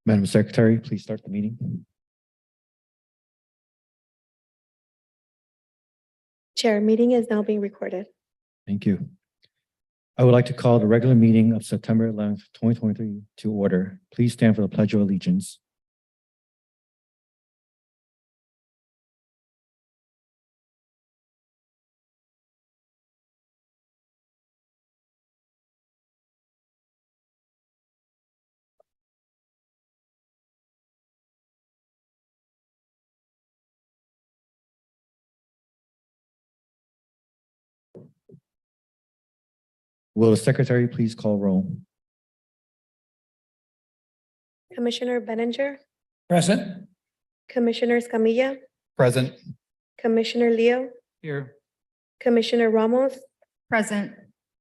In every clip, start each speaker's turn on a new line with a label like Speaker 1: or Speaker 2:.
Speaker 1: Madam Secretary, please start the meeting.
Speaker 2: Chair, meeting is now being recorded.
Speaker 1: Thank you. I would like to call the regular meeting of September 11th, 2023 to order. Please stand for the Pledge of Allegiance. Will the Secretary please call roll?
Speaker 2: Commissioner Benninger,
Speaker 3: Present.
Speaker 2: Commissioner Escamilla,
Speaker 3: Present.
Speaker 2: Commissioner Leo,
Speaker 3: Here.
Speaker 2: Commissioner Ramos,
Speaker 4: Present.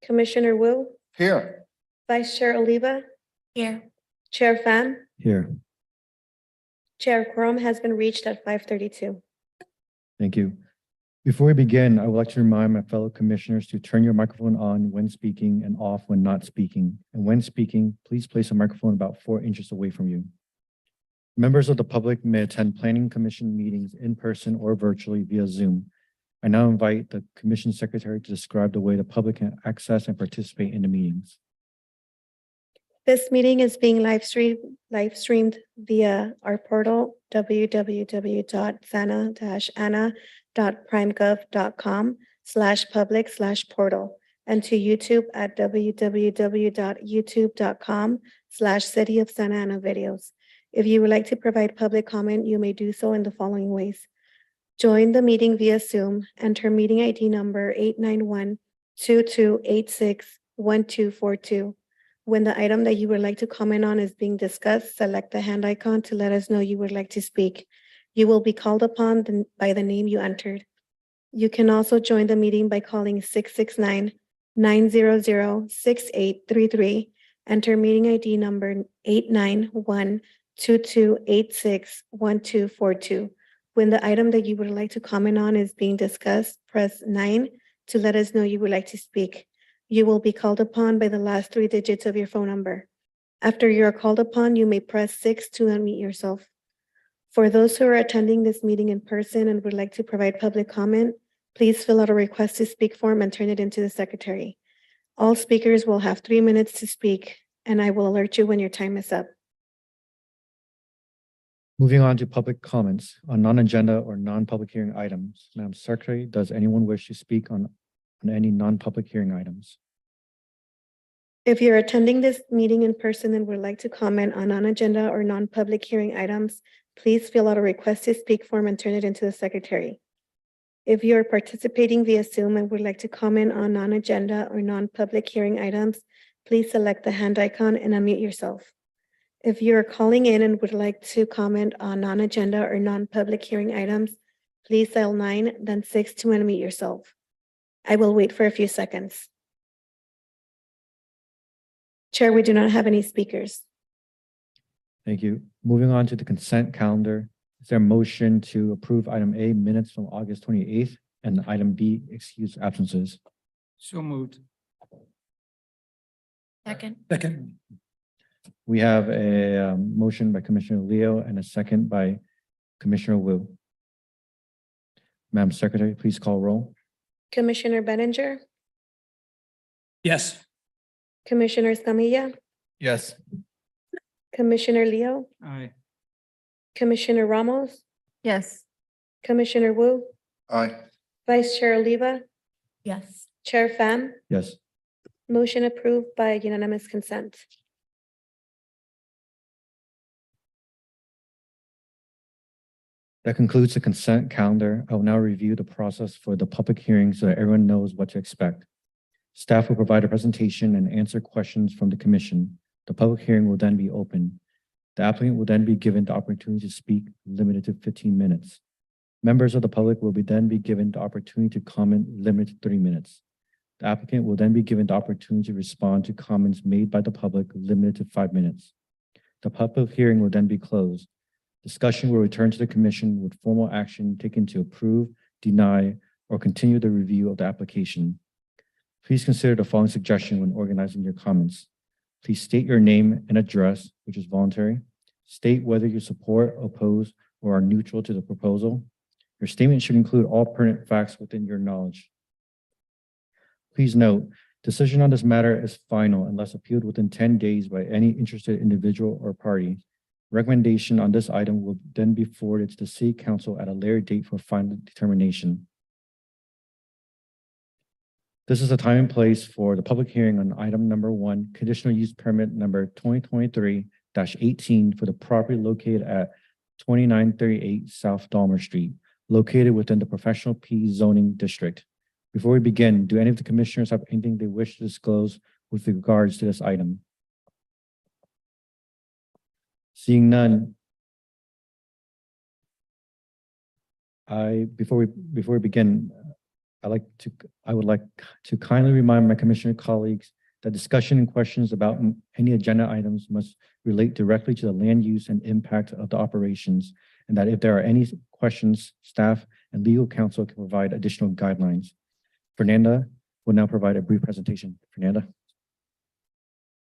Speaker 2: Commissioner Wu,
Speaker 3: Here.
Speaker 2: Vice Chair Oliva,
Speaker 4: Here.
Speaker 2: Chair Pham.
Speaker 1: Here.
Speaker 2: Chair quorum has been reached at 5:32.
Speaker 1: Thank you. Before we begin, I would like to remind my fellow commissioners to turn your microphone on when speaking and off when not speaking. And when speaking, please place a microphone about 4 inches away from you. Members of the public may attend Planning Commission meetings in person or virtually via Zoom. I now invite the Commission Secretary to describe the way the public can access and participate in the meetings.
Speaker 2: This meeting is being live streamed via our portal, www.sana-ana.primegov.com/public/portal, and to YouTube at www.youtube.com/City of Santa Ana videos. If you would like to provide public comment, you may do so in the following ways. Join the meeting via Zoom, enter meeting ID number 891-2286-1242. When the item that you would like to comment on is being discussed, select the hand icon to let us know you would like to speak. You will be called upon by the name you entered. You can also join the meeting by calling 669-900-6833. Enter meeting ID number 891-2286-1242. When the item that you would like to comment on is being discussed, press 9 to let us know you would like to speak. You will be called upon by the last 3 digits of your phone number. After you are called upon, you may press 6 to unmute yourself. For those who are attending this meeting in person and would like to provide public comment, please fill out a request to speak form and turn it into the secretary. All speakers will have 3 minutes to speak, and I will alert you when your time is up.
Speaker 1: Moving on to public comments on non-agenda or non-public hearing items. Madam Secretary, does anyone wish to speak on any non-public hearing items?
Speaker 2: If you're attending this meeting in person and would like to comment on non-agenda or non-public hearing items, please fill out a request to speak form and turn it into the secretary. If you're participating via Zoom and would like to comment on non-agenda or non-public hearing items, please select the hand icon and unmute yourself. If you're calling in and would like to comment on non-agenda or non-public hearing items, please dial 9, then 6 to unmute yourself. I will wait for a few seconds. Chair, we do not have any speakers.
Speaker 1: Thank you. Moving on to the consent calendar. Is there a motion to approve item A, minutes from August 28th, and item B, excused absences?
Speaker 3: So moved.
Speaker 4: Second.
Speaker 3: Second.
Speaker 1: We have a motion by Commissioner Leo and a second by Commissioner Wu. Madam Secretary, please call roll.
Speaker 2: Commissioner Benninger,
Speaker 3: Yes.
Speaker 2: Commissioner Escamilla,
Speaker 3: Yes.
Speaker 2: Commissioner Leo,
Speaker 3: Aye.
Speaker 2: Commissioner Ramos,
Speaker 4: Yes.
Speaker 2: Commissioner Wu,
Speaker 3: Aye.
Speaker 2: Vice Chair Oliva,
Speaker 4: Yes.
Speaker 2: Chair Pham.
Speaker 1: Yes.
Speaker 2: Motion approved by unanimous consent.
Speaker 1: That concludes the consent calendar. I will now review the process for the public hearing so that everyone knows what to expect. Staff will provide a presentation and answer questions from the commission. The public hearing will then be open. The applicant will then be given the opportunity to speak, limited to 15 minutes. Members of the public will then be given the opportunity to comment, limited to 3 minutes. The applicant will then be given the opportunity to respond to comments made by the public, limited to 5 minutes. The public hearing will then be closed. Discussion will return to the commission with formal action taken to approve, deny, or continue the review of the application. Please consider the following suggestion when organizing your comments. Please state your name and address, which is voluntary. State whether you support, oppose, or are neutral to the proposal. Your statement should include all pertinent facts within your knowledge. Please note, decision on this matter is final unless appealed within 10 days by any interested individual or party. Recommendation on this item will then be forwarded to the City Council at a later date for final determination. This is the time and place for the public hearing on item number 1, conditional use permit number 2023-18 for the property located at 2938 South Dahmer Street, located within the Professional P zoning district. Before we begin, do any of the commissioners have anything they wish to disclose with regards to this item? Seeing none, before we begin, I would like to kindly remind my commissioner colleagues that discussion and questions about any agenda items must relate directly to the land use and impact of the operations, and that if there are any questions, staff and legal counsel can provide additional guidelines. Fernanda will now provide a brief presentation. Fernanda.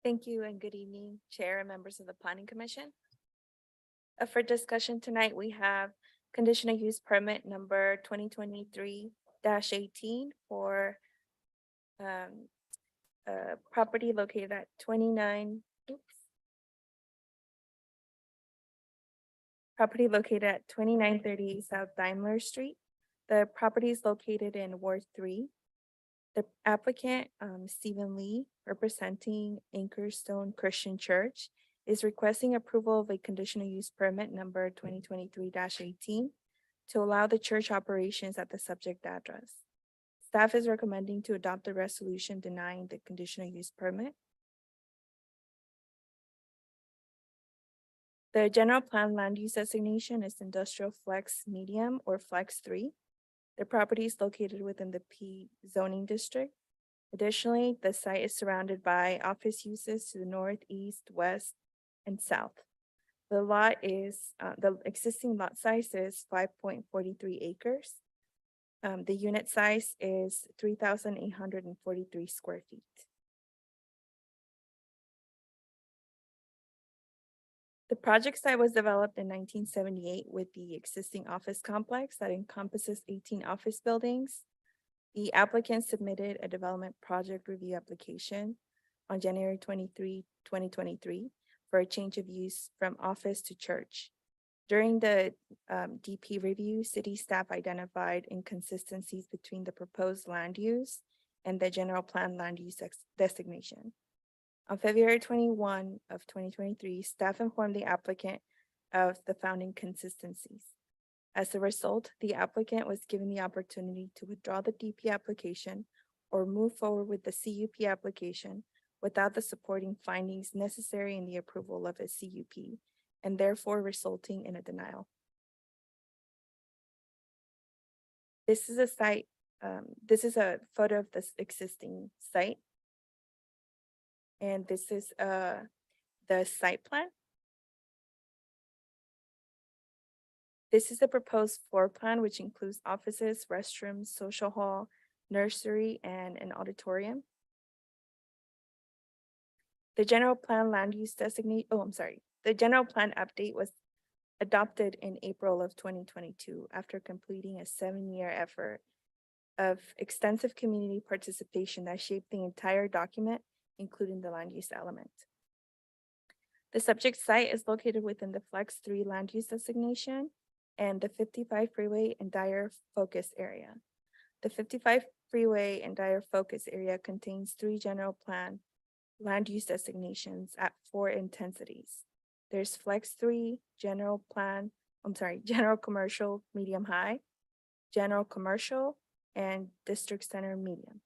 Speaker 5: Thank you and good evening, Chair and members of the Planning Commission. For discussion tonight, we have conditional use permit number 2023-18 for property located at 2938 South Daimler Street. The property is located in Ward 3. The applicant, Stephen Lee, representing Anchorstone Christian Church, is requesting approval of a conditional use permit number 2023-18 to allow the church operations at the subject address. Staff is recommending to adopt the resolution denying the conditional use permit. The general plan land use designation is industrial flex medium or flex 3. The property is located within the P zoning district. Additionally, the site is surrounded by office uses to the north, east, west, and south. The lot is, the existing lot size is 5.43 acres. The unit size is 3,843 square feet. The project site was developed in 1978 with the existing office complex that encompasses 18 office buildings. The applicant submitted a development project review application on January 23, 2023 for a change of use from office to church. During the DP review, city staff identified inconsistencies between the proposed land use and the general plan land use designation. On February 21 of 2023, staff informed the applicant of the found inconsistencies. As a result, the applicant was given the opportunity to withdraw the DP application or move forward with the CUP application without the supporting findings necessary in the approval of a CUP, and therefore resulting in a denial. This is a site, this is a photo of this existing site. And this is the site plan. This is the proposed floor plan, which includes offices, restrooms, social hall, nursery, and an auditorium. The general plan land use designate, the general plan update was adopted in April of 2022 after completing a 7-year effort of extensive community participation that shaped the entire document, including the land use element. The subject site is located within the Flex 3 land use designation and the 55 freeway and Dyer focus area. The 55 freeway and Dyer focus area contains 3 general plan land use designations at 4 intensities. There's Flex 3, general commercial medium high, general commercial, and district center medium.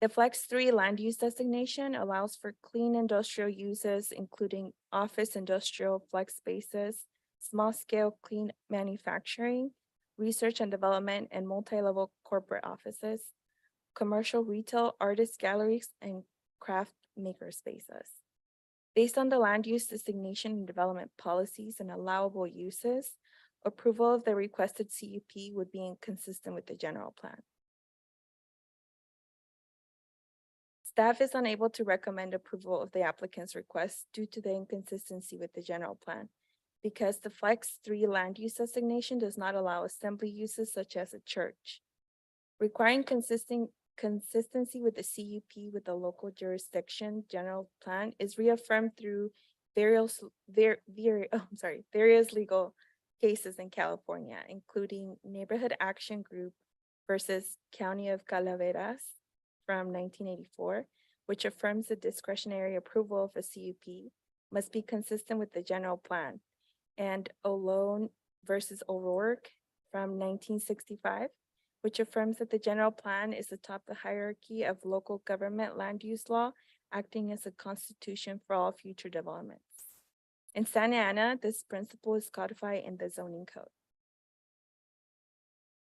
Speaker 5: The Flex 3 land use designation allows for clean industrial uses, including office industrial flex spaces, small scale clean manufacturing, research and development, and multi-level corporate offices, commercial retail, artist galleries, and craft maker spaces. Based on the land use designation and development policies and allowable uses, approval of the requested CUP would be inconsistent with the general plan. Staff is unable to recommend approval of the applicant's request due to the inconsistency with the general plan, because the Flex 3 land use designation does not allow assembly uses such as a church. Requiring consistency with the CUP with the local jurisdiction general plan is reaffirmed through various legal cases in California, including Neighborhood Action Group versus County of Calaveras from 1984, which affirms the discretionary approval of a CUP must be consistent with the general plan, and Olone versus O'Rourke from 1965, which affirms that the general plan is atop the hierarchy of local government land use law, acting as a constitution for all future developments. In Santa Ana, this principle is codified in the zoning code.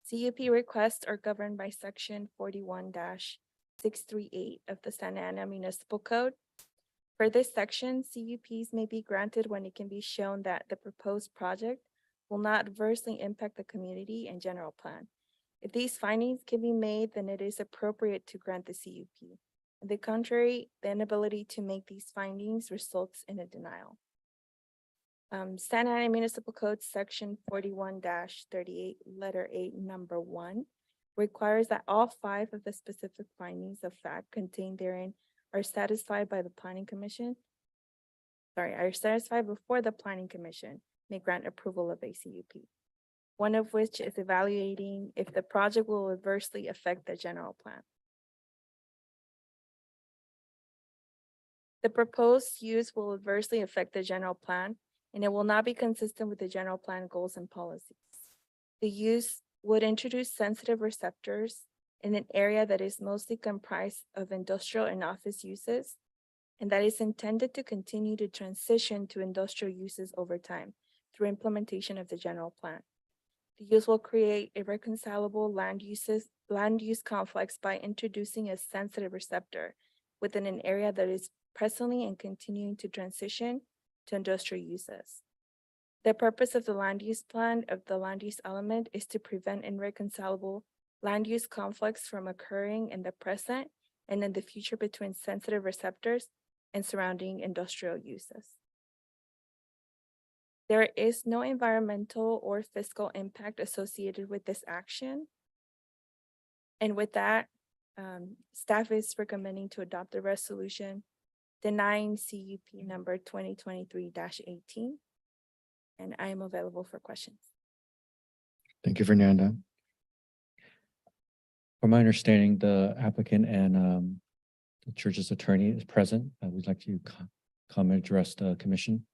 Speaker 5: CUP requests are governed by section 41-638 of the Santa Ana Municipal Code. Per this section, CUPs may be granted when it can be shown that the proposed project will not adversely impact the community and general plan. If these findings can be made, then it is appropriate to grant the CUP. On the contrary, the inability to make these findings results in a denial. Santa Ana Municipal Code section 41-38, letter A, number 1, requires that all 5 of the specific findings of fact contained therein are satisfied by the Planning Commission. Are satisfied before the Planning Commission may grant approval of a CUP. One of which is evaluating if the project will adversely affect the general plan. The proposed use will adversely affect the general plan, and it will not be consistent with the general plan goals and policies. The use would introduce sensitive receptors in an area that is mostly comprised of industrial and office uses, and that is intended to continue to transition to industrial uses over time through implementation of the general plan. The use will create irreconcilable land use conflicts by introducing a sensitive receptor within an area that is presently and continuing to transition to industrial uses. The purpose of the land use plan of the land use element is to prevent irreconcilable land use conflicts from occurring in the present and in the future between sensitive receptors and surrounding industrial uses. There is no environmental or fiscal impact associated with this action. And with that, staff is recommending to adopt the resolution denying CUP number 2023-18. And I am available for questions.
Speaker 1: Thank you, Fernanda. From my understanding, the applicant and the church's attorney is present. We'd like to come and address the commission.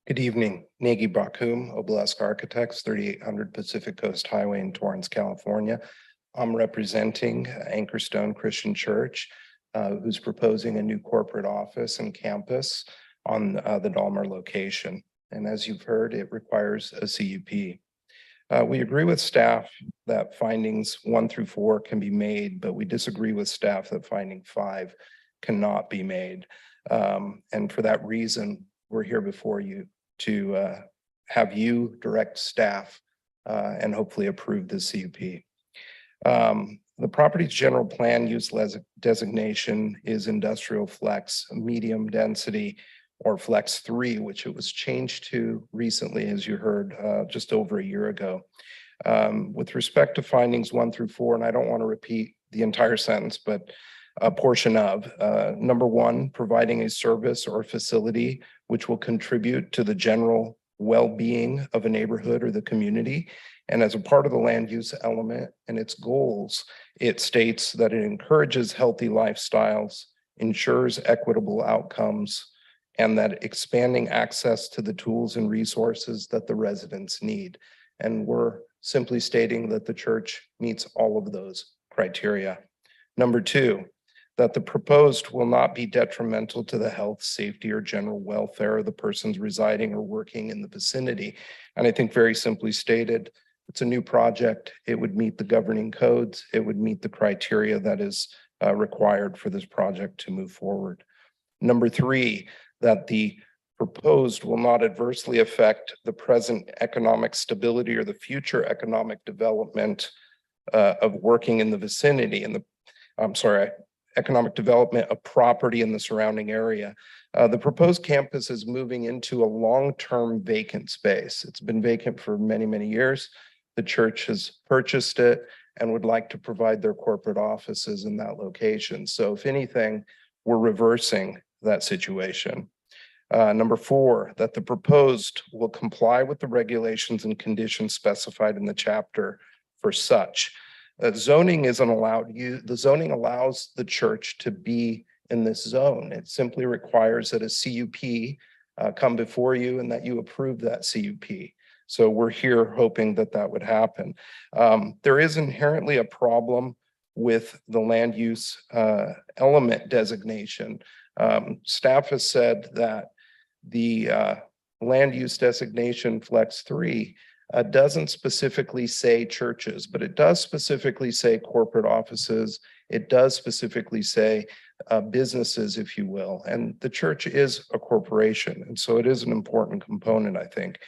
Speaker 6: Good evening, Nagy Bakum, Obelisk Architects, 3800 Pacific Coast Highway in Torrance, California. I'm representing Anchorstone Christian Church, who's proposing a new corporate office and campus on the Dahmer location. And as you've heard, it requires a CUP. We agree with staff that findings 1 through 4 can be made, but we disagree with staff that finding 5 cannot be made. And for that reason, we're here before you to have you direct staff and hopefully approve the CUP. The property's general plan use designation is industrial flex, medium density, or flex 3, which it was changed to recently, as you heard, just over a year ago. With respect to findings 1 through 4, and I don't want to repeat the entire sentence, but a portion of number 1, providing a service or facility which will contribute to the general well-being of a neighborhood or the community. And as a part of the land use element and its goals, it states that it encourages healthy lifestyles, ensures equitable outcomes, and that expanding access to the tools and resources that the residents need. And we're simply stating that the church meets all of those criteria. Number 2, that the proposed will not be detrimental to the health, safety, or general welfare of the persons residing or working in the vicinity. And I think very simply stated, it's a new project. It would meet the governing codes. It would meet the criteria that is required for this project to move forward. Number 3, that the proposed will not adversely affect the present economic stability or the future economic development of working in the vicinity economic development of property in the surrounding area. The proposed campus is moving into a long-term vacant space. It's been vacant for many, many years. The church has purchased it and would like to provide their corporate offices in that location. So if anything, we're reversing that situation. Number 4, that the proposed will comply with the regulations and conditions specified in the chapter for such. Zoning isn't allowed. The zoning allows the church to be in this zone. It simply requires that a CUP come before you and that you approve that CUP. So we're here hoping that that would happen. There is inherently a problem with the land use element designation. Staff has said that the land use designation Flex 3 doesn't specifically say churches, but it does specifically say corporate offices. It does specifically say businesses, if you will. And the church is a corporation. And so it is an important component, I think,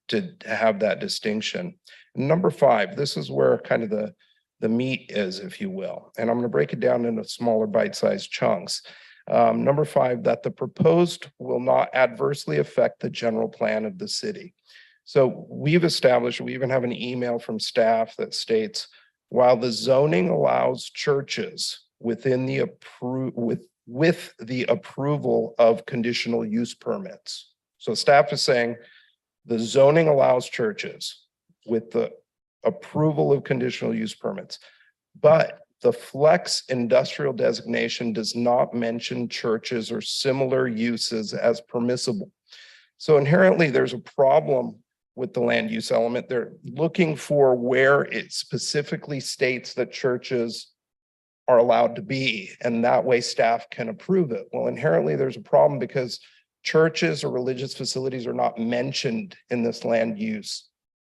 Speaker 6: to have that distinction. Number 5, this is where kind of the meat is, if you will. And I'm going to break it down into smaller bite-sized chunks. Number 5, that the proposed will not adversely affect the general plan of the city. So we've established, we even have an email from staff that states, while the zoning allows churches within the with the approval of conditional use permits. So staff is saying the zoning allows churches with the approval of conditional use permits, but the Flex industrial designation does not mention churches or similar uses as permissible. So inherently, there's a problem with the land use element. They're looking for where it specifically states that churches are allowed to be, and that way staff can approve it. Well, inherently, there's a problem because churches or religious facilities are not mentioned in this land use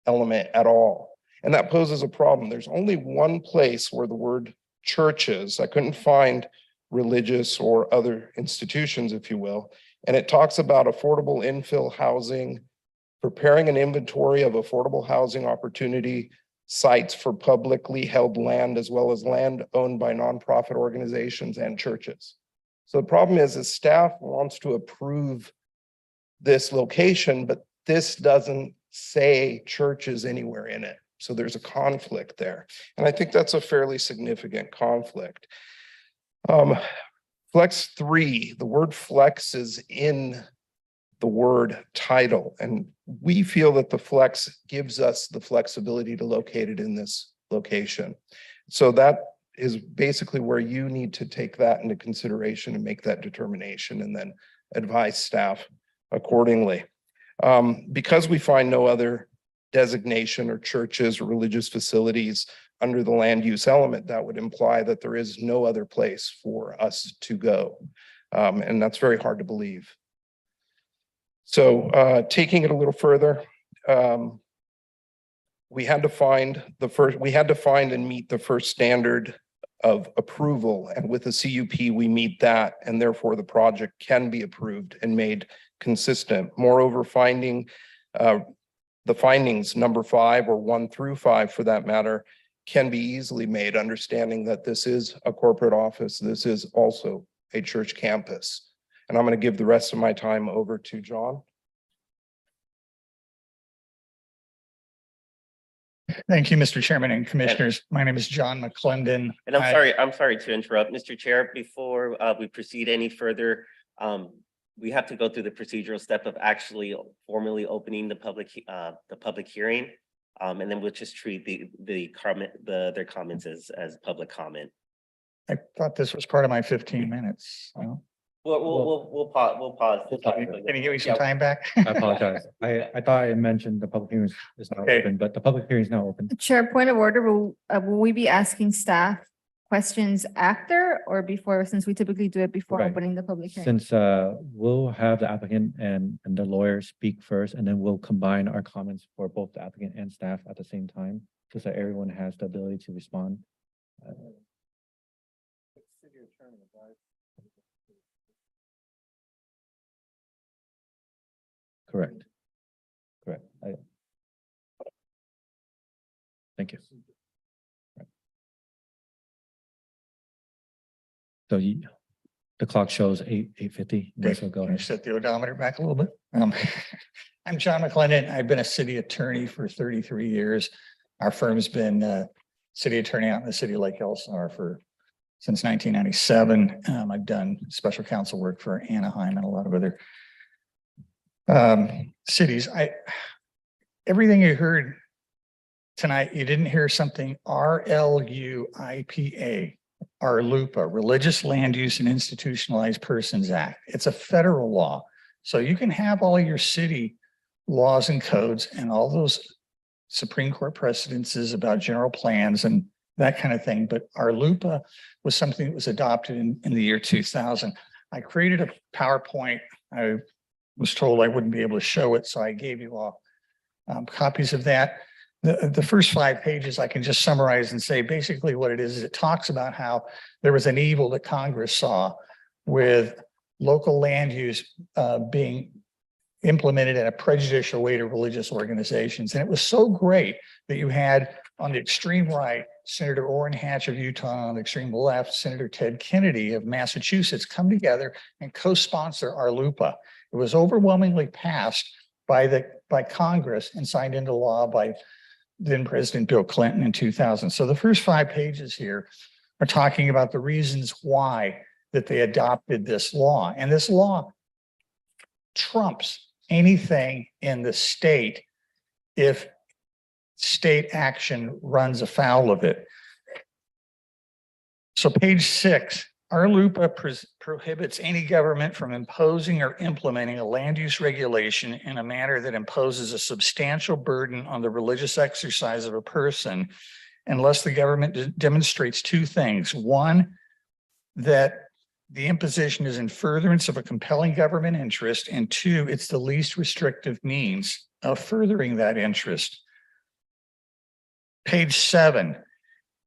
Speaker 6: element at all. And that poses a problem. There's only one place where the word churches, I couldn't find religious or other institutions, if you will, and it talks about affordable infill housing, preparing an inventory of affordable housing opportunity sites for publicly held land, as well as land owned by nonprofit organizations and churches. So the problem is staff wants to approve this location, but this doesn't say churches anywhere in it. So there's a conflict there. And I think that's a fairly significant conflict. Flex 3, the word flex is in the word title. And we feel that the flex gives us the flexibility to locate it in this location. So that is basically where you need to take that into consideration and make that determination and then advise staff accordingly. Because we find no other designation or churches or religious facilities under the land use element, that would imply that there is no other place for us to go. And that's very hard to believe. So taking it a little further, we had to find and meet the first standard of approval, and with the CUP, we meet that, and therefore the project can be approved and made consistent. Moreover, the findings number 5 or 1 through 5 for that matter can be easily made, understanding that this is a corporate office. This is also a church campus. And I'm going to give the rest of my time over to John.
Speaker 7: Thank you, Mr. Chairman and Commissioners. My name is John McClendon.
Speaker 8: And I'm sorry to interrupt, Mr. Chair. Before we proceed any further, we have to go through the procedural step of actually formally opening the public hearing. And then we'll just treat their comments as public comment.
Speaker 7: I thought this was part of my 15 minutes.
Speaker 8: We'll pause.
Speaker 7: Can you give me some time back?
Speaker 1: I apologize. I thought I mentioned the public hearing is now
Speaker 7: Okay.
Speaker 1: open, but the public hearing is now open.
Speaker 4: Chair, point of order, will we be asking staff questions after or before, since we typically do it before
Speaker 1: Right.
Speaker 4: opening the public hearing?
Speaker 1: Since we'll have the applicant and the lawyer speak first, and then we'll combine our comments for both the applicant and staff at the same time, just so everyone has the ability to respond. Correct. Correct. Thank you. Right. So the clock shows 8:50.
Speaker 7: Okay,
Speaker 1: So go
Speaker 7: can I
Speaker 1: ahead.
Speaker 7: set the odometer back a little bit? I'm John McClendon. I've been a city attorney for 33 years. Our firm's been city attorney out in the city of Lake Elsinore since 1997. I've done special counsel work for Anaheim and a lot of other cities. Everything you heard tonight, you didn't hear something RLUIPA, RLUPA, Religious Land Use and Institutionalized Persons Act. It's a federal law. So you can have all of your city laws and codes and all those Supreme Court precedences about general plans and that kind of thing. But RLUPA was something that was adopted in the year 2000. I created a PowerPoint. I was told I wouldn't be able to show it, so I gave you all copies of that. The first 5 pages I can just summarize and say basically what it is it talks about how there was an evil that Congress saw with local land use being implemented in a prejudicial way to religious organizations. And it was so great that you had on the extreme right, Senator Orrin Hatch of Utah, on the extreme left, Senator Ted Kennedy of Massachusetts come together and co-sponsor RLUPA. It was overwhelmingly passed by Congress and signed into law by then President Bill Clinton in 2000. So the first 5 pages here are talking about the reasons why that they adopted this law. And this law trumps anything in the state if state action runs afoul of it. So page 6, RLUPA prohibits any government from imposing or implementing a land use regulation in a manner that imposes a substantial burden on the religious exercise of a person unless the government demonstrates 2 things. 1, that the imposition is in furtherance of a compelling government interest, and 2, it's the least restrictive means of furthering that interest. Page 7,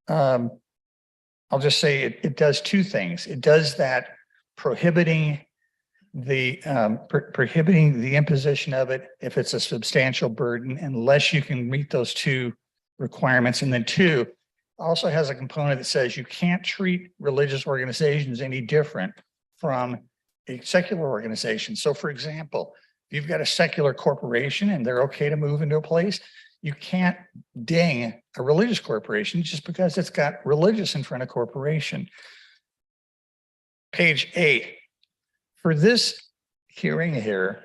Speaker 7: I'll just say it does 2 things. It does that prohibiting the imposition of it if it's a substantial burden, unless you can meet those 2 requirements. And then 2, also has a component that says you can't treat religious organizations any different from a secular organization. So for example, if you've got a secular corporation and they're okay to move into a place, you can't ding a religious corporation just because it's got religious in front of corporation. Page 8. For this hearing here,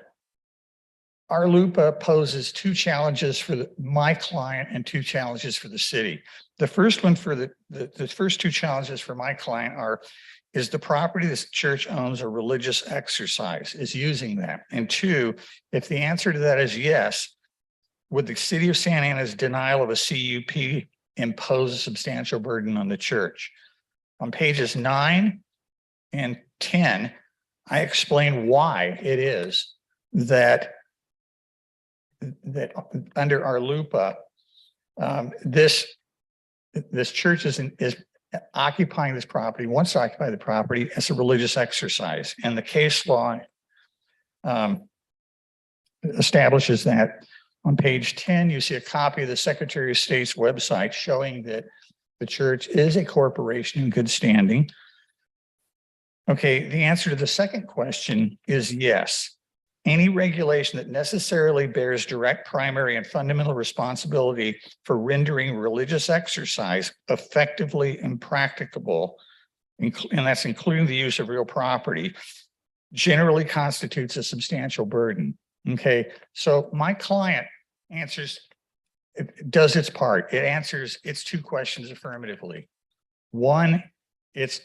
Speaker 7: RLUPA poses 2 challenges for my client and 2 challenges for the city. The first one for the first 2 challenges for my client is the property this church owns a religious exercise, is using that? And 2, if the answer to that is yes, would the city of Santa Ana's denial of a CUP impose a substantial burden on the church? On pages 9 and 10, I explain why it is that under RLUPA, this church is occupying this property, wants to occupy the property as a religious exercise. And the case law establishes that. On page 10, you see a copy of the Secretary of State's website showing that the church is a corporation in good standing. Okay, the answer to the second question is yes. Any regulation that necessarily bears direct, primary, and fundamental responsibility for rendering religious exercise effectively impracticable, and that's including the use of real property, generally constitutes a substantial burden. Okay, so my client does its part. It answers its 2 questions affirmatively. 1, its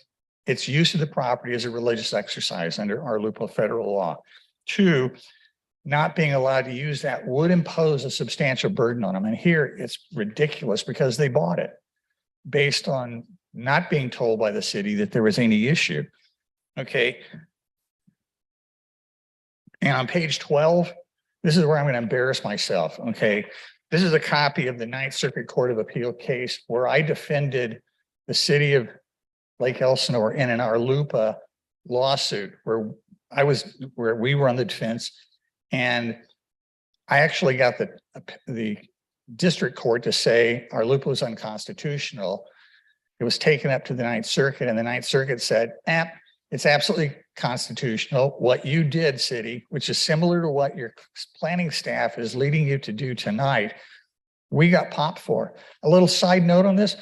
Speaker 7: use of the property as a religious exercise under RLUPA federal law. 2, not being allowed to use that would impose a substantial burden on them. And here it's ridiculous because they bought it based on not being told by the city that there was any issue. Okay. And on page 12, this is where I'm going to embarrass myself. Okay. This is a copy of the 9th Circuit Court of Appeal case where I defended the city of Lake Elsinore in an RLUPA lawsuit where we were on the defense, and I actually got the district court to say our loop was unconstitutional. It was taken up to the Ninth Circuit, and the Ninth Circuit said, it's absolutely constitutional. What you did, city, which is similar to what your planning staff is leading you to do tonight, we got popped for. A little side note on this.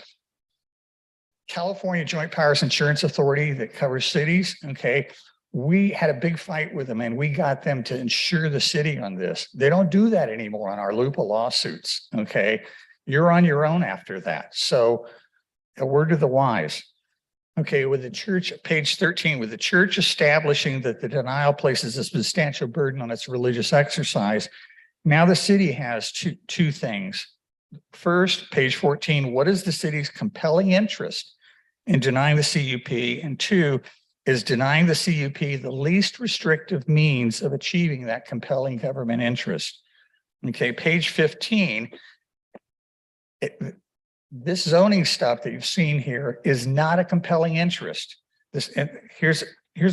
Speaker 7: California Joint Powers Insurance Authority that covers cities, okay, we had a big fight with them and we got them to insure the city on this. They don't do that anymore on our LUPA lawsuits, okay? You're on your own after that. So a word to the wise. Okay, with the church, page 13, with the church establishing that the denial places a substantial burden on its religious exercise, now the city has two things. First, page 14, what is the city's compelling interest in denying the CUP? And two, is denying the CUP the least restrictive means of achieving that compelling government interest? Okay, page 15, this zoning stuff that you've seen here is not a compelling interest. Here's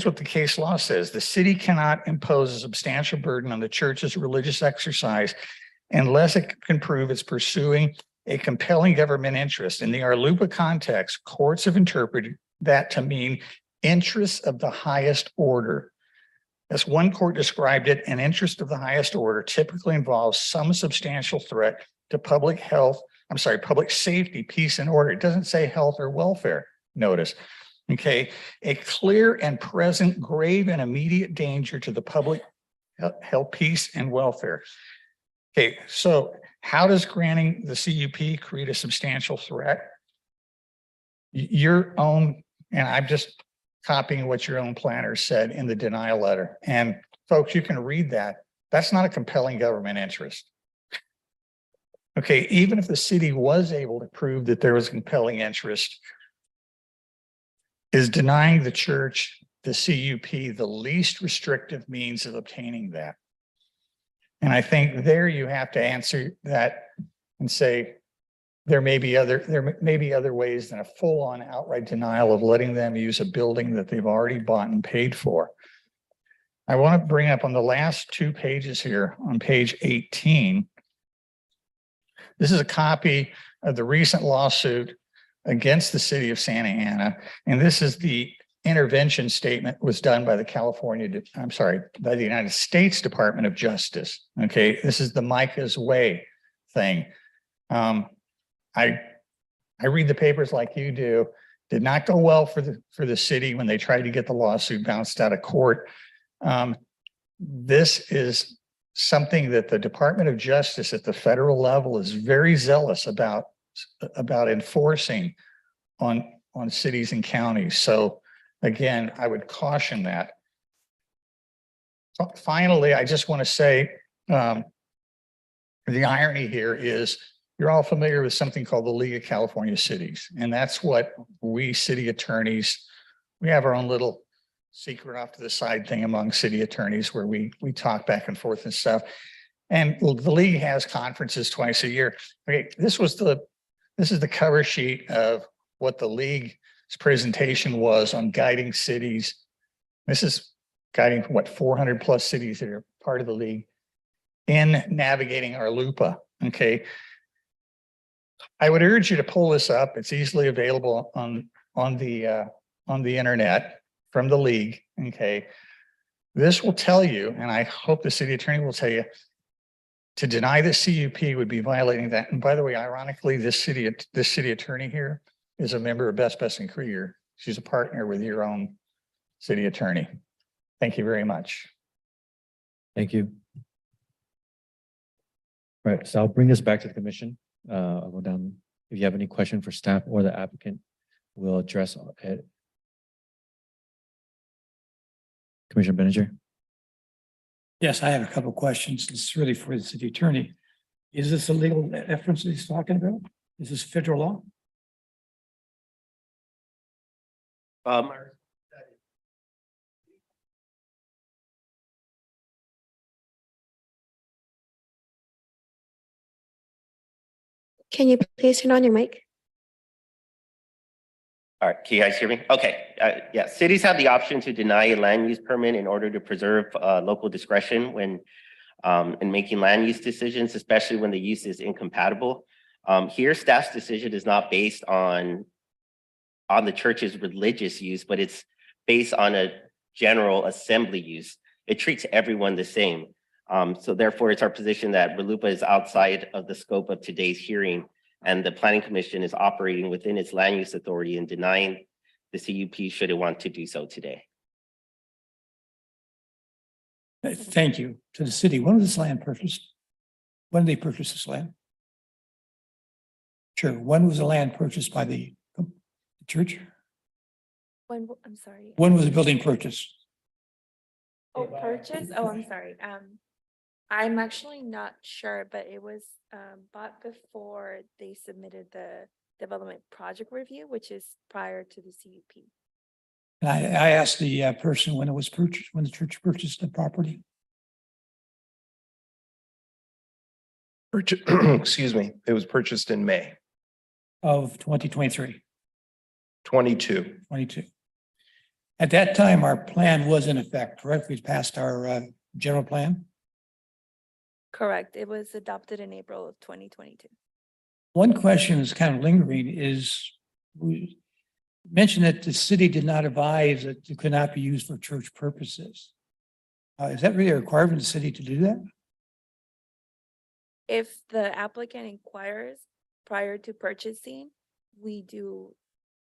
Speaker 7: what the case law says. The city cannot impose a substantial burden on the church's religious exercise unless it can prove it's pursuing a compelling government interest. In the Arlupa context, courts have interpreted that to mean interests of the highest order. As one court described it, an interest of the highest order typically involves some substantial threat to public safety, peace, and order. It doesn't say health or welfare, notice. Okay, a clear and present grave and immediate danger to the public health, peace, and welfare. Okay, so how does granting the CUP create a substantial threat? Your own, and I'm just copying what your own planner said in the denial letter. And folks, you can read that. That's not a compelling government interest. Okay, even if the city was able to prove that there was compelling interest, is denying the church the CUP the least restrictive means of obtaining that? And I think there you have to answer that and say, there may be other ways than a full-on outright denial of letting them use a building that they've already bought and paid for. I want to bring up on the last 2 pages here on page 18. This is a copy of the recent lawsuit against the city of Santa Ana. And this is the intervention statement was done by by the United States Department of Justice. Okay, this is the Micah's Way thing. I read the papers like you do. Did not go well for the city when they tried to get the lawsuit bounced out of court. This is something that the Department of Justice at the federal level is very zealous about enforcing on cities and counties. So again, I would caution that. Finally, I just want to say the irony here is you're all familiar with something called the League of California Cities. And that's what we city attorneys, we have our own little secret off to the side thing among city attorneys where we talk back and forth and stuff. And the league has conferences twice a year. Okay, this is the cover sheet of what the league's presentation was on guiding cities. This is guiding what 400 plus cities that are part of the league in navigating our LUPA. Okay. I would urge you to pull this up. It's easily available on the internet from the league. Okay. This will tell you, and I hope the city attorney will tell you, to deny the CUP would be violating that. And by the way, ironically, this city attorney here is a member of Best and Krieger. She's a partner with your own city attorney. Thank you very much.
Speaker 1: Thank you. All right, so I'll bring this back to the commission. I'll go down. If you have any question for staff or the applicant, we'll address it. Commissioner Benninger.
Speaker 3: Yes, I have a couple of questions. This is really for the city attorney. Is this a legal reference that he's talking about? Is this federal law?
Speaker 2: Can you please turn on your mic?
Speaker 8: All right, can you guys hear me? Okay, yeah, cities have the option to deny a land use permit in order to preserve local discretion when in making land use decisions, especially when the use is incompatible. Here, staff's decision is not based on the church's religious use, but it's based on a general assembly use. It treats everyone the same. So therefore, it's our position that RLUIPA is outside of the scope of today's hearing, and the Planning Commission is operating within its land use authority and denying the CUP should it want to do so today.
Speaker 3: Thank you to the city. When was this land purchased? When did they purchase this land? Sure. When was the land purchased by the church?
Speaker 5: I'm sorry.
Speaker 3: When was the building purchased?
Speaker 5: Oh, purchase? Oh, I'm sorry. I'm actually not sure, but it was bought before they submitted the development project review, which is prior to the CUP.
Speaker 3: And I asked the person when it was purchased, when the church purchased the property.
Speaker 6: Excuse me, it was purchased in May
Speaker 3: Of 2023,
Speaker 6: 22.
Speaker 3: 22. At that time, our plan was in effect, correct? We passed our general plan.
Speaker 5: Correct. It was adopted in April of 2022.
Speaker 3: One question that's kind of lingering is we mentioned that the city did not advise that it could not be used for church purposes. Is that really a requirement of the city to do that?
Speaker 5: If the applicant inquires prior to purchasing, we do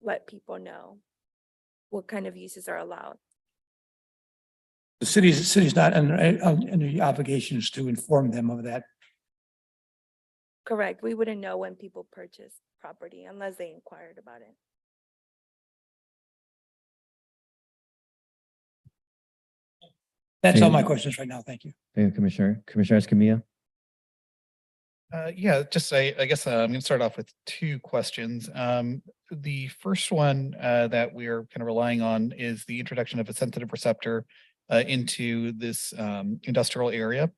Speaker 5: let people know what kind of uses are allowed.
Speaker 3: The city's not under the obligations to inform them of that.
Speaker 5: Correct. We wouldn't know when people purchase property unless they inquired about it.
Speaker 3: That's all my
Speaker 1: Okay.
Speaker 3: questions right now. Thank you.
Speaker 1: Thank you, Commissioner. Commissioner Escamilla.
Speaker 9: Yeah, just I guess I'm going to start off with two questions. The first one that we're kind of relying on is the introduction of a sensitive receptor into this industrial area.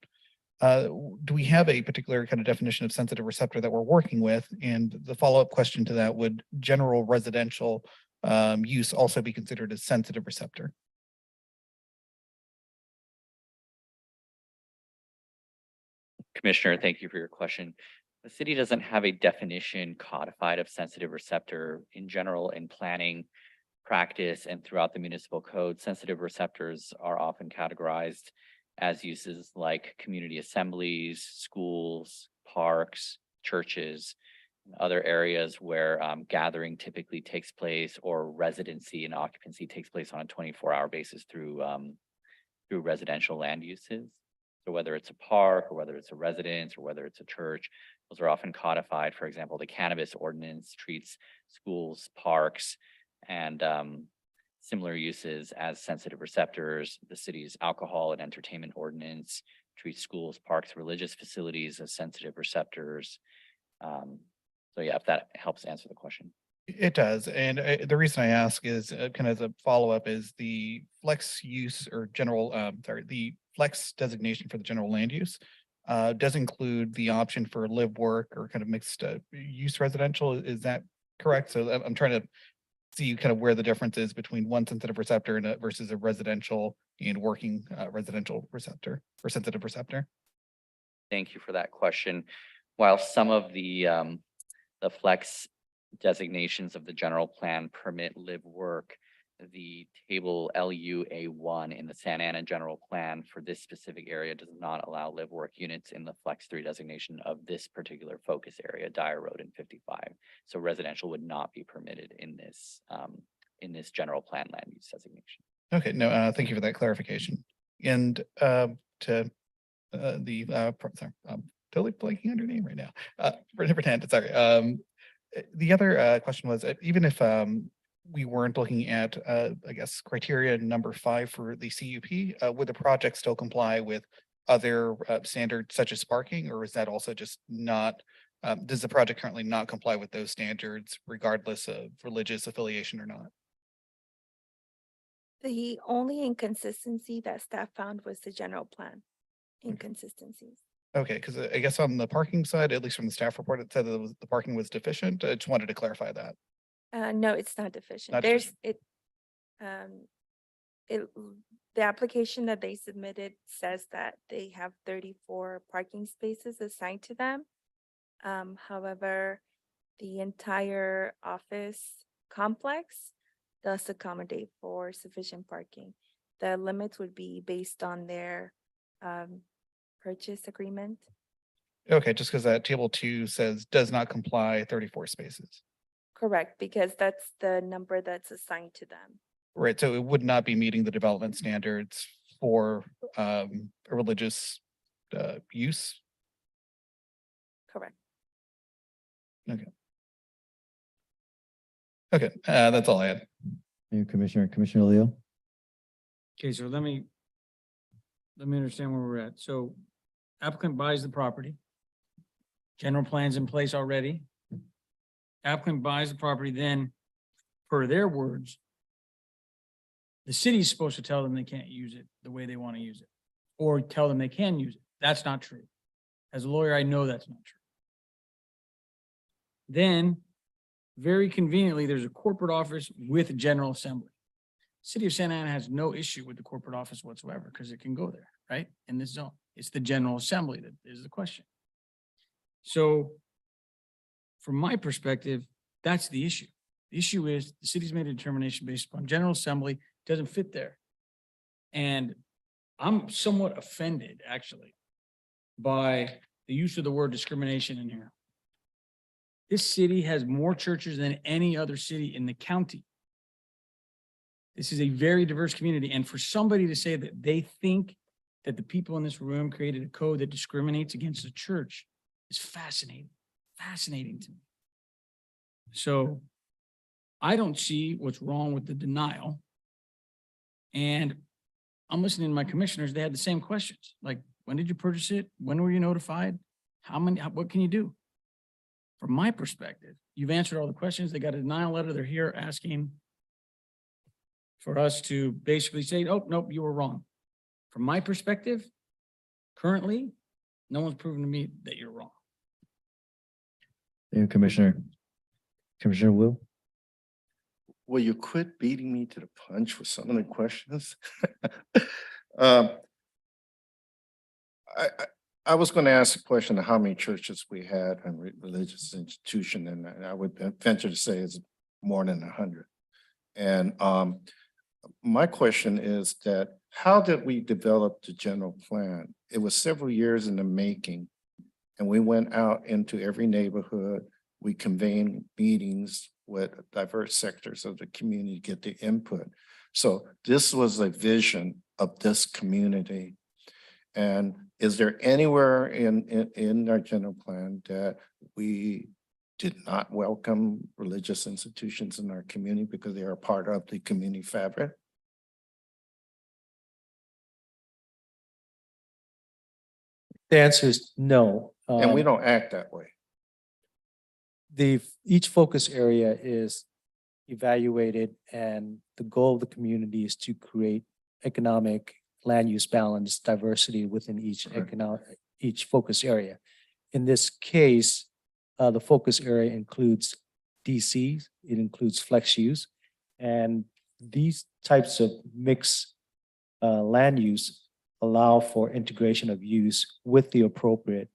Speaker 9: Do we have a particular kind of definition of sensitive receptor that we're working with? And the follow-up question to that, would general residential use also be considered a sensitive receptor?
Speaker 10: Commissioner, thank you for your question. The city doesn't have a definition codified of sensitive receptor. In general, in planning practice and throughout the municipal code, sensitive receptors are often categorized as uses like community assemblies, schools, parks, churches, and other areas where gathering typically takes place, or residency and occupancy takes place on a 24-hour basis through residential land uses. So whether it's a park, or whether it's a residence, or whether it's a church, those are often codified. For example, the cannabis ordinance treats schools, parks, and similar uses as sensitive receptors. The city's alcohol and entertainment ordinance treats schools, parks, religious facilities as sensitive receptors. So yeah, if that helps answer the question.
Speaker 9: It does. And the reason I ask is kind of as a follow-up is the flex use or general, the flex designation for the general land use does include the option for live, work, or kind of mixed use residential. Is that correct? So I'm trying to see kind of where the difference is between one sensitive receptor and versus a residential and working residential receptor or sensitive receptor.
Speaker 10: Thank you for that question. While some of the flex designations of the general plan permit live work, the table LUA1 in the Santa Ana general plan for this specific area does not allow live work units in the flex 3 designation of this particular focus area, Dyer Road and 55. So residential would not be permitted in this general plan land use designation.
Speaker 9: Okay, no, thank you for that clarification. And to sorry, I'm totally blanking on your name right now. Pretend, sorry. The other question was, even if we weren't looking at, I guess, criteria number 5 for the CUP, would the project still comply with other standards such as parking, or is that also just not, does the project currently not comply with those standards regardless of religious affiliation or not?
Speaker 5: The only inconsistency that staff found was the general plan inconsistencies.
Speaker 9: Okay, because I guess on the parking side, at least from the staff report, it said that the parking was deficient. I just wanted to clarify that.
Speaker 5: No, it's not deficient.
Speaker 9: Not
Speaker 5: There's
Speaker 9: deficient.
Speaker 5: it. the application that they submitted says that they have 34 parking spaces assigned to them. However, the entire office complex does accommodate for sufficient parking. The limits would be based on their purchase agreement.
Speaker 9: Okay, just because that table 2 says does not comply 34 spaces.
Speaker 5: Correct, because that's the number that's assigned to them.
Speaker 9: Right, so it would not be meeting the development standards for a religious use.
Speaker 5: Correct.
Speaker 9: Okay, that's all I had.
Speaker 1: Thank you, Commissioner Leo.
Speaker 11: Okay, so let me understand where we're at. So applicant buys the property. General plan's in place already. Applicant buys the property, then, per their words, the city's supposed to tell them they can't use it the way they want to use it, or tell them they can use it. That's not true. As a lawyer, I know that's not true. Then, very conveniently, there's a corporate office with a general assembly. City of Santa Ana has no issue with the corporate office whatsoever because it can go there, right? In this zone. It's the general assembly that is the question. So from my perspective, that's the issue. The issue is the city's made a determination based upon general assembly, doesn't fit there. And I'm somewhat offended, actually, by the use of the word discrimination in here. This city has more churches than any other city in the county. This is a very diverse community. And for somebody to say that they think that the people in this room created a code that discriminates against the church is fascinating, fascinating to me. So I don't see what's wrong with the denial. And I'm listening to my commissioners, they had the same questions. Like, when did you purchase it? When were you notified? What can you do? From my perspective, you've answered all the questions. They got a denial letter. They're here asking for us to basically say, oh, nope, you were wrong. From my perspective, currently, no one's proven to me that you're wrong.
Speaker 1: Thank you, Commissioner Wu.
Speaker 12: Will you quit beating me to the punch with some of the questions? I was going to ask a question of how many churches we had and religious institution, and I would venture to say it's more than 100. And my question is that how did we develop the general plan? It was several years in the making, and we went out into every neighborhood. We convened meetings with diverse sectors of the community to get the input. So this was a vision of this community. And is there anywhere in our general plan that we did not welcome religious institutions in our community because they are part of the community fabric?
Speaker 13: The answer is no.
Speaker 12: And we don't act that way.
Speaker 13: Each focus area is evaluated, and the goal of the community is to create economic land use balance, diversity within each focus area. In this case, the focus area includes DCs, it includes flex use, and these types of mixed land use allow for integration of use with the appropriate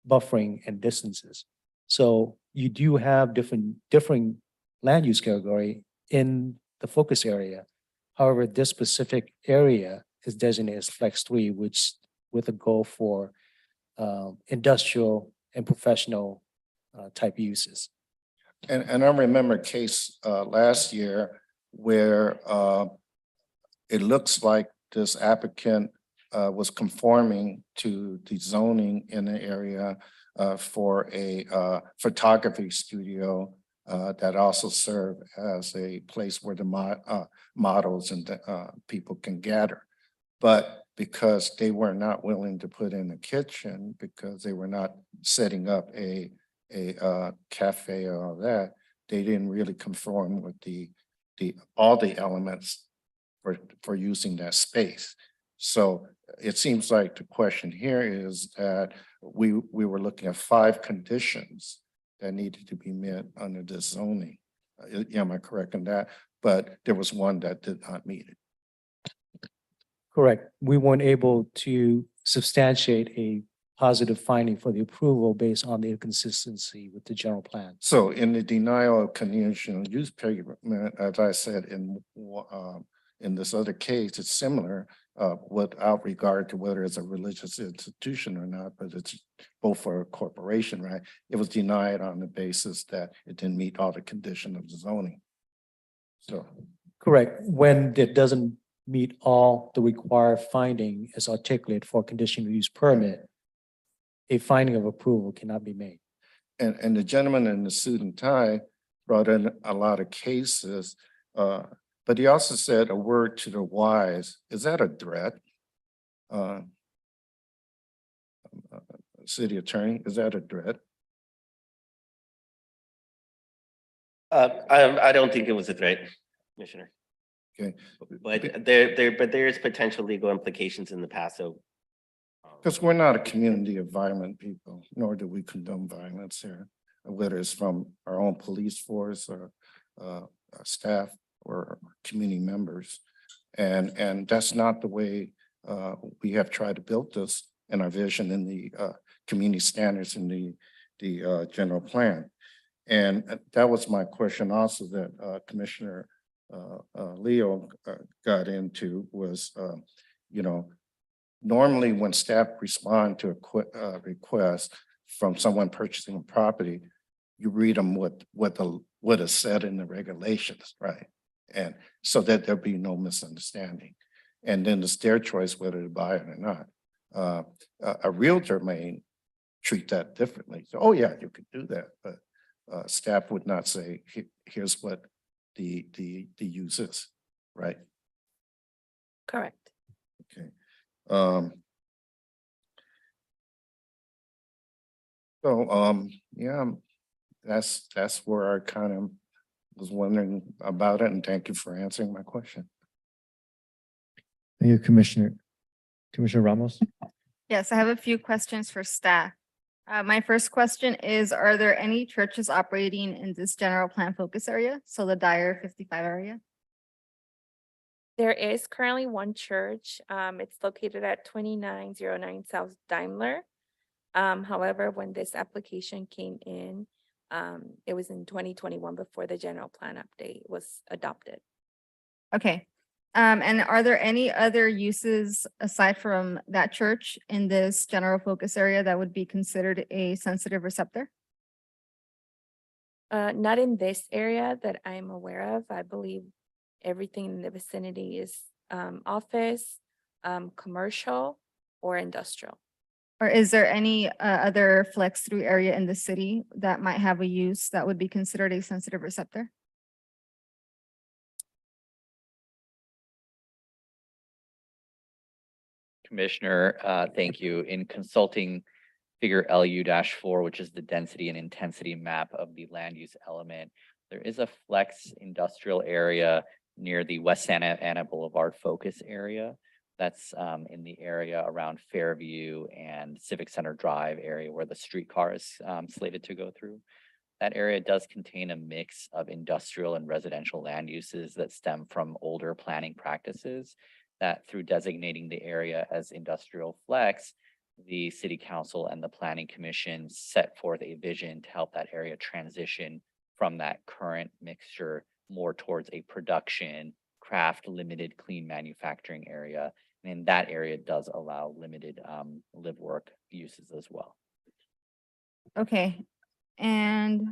Speaker 13: buffering and distances. So you do have different land use category in the focus area. However, this specific area is designated as Flex 3, which with a goal for industrial and professional type uses.
Speaker 12: And I remember a case last year where it looks like this applicant was conforming to the zoning in the area for a photography studio that also served as a place where the models and people can gather. But because they were not willing to put in a kitchen, because they were not setting up a cafe or all that, they didn't really conform with all the elements for using that space. So it seems like the question here is that we were looking at 5 conditions that needed to be met under this zoning. Am I correct in that? But there was one that did not meet it.
Speaker 13: Correct. We weren't able to substantiate a positive finding for the approval based on the inconsistency with the general plan.
Speaker 12: So in the denial of conditional use permit, as I said, in this other case, it's similar, without regard to whether it's a religious institution or not, but it's both for a corporation, right? It was denied on the basis that it didn't meet all the condition of the zoning. So,
Speaker 13: Correct. When it doesn't meet all the required finding as articulated for conditional use permit, a finding of approval cannot be made.
Speaker 12: and the gentleman in the suit and tie brought in a lot of cases, but he also said a word to the wise. Is that a threat? City attorney, is that a threat?
Speaker 8: I don't think it was a threat, Commissioner.
Speaker 12: Okay.
Speaker 8: But there is potential legal implications in the past, so.
Speaker 12: Because we're not a community of violent people, nor do we condone violence here, whether it's from our own police force or our staff or community members. And that's not the way we have tried to build this in our vision in the community standards in the general plan. And that was my question also that Commissioner Leo got into was, normally when staff respond to a request from someone purchasing a property, you read them what is said in the regulations, right? And so that there'll be no misunderstanding. And then it's their choice whether to buy it or not. A realtor may treat that differently. So, oh yeah, you could do that, but staff would not say, here's what the use is, right?
Speaker 5: Correct.
Speaker 12: Okay. Yeah, that's where I kind of was wondering about it, and thank you for answering my question.
Speaker 1: Thank you, Commissioner. Commissioner Ramos?
Speaker 4: Yes, I have a few questions for staff. My first question is, are there any churches operating in this general plan focus area? So the Dyer 55 area?
Speaker 5: There is currently one church. It's located at 2909 South Daimler. However, when this application came in, it was in 2021 before the general plan update was adopted.
Speaker 4: Okay. And are there any other uses aside from that church in this general focus area that would be considered a sensitive receptor?
Speaker 5: Not in this area that I'm aware of. I believe everything in the vicinity is office, commercial, or industrial.
Speaker 4: Or is there any other flex through area in the city that might have a use that would be considered a sensitive receptor?
Speaker 10: Commissioner, thank you. In consulting figure LU-4, which is the density and intensity map of the land use element, there is a flex industrial area near the West Santa Ana Boulevard focus area. That's in the area around Fairview and Civic Center Drive area where the streetcar is slated to go through. That area does contain a mix of industrial and residential land uses that stem from older planning practices that through designating the area as industrial flex, the city council and the planning commission set forth a vision to help that area transition from that current mixture more towards a production, craft, limited, clean manufacturing area. And that area does allow limited live work uses as well.
Speaker 4: Okay, and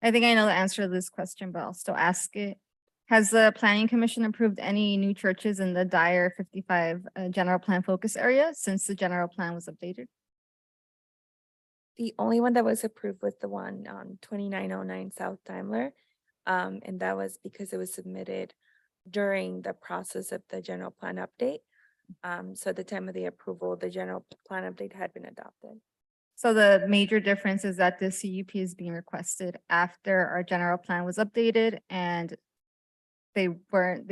Speaker 4: I think I know the answer to this question, but I'll still ask it. Has the planning commission approved any new churches in the Dyer 55 general plan focus area since the general plan was updated?
Speaker 5: The only one that was approved was the one on 2909 South Daimler. And that was because it was submitted during the process of the general plan update. So at the time of the approval, the general plan update had been adopted.
Speaker 4: So the major difference is that the CUP is being requested after our general plan was updated and they were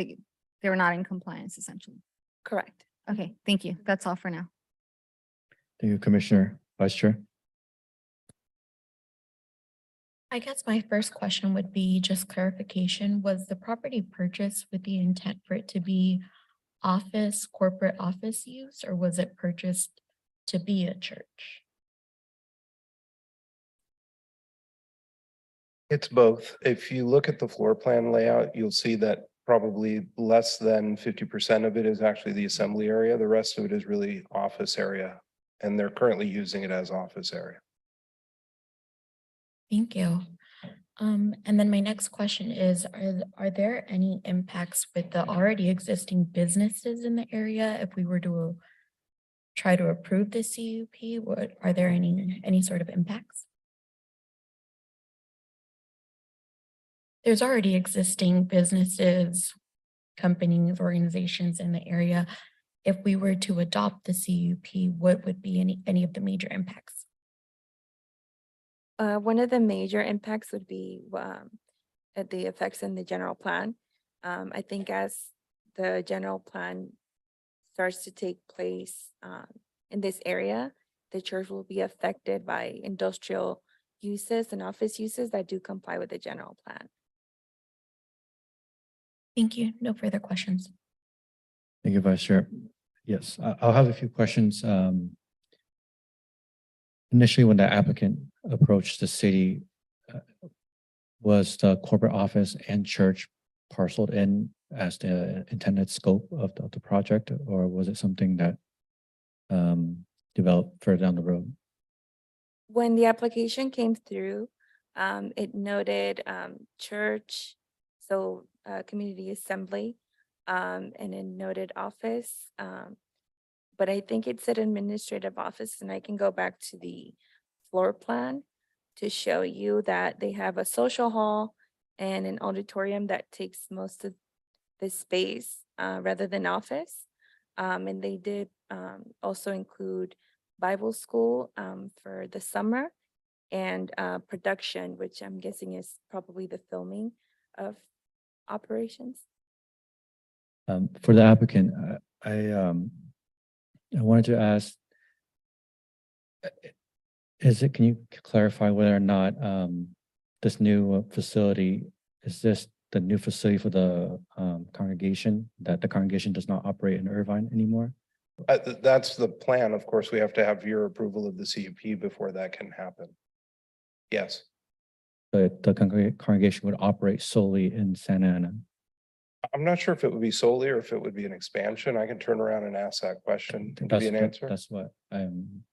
Speaker 4: not in compliance essentially.
Speaker 5: Correct.
Speaker 4: Okay, thank you. That's all for now.
Speaker 1: Thank you, Commissioner. Vice Chair?
Speaker 14: I guess my first question would be just clarification. Was the property purchased with the intent for it to be office, corporate office use, or was it purchased to be a church?
Speaker 6: It's both. If you look at the floor plan layout, you'll see that probably less than 50% of it is actually the assembly area. The rest of it is really office area. And they're currently using it as office area.
Speaker 14: Thank you. And then my next question is, are there any impacts with the already existing businesses in the area if we were to try to approve the CUP? Are there any sort of impacts? There's already existing businesses, companies, organizations in the area. If we were to adopt the CUP, what would be any of the major impacts?
Speaker 5: One of the major impacts would be at the effects in the general plan. I think as the general plan starts to take place in this area, the church will be affected by industrial uses and office uses that do comply with the general plan.
Speaker 14: Thank you. No further questions.
Speaker 1: Thank you, Vice Chair. Yes, I'll have a few questions. Initially, when the applicant approached the city, was the corporate office and church parceled in as the intended scope of the project, or was it something that developed further down the road?
Speaker 5: When the application came through, it noted church, so community assembly, and it noted office. But I think it said administrative office, and I can go back to the floor plan to show you that they have a social hall and an auditorium that takes most of the space rather than office. And they did also include Bible school for the summer and production, which I'm guessing is probably the filming of operations.
Speaker 1: For the applicant, I wanted to ask, can you clarify whether or not this new facility, is this the new facility for the congregation, that the congregation does not operate in Irvine anymore?
Speaker 6: That's the plan. Of course, we have to have your approval of the CUP before that can happen. Yes.
Speaker 1: But the congregation would operate solely in Santa Ana?
Speaker 6: I'm not sure if it would be solely or if it would be an expansion. I can turn around and ask that question and give you an answer.
Speaker 1: That's what I'm.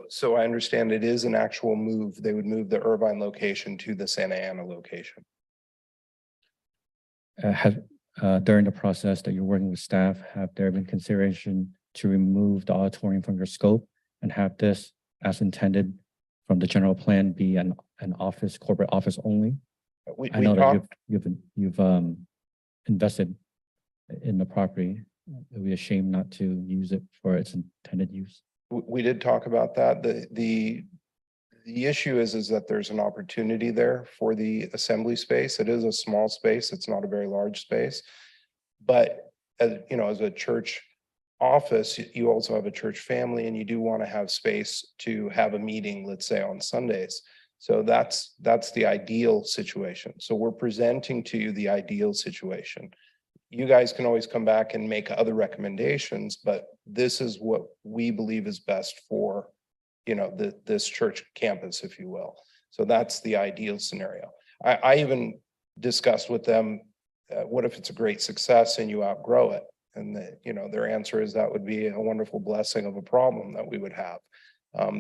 Speaker 6: So I understand it is an actual move. They would move the Irvine location to the Santa Ana location.
Speaker 1: During the process that you're working with staff, have there been consideration to remove the auditorium from your scope and have this, as intended from the general plan, be an office, corporate office only? I know that you've invested in the property. It would be a shame not to use it for its intended use.
Speaker 6: We did talk about that. The issue is that there's an opportunity there for the assembly space. It is a small space. It's not a very large space. But as you know, as a church office, you also have a church family and you do want to have space to have a meeting, let's say on Sundays. So that's the ideal situation. So we're presenting to you the ideal situation. You guys can always come back and make other recommendations, but this is what we believe is best for, you know, this church campus, if you will. So that's the ideal scenario. I even discussed with them, what if it's a great success and you outgrow it? And you know, their answer is that would be a wonderful blessing of a problem that we would have.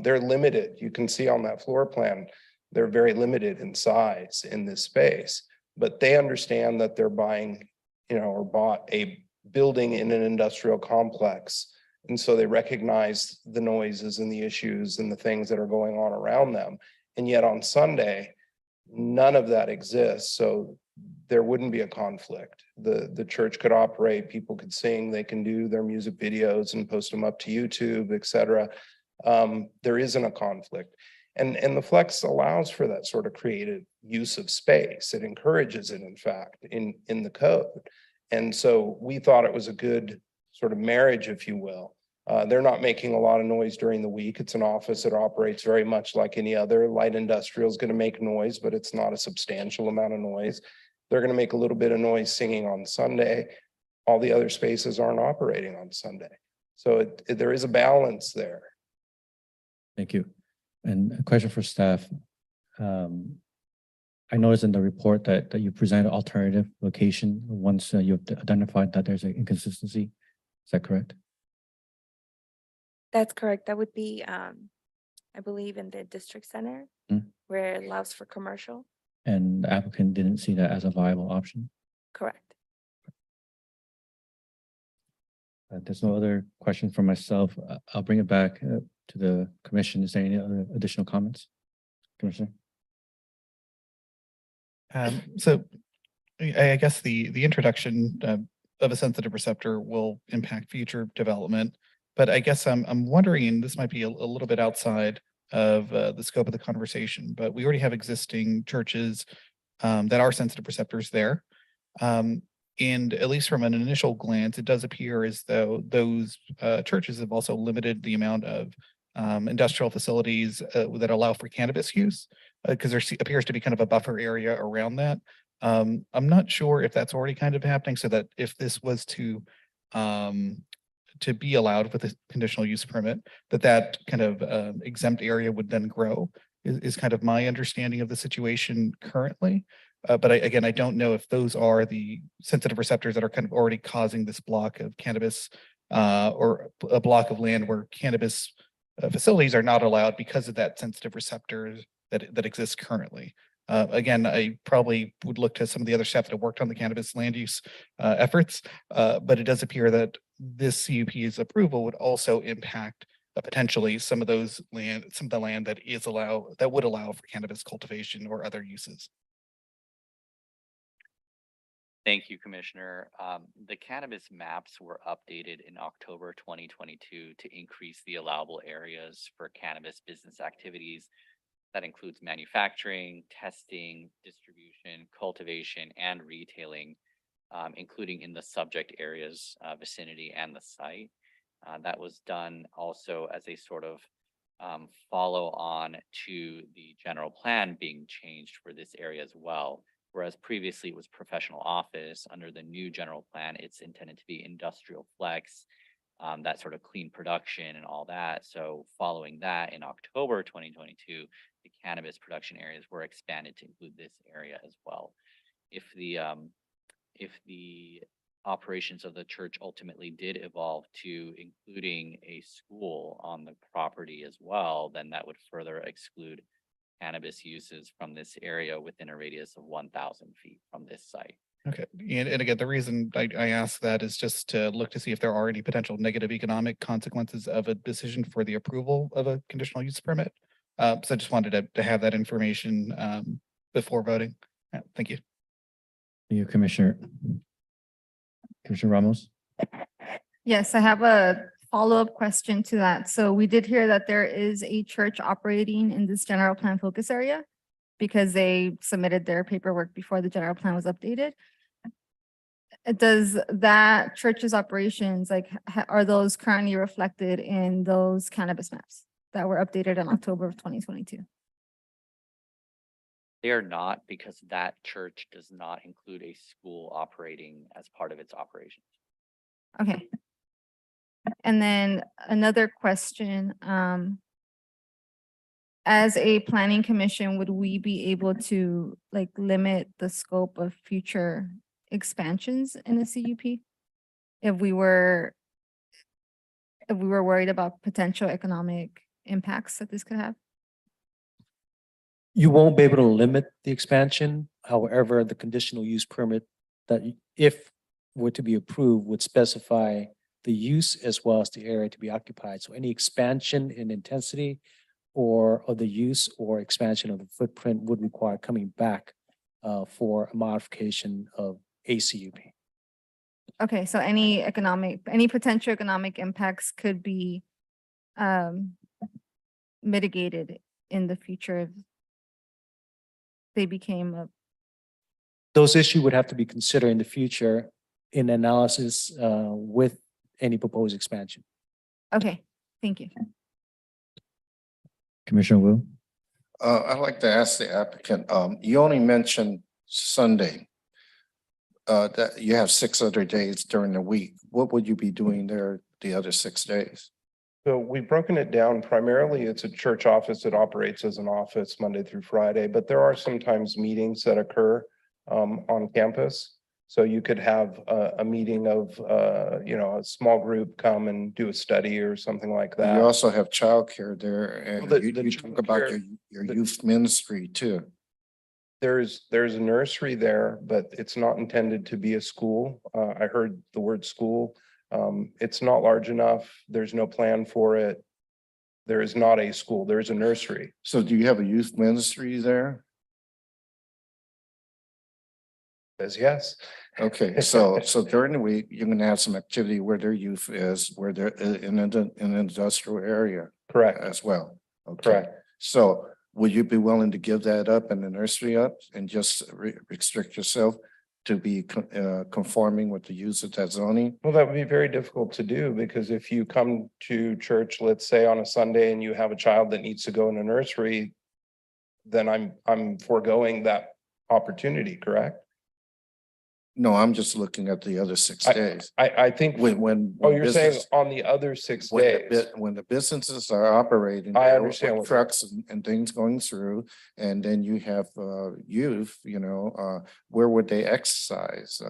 Speaker 6: They're limited. You can see on that floor plan, they're very limited in size in this space, but they understand that they're buying, you know, or bought a building in an industrial complex. And so they recognize the noises and the issues and the things that are going on around them. And yet on Sunday, none of that exists. So there wouldn't be a conflict. The church could operate, people could sing, they can do their music videos and post them up to YouTube, etc. There isn't a conflict. And the flex allows for that sort of creative use of space. It encourages it, in fact, in the code. And so we thought it was a good sort of marriage, if you will. They're not making a lot of noise during the week. It's an office that operates very much like any other. Light industrial is going to make noise, but it's not a substantial amount of noise. They're going to make a little bit of noise singing on Sunday. All the other spaces aren't operating on Sunday. So there is a balance there.
Speaker 1: Thank you. And a question for staff. I noticed in the report that you presented alternative location once you've identified that there's an inconsistency. Is that correct?
Speaker 5: That's correct. That would be, I believe, in the district center where it allows for commercial.
Speaker 1: And the applicant didn't see that as a viable option?
Speaker 5: Correct.
Speaker 1: There's no other questions for myself. I'll bring it back to the commission. Is there any other additional comments? Commissioner?
Speaker 9: So I guess the introduction of a sensitive receptor will impact future development. But I guess I'm wondering, and this might be a little bit outside of the scope of the conversation, but we already have existing churches that are sensitive receptors there. And at least from an initial glance, it does appear as though those churches have also limited the amount of industrial facilities that allow for cannabis use, because there appears to be kind of a buffer area around that. I'm not sure if that's already kind of happening, so that if this was to be allowed with a conditional use permit, that kind of exempt area would then grow, is kind of my understanding of the situation currently. But again, I don't know if those are the sensitive receptors that are kind of already causing this block of cannabis or a block of land where cannabis facilities are not allowed because of that sensitive receptor that exists currently. Again, I probably would look to some of the other staff that have worked on the cannabis land use efforts, but it does appear that this CUP's approval would also impact potentially some of the land that would allow for cannabis cultivation or other uses.
Speaker 10: Thank you, Commissioner. The cannabis maps were updated in October 2022 to increase the allowable areas for cannabis business activities. That includes manufacturing, testing, distribution, cultivation, and retailing, including in the subject areas vicinity and the site. That was done also as a sort of follow on to the general plan being changed for this area as well. Whereas previously it was professional office, under the new general plan, it's intended to be industrial flex, that sort of clean production and all that. So following that, in October 2022, the cannabis production areas were expanded to include this area as well. If the operations of the church ultimately did evolve to including a school on the property as well, then that would further exclude cannabis uses from this area within a radius of 1,000 feet from this site.
Speaker 9: Okay, and again, the reason I ask that is just to look to see if there are any potential negative economic consequences of a decision for the approval of a conditional use permit. So I just wanted to have that information before voting. Thank you.
Speaker 1: Thank you, Commissioner. Commissioner Ramos?
Speaker 4: Yes, I have a follow-up question to that. So we did hear that there is a church operating in this general plan focus area because they submitted their paperwork before the general plan was updated. Does that church's operations, like, are those currently reflected in those cannabis maps that were updated in October of 2022?
Speaker 10: They are not, because that church does not include a school operating as part of its operations.
Speaker 4: Okay. And then another question, as a planning commission, would we be able to like limit the scope of future expansions in the CUP? If we were worried about potential economic impacts that this could have?
Speaker 13: You won't be able to limit the expansion. However, the conditional use permit that if were to be approved would specify the use as well as the area to be occupied. So any expansion in intensity or of the use or expansion of the footprint would require coming back for a modification of a CUP.
Speaker 4: Okay, so any potential economic impacts could be mitigated in the future they became a,
Speaker 13: Those issues would have to be considered in the future in analysis with any proposed expansion.
Speaker 4: okay, thank you.
Speaker 1: Commissioner Wu?
Speaker 12: I'd like to ask the applicant, you only mentioned Sunday. That you have 6 other days during the week. What would you be doing there the other 6 days?
Speaker 6: So we've broken it down. Primarily, it's a church office that operates as an office Monday through Friday, but there are sometimes meetings that occur on campus. So you could have a meeting of, a small group come and do a study or something like
Speaker 12: You
Speaker 6: that.
Speaker 12: also have childcare there and
Speaker 6: Well,
Speaker 12: you
Speaker 6: the
Speaker 12: talk about
Speaker 6: childcare-
Speaker 12: your youth ministry too.
Speaker 6: There's a nursery there, but it's not intended to be a school. I heard the word school. It's not large enough. There's no plan for it. There is not a school. There's a nursery.
Speaker 12: So do you have a youth ministry there?
Speaker 6: Says yes.
Speaker 12: Okay, so during the week, you're gonna have some activity where their youth is, where they're in an industrial area
Speaker 6: Correct,
Speaker 12: as well. Okay,
Speaker 6: correct.
Speaker 12: so would you be willing to give that up and the nursery up and just restrict yourself to be conforming with the use of that zoning?
Speaker 6: Well, that would be very difficult to do because if you come to church, let's say on a Sunday and you have a child that needs to go in a nursery, then I'm foregoing that opportunity, correct?
Speaker 12: No, I'm just looking at the other 6 days.
Speaker 6: I think,
Speaker 12: When.
Speaker 6: oh, you're saying
Speaker 12: business-
Speaker 6: on the other 6
Speaker 12: When the
Speaker 6: days.
Speaker 12: when the businesses are operating.
Speaker 6: I
Speaker 12: there
Speaker 6: understand
Speaker 12: with
Speaker 6: what-
Speaker 12: Trucks and things going through, and then you have youth, where would they exercise?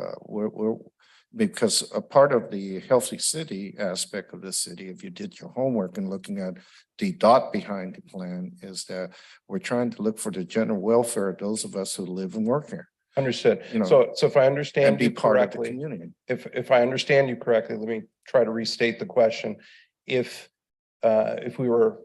Speaker 12: Because a part of the healthy city aspect of the city, if you did your homework and looking at the dot behind the plan, is that we're trying to look for the general welfare of those of us who live and work here.
Speaker 6: Understood.
Speaker 12: You know,
Speaker 6: So if I
Speaker 12: And
Speaker 6: understand
Speaker 12: be
Speaker 6: you
Speaker 12: part of the
Speaker 6: correctly,
Speaker 12: community.
Speaker 6: if I understand you correctly, let me try to restate the question. If we were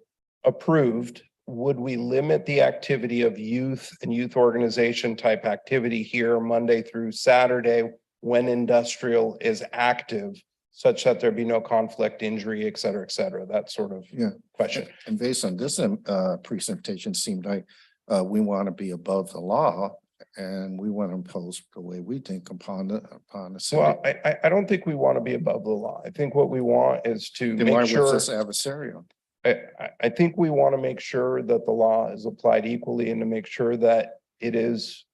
Speaker 6: approved, would we limit the activity of youth and youth organization type activity here Monday through Saturday when industrial is active, such that there be no conflict, injury, et cetera, that sort of
Speaker 12: Yeah.
Speaker 6: question?
Speaker 12: And based on this presentation, seemed like we want to be above the law and we want to impose the way we think upon the city.
Speaker 6: Well, I don't think we want to be above the law. I think what we want is to
Speaker 12: Then why
Speaker 6: make
Speaker 12: was
Speaker 6: sure.
Speaker 12: this adversarial?
Speaker 6: I think we want to make sure that the law is applied equally and to make sure that it is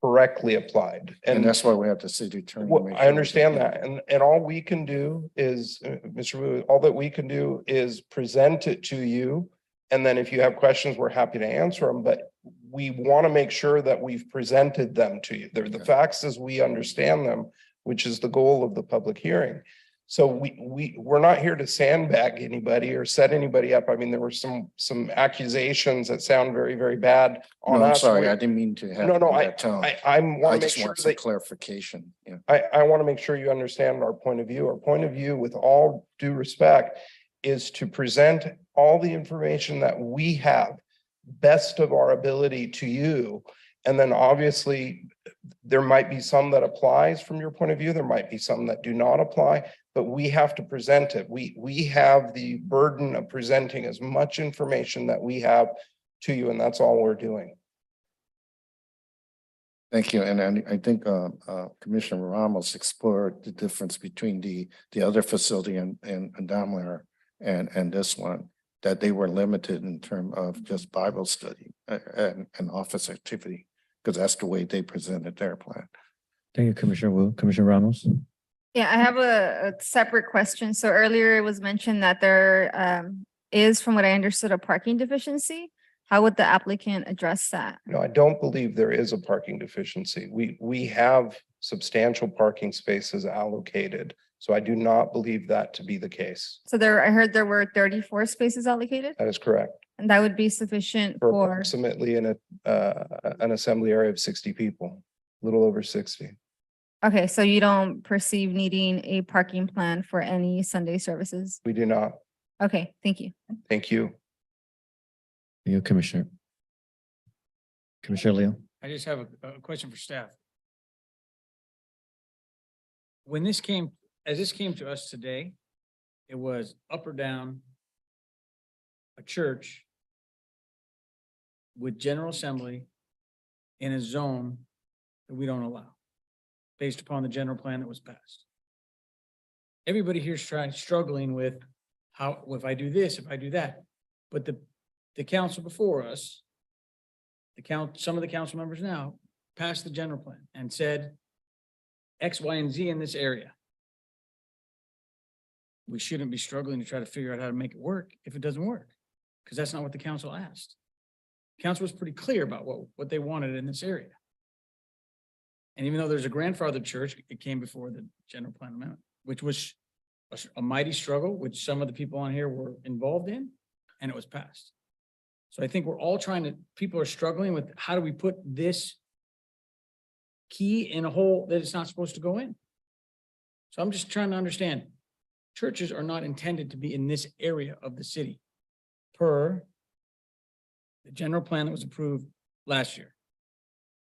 Speaker 6: correctly applied.
Speaker 12: And that's why we have the city attorney.
Speaker 6: Well,
Speaker 12: make
Speaker 6: I
Speaker 12: sure
Speaker 6: understand
Speaker 12: we do
Speaker 6: that, and all we can do is, Mr. Wu, all that we can do is present it to you. And then if you have questions, we're happy to answer them, but we want to make sure that we've presented them to you. They're the facts as we understand them, which is the goal of the public hearing. So we're not here to sandbag anybody or set anybody up. I mean, there were some accusations that sound very, very bad on
Speaker 12: No, I'm
Speaker 6: us.
Speaker 12: sorry, I didn't mean to have.
Speaker 6: No,
Speaker 12: that tone.
Speaker 6: I want
Speaker 12: I
Speaker 6: to make
Speaker 12: just
Speaker 6: sure
Speaker 12: want some
Speaker 6: that
Speaker 12: clarification. Yeah.
Speaker 6: I want to make sure you understand our point of view. Our point of view, with all due respect, is to present all the information that we have, best of our ability to you. And then obviously, there might be some that applies from your point of view. There might be some that do not apply, but we have to present it. We have the burden of presenting as much information that we have to you, and that's all we're doing.
Speaker 12: Thank you. And I think Commissioner Ramos explored the difference between the other facility in Daimler and this one, that they were limited in terms of just Bible study and office activity, because that's the way they presented their plan.
Speaker 1: Thank you, Commissioner Wu. Commissioner Ramos?
Speaker 4: Yeah, I have a separate question. So earlier it was mentioned that there is, from what I understood, a parking deficiency. How would the applicant address that?
Speaker 6: No, I don't believe there is a parking deficiency. We have substantial parking spaces allocated. So I do not believe that to be the case.
Speaker 4: So I heard there were 34 spaces allocated,
Speaker 6: That is correct.
Speaker 4: and that would be sufficient
Speaker 6: For
Speaker 4: for,
Speaker 6: approximately in an assembly area of 60 people, a little over 60.
Speaker 4: okay, so you don't perceive needing a parking plan for any Sunday services?
Speaker 6: We do not.
Speaker 4: Okay, thank you.
Speaker 6: Thank you.
Speaker 1: Thank you, Commissioner. Commissioner Leo?
Speaker 11: I just have a question for staff. As this came to us today, it was up or down, a church with General Assembly in a zone that we don't allow, based upon the general plan that was passed. Everybody here's struggling with how, if I do this, if I do that, but the council before us, some of the council members now passed the general plan and said X, Y, and Z in this area. We shouldn't be struggling to try to figure out how to make it work if it doesn't work, because that's not what the council asked. Council was pretty clear about what they wanted in this area. And even though there's a grandfathered church, it came before the general plan amendment, which was a mighty struggle, which some of the people on here were involved in, and it was passed. So I think we're all people are struggling with how do we put this key in a hole that it's not supposed to go in? So I'm just trying to understand, churches are not intended to be in this area of the city per the general plan that was approved last year.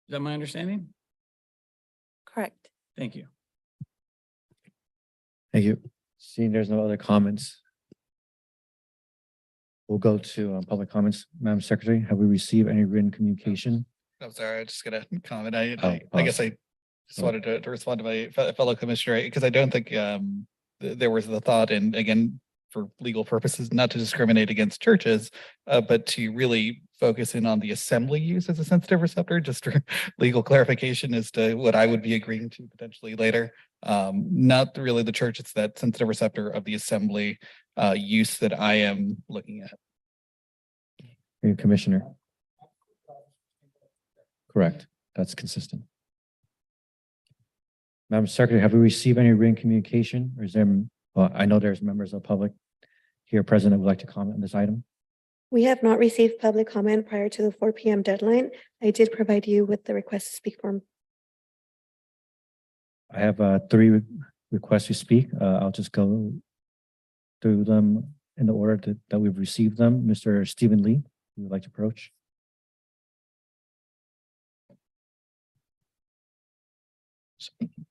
Speaker 11: Is that my understanding?
Speaker 5: Correct.
Speaker 11: Thank you.
Speaker 1: Thank you. Seeing there's no other comments. We'll go to public comments. Madam Secretary, have we received any written communication?
Speaker 9: I'm sorry, I just got a comment.
Speaker 1: Oh,
Speaker 9: I guess I just
Speaker 1: oh.
Speaker 9: wanted to respond to my fellow commissioner, because I don't think there was the thought, and again, for legal purposes, not to discriminate against churches, but to really focus in on the assembly use as a sensitive receptor, just for legal clarification as to what I would be agreeing to potentially later. Not really the church, it's that sensitive receptor of the assembly use that I am looking at.
Speaker 1: Commissioner. Correct. That's consistent. Madam Secretary, have we received any written communication, or is there, well, I know there's members of the public here present that would like to comment on this item.
Speaker 2: We have not received public comment prior to the 4 p.m. deadline. I did provide you with the request to speak form.
Speaker 1: I have 3 requests to speak. I'll just go through them in the order that we've received them. Mr. Stephen Lee, you would like to approach?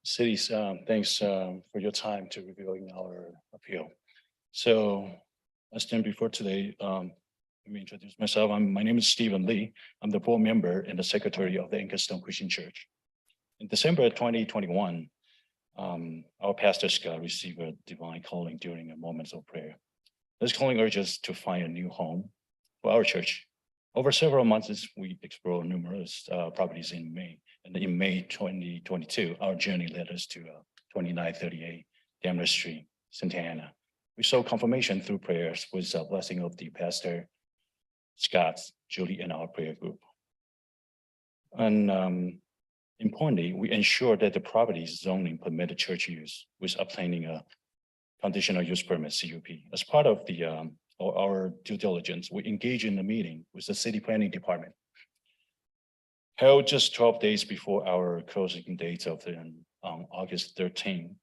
Speaker 15: Cities, thanks for your time to reviewing our appeal. So I stand before today. Let me introduce myself. My name is Stephen Lee. I'm the board member and the secretary of the Anchorstone Christian Church. In December 2021, our pastor Scott received a divine calling during a moment of prayer. This calling urges us to find a new home for our church. Over several months, we explored numerous properties in May. And in May 2022, our journey led us to 2938 Daimler Street, Santa Ana. We sought confirmation through prayers with the blessing of the pastor, Scott, Julie, and our prayer group. And importantly, we ensured that the property's zoning permitted church use with obtaining a conditional use permit, CUP. As part of our due diligence, we engaged in a meeting with the city planning department, held just 12 days before our closing date of August 13,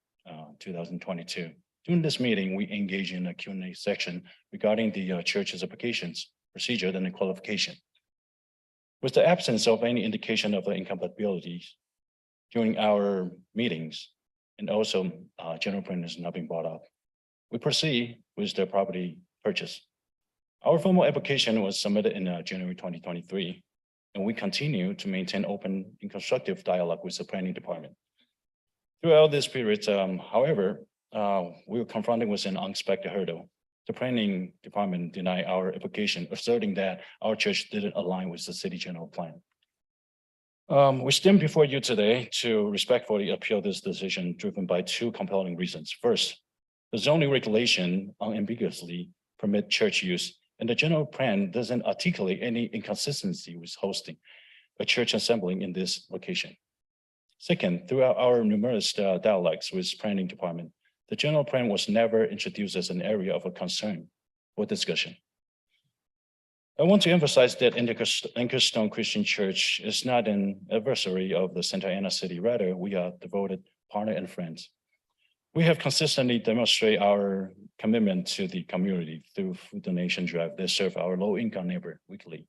Speaker 15: 2022. During this meeting, we engaged in a Q&A section regarding the church's applications, procedure, and the qualification. With the absence of any indication of the incompatibility during our meetings, and also general plan has not been brought up, we proceed with the property purchase. Our formal application was submitted in January 2023, and we continue to maintain open and constructive dialogue with the planning department. Throughout this period, however, we were confronted with an unexpected hurdle. The planning department denied our application, asserting that our church didn't align with the city general plan. We stand before you today to respectfully appeal this decision, driven by 2 compelling reasons. First, the zoning regulation unambiguously permit church use, and the general plan doesn't articulate any inconsistency with hosting a church assembly in this location. Second, throughout our numerous dialogues with planning department, the general plan was never introduced as an area of a concern or discussion. I want to emphasize that Anchorstone Christian Church is not an adversary of the Santa Ana City. Rather, we are devoted partner and friends. We have consistently demonstrated our commitment to the community through food donation drive that serve our low-income neighbor weekly.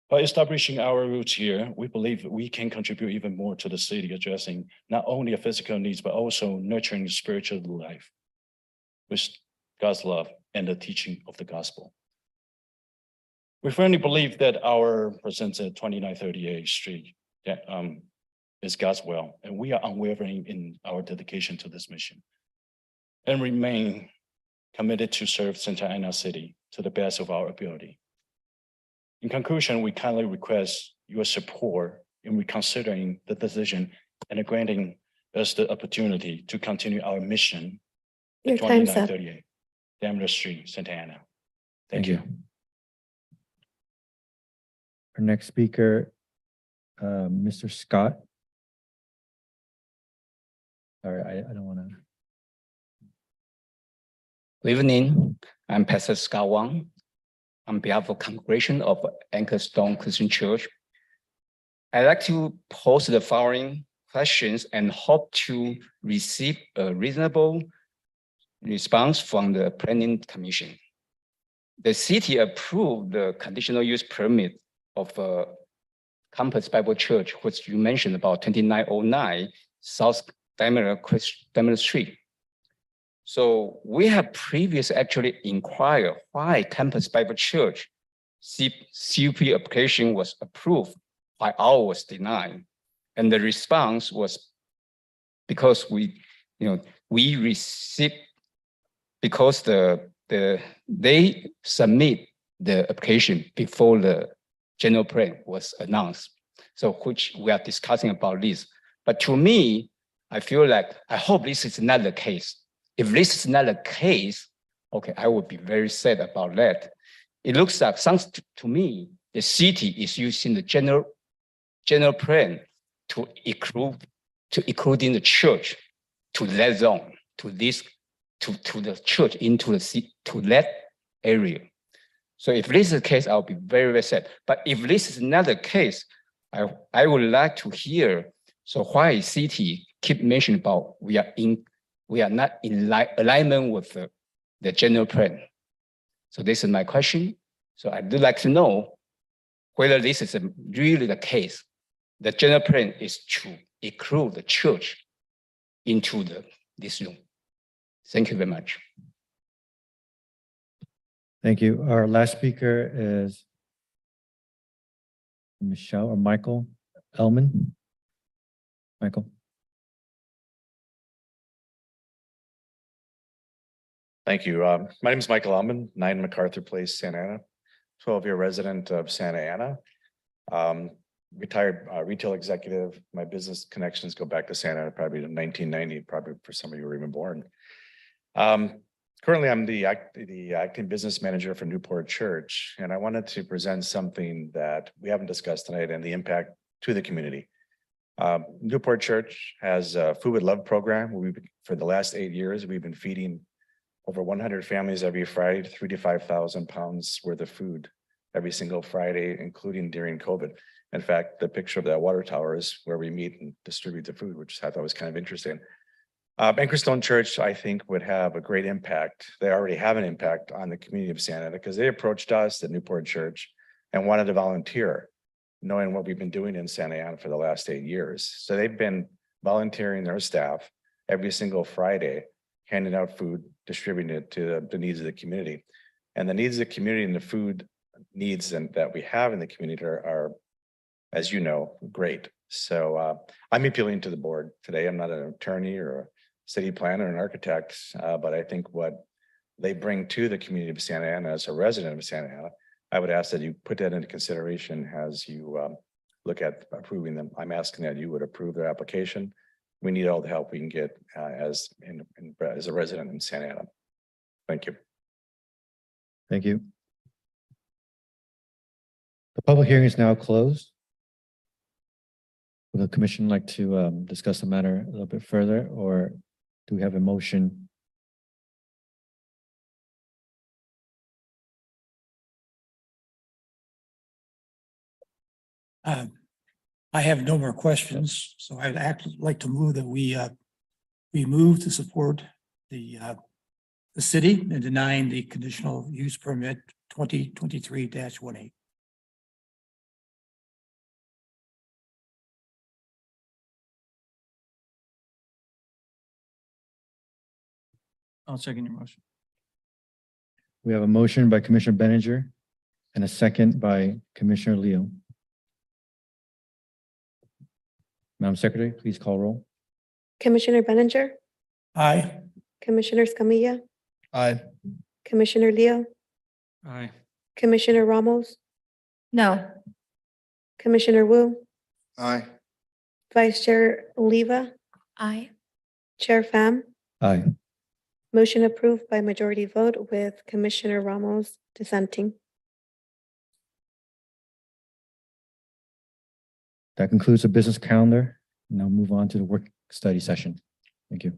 Speaker 15: By establishing our roots here, we believe we can contribute even more to the city, addressing not only a physical needs, but also nurturing spiritual life with God's love and the teaching of the gospel. We firmly believe that our presence at 2938 Street is God's will, and we are unwavering in our dedication to this mission and remain committed to serve Santa Ana City to the best of our ability. In conclusion, we kindly request your support in reconsidering the decision and granting us the opportunity to continue our mission
Speaker 2: Your
Speaker 15: at
Speaker 2: time's up.
Speaker 15: 2938 Daimler Street, Santa Ana.
Speaker 1: Thank you. Our next speaker, Mr. Scott. Sorry, I don't want to.
Speaker 16: Good evening, I'm Pastor Scott Wang. On behalf of congregation of Anchor Stone Christian Church, I'd like to pose the following questions and hope to receive a reasonable response from the Planning Commission. The city approved the conditional use permit of Campus Bible Church, which you mentioned about 2909 South Daimler Street. So we have previously actually inquired why Campus Bible Church CUP application was approved, while ours was denied. And the response was because we received, because they submit the application before the general plan was announced. So which we are discussing about this. But to me, I feel like, I hope this is not the case. If this is not the case, okay, I would be very sad about that. It looks like, sounds to me, the city is using the general plan to including the church to that zone, to the church into the city, to that area. So if this is the case, I'll be very, very sad. But if this is not the case, I would like to hear, so why city keep mentioning about we are not in alignment with the general plan. So this is my question. So I would like to know whether this is really the case. The general plan is to include the church into this room. Thank you very much.
Speaker 1: Thank you. Our last speaker is Michelle or Michael Elman. Michael.
Speaker 17: Thank you. My name is Michael Elman, 9 MacArthur Place, Santa Ana, 12-year resident of Santa Ana. Retired retail executive. My business connections go back to Santa Ana, probably to 1990, probably for some of you were even born. Currently, I'm the acting business manager for Newport Church, and I wanted to present something that we haven't discussed tonight and the impact to the community. Newport Church has a Food with Love program. For the last 8 years, we've been feeding over 100 families every Friday, 3,000 to 5,000 pounds worth of food every single Friday, including during COVID. In fact, the picture of that water tower is where we meet and distribute the food, which I thought was kind of interesting. Anchor Stone Church, I think, would have a great impact. They already have an impact on the community of Santa Ana because they approached us at Newport Church and wanted to volunteer, knowing what we've been doing in Santa Ana for the last 8 years. So they've been volunteering their staff every single Friday, handing out food, distributing it to the needs of the community. And the needs of the community and the food needs that we have in the community are, as you know, great. So I'm appealing to the board today. I'm not an attorney or a city planner or an architect, but I think what they bring to the community of Santa Ana as a resident of Santa Ana, I would ask that you put that into consideration as you look at approving them. I'm asking that you would approve their application. We need all the help we can get as a resident in Santa Ana. Thank you.
Speaker 1: Thank you. The public hearing is now closed. Would the commission like to discuss the matter a little bit further, or do we have a motion?
Speaker 3: I have no more questions, so I'd like to move that we move to support the city in denying the conditional use permit 2023-18.
Speaker 11: I'll second your motion.
Speaker 1: We have a motion by Commissioner Benninger, and a second by Commissioner Leo. Madam Secretary, please call roll.
Speaker 2: Commissioner Benninger,
Speaker 3: Aye.
Speaker 2: Commissioner Escamilla,
Speaker 9: Aye.
Speaker 2: Commissioner Leo,
Speaker 11: Aye.
Speaker 2: Commissioner Ramos,
Speaker 4: No.
Speaker 2: Commissioner Wu,
Speaker 12: Aye.
Speaker 2: Vice Chair Oliva,
Speaker 14: Aye.
Speaker 2: Chair Pham.
Speaker 1: Aye.
Speaker 2: Motion approved by majority vote with Commissioner Ramos dissenting.
Speaker 1: That concludes the business calendar. Now move on to the work study session. Thank you.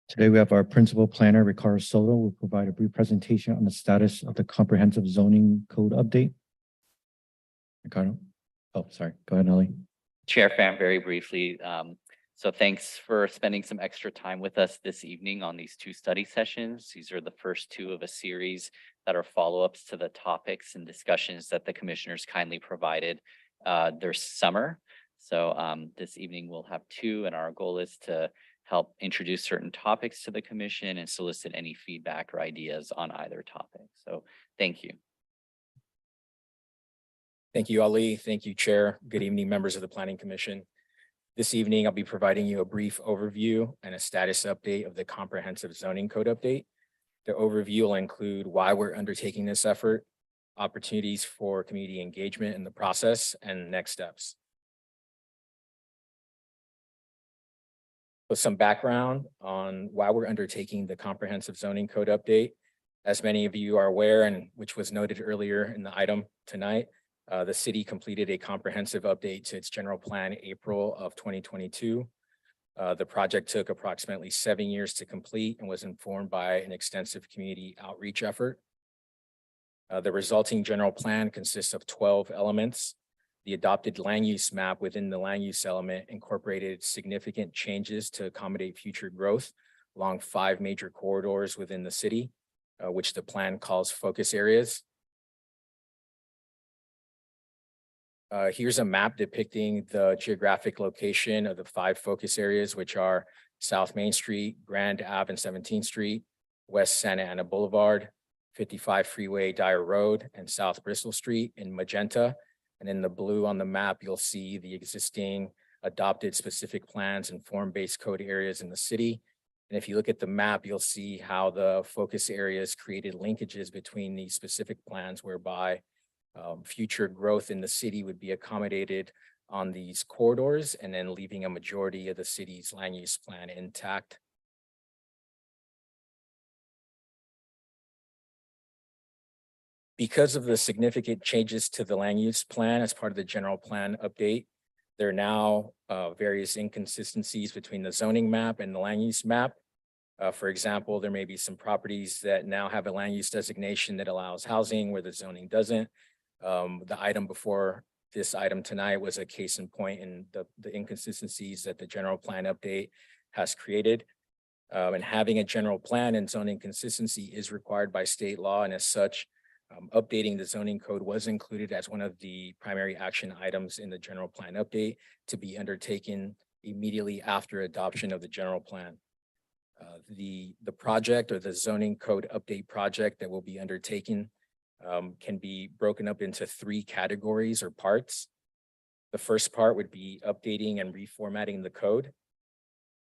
Speaker 1: Today, we have our principal planner, Ricardo Soto, will provide a brief presentation on the status of the comprehensive zoning code update. Ricardo? Oh, sorry. Go ahead, Nelly.
Speaker 10: Chair Pham, very briefly. So thanks for spending some extra time with us this evening on these two study sessions. These are the first two of a series that are follow-ups to the topics and discussions that the commissioners kindly provided their summer. So this evening we'll have two, and our goal is to help introduce certain topics to the commission and solicit any feedback or ideas on either topic. So thank you.
Speaker 18: Thank you, Ali. Thank you, Chair. Good evening, members of the Planning Commission. This evening, I'll be providing you a brief overview and a status update of the comprehensive zoning code update. The overview will include why we're undertaking this effort, opportunities for community engagement in the process, and next steps. With some background on why we're undertaking the comprehensive zoning code update. As many of you are aware, and which was noted earlier in the item tonight, the city completed a comprehensive update to its general plan April of 2022. The project took approximately 7 years to complete and was informed by an extensive community outreach effort. The resulting general plan consists of 12 elements. The adopted land use map within the land use element incorporated significant changes to accommodate future growth along 5 major corridors within the city, which the plan calls focus areas. Here's a map depicting the geographic location of the 5 focus areas, which are South Main Street, Grand Ave and 17th Street, West Santa Ana Boulevard, 55 Freeway Dyer Road, and South Bristol Street in magenta. And in the blue on the map, you'll see the existing adopted specific plans and form-based code areas in the city. And if you look at the map, you'll see how the focus areas created linkages between these specific plans whereby future growth in the city would be accommodated on these corridors and then leaving a majority of the city's land use plan intact. Because of the significant changes to the land use plan as part of the general plan update, there are now various inconsistencies between the zoning map and the land use map. For example, there may be some properties that now have a land use designation that allows housing where the zoning doesn't. The item before this item tonight was a case in point in the inconsistencies that the general plan update has created. And having a general plan and zoning consistency is required by state law, and as such, updating the zoning code was included as one of the primary action items in the general plan update to be undertaken immediately after adoption of the general plan. The project or the zoning code update project that will be undertaken can be broken up into 3 categories or parts. The first part would be updating and reformatting the code.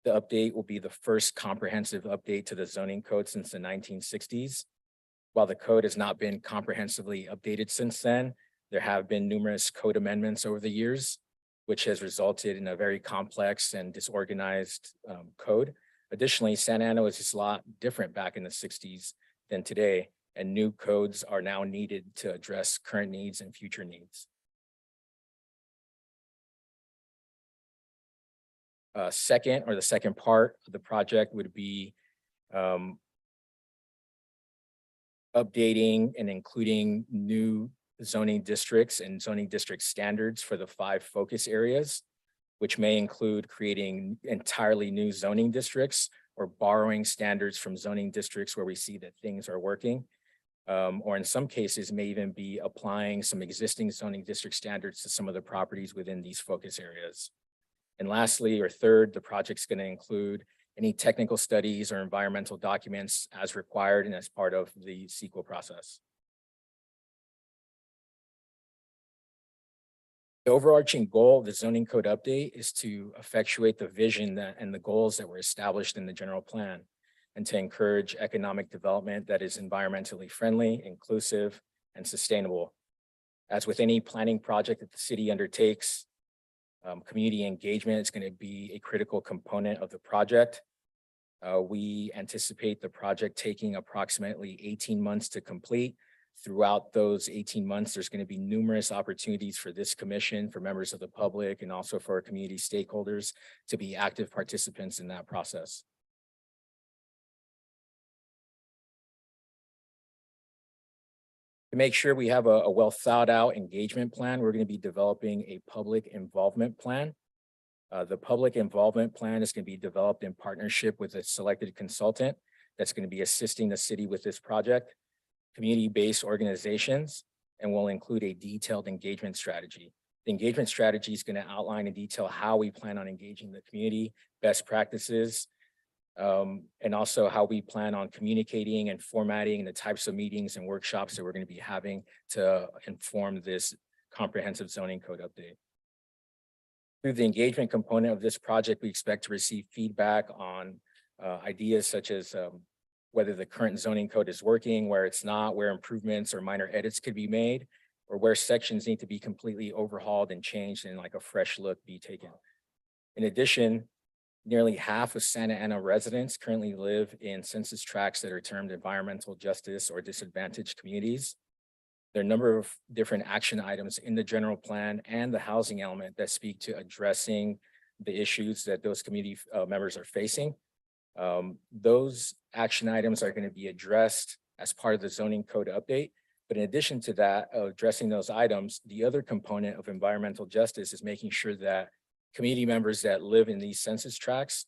Speaker 18: The update will be the first comprehensive update to the zoning code since the 1960s. While the code has not been comprehensively updated since then, there have been numerous code amendments over the years, which has resulted in a very complex and disorganized code. Additionally, Santa Ana was just a lot different back in the 60s than today, and new codes are now needed to address current needs and future needs. The second part of the project would be updating and including new zoning districts and zoning district standards for the 5 focus areas. which may include creating entirely new zoning districts or borrowing standards from zoning districts where we see that things are working. Or in some cases may even be applying some existing zoning district standards to some of the properties within these focus areas. And lastly, or third, the project's going to include any technical studies or environmental documents as required and as part of the CEQA process. The overarching goal of the zoning code update is to effectuate the vision and the goals that were established in the general plan, and to encourage economic development that is environmentally friendly, inclusive, and sustainable. As with any planning project that the city undertakes, community engagement is going to be a critical component of the project. We anticipate the project taking approximately 18 months to complete. Throughout those 18 months, there's going to be numerous opportunities for this commission, for members of the public, and also for our community stakeholders to be active participants in that process. To make sure we have a well thought out engagement plan, we're going to be developing a public involvement plan. The public involvement plan is going to be developed in partnership with a selected consultant that's going to be assisting the city with this project, community-based organizations, and will include a detailed engagement strategy. The engagement strategy is going to outline in detail how we plan on engaging the community, best practices, and also how we plan on communicating and formatting the types of meetings and workshops that we're going to be having to inform this comprehensive zoning code update. Through the engagement component of this project, we expect to receive feedback on ideas such as whether the current zoning code is working, where it's not, where improvements or minor edits could be made, or where sections need to be completely overhauled and changed and like a fresh look be taken. In addition, nearly half of Santa Ana residents currently live in census tracts that are termed environmental justice or disadvantaged communities. There are a number of different action items in the general plan and the housing element that speak to addressing the issues that those community members are facing. Those action items are going to be addressed as part of the zoning code update. But in addition to that, addressing those items, the other component of environmental justice is making sure that community members that live in these census tracts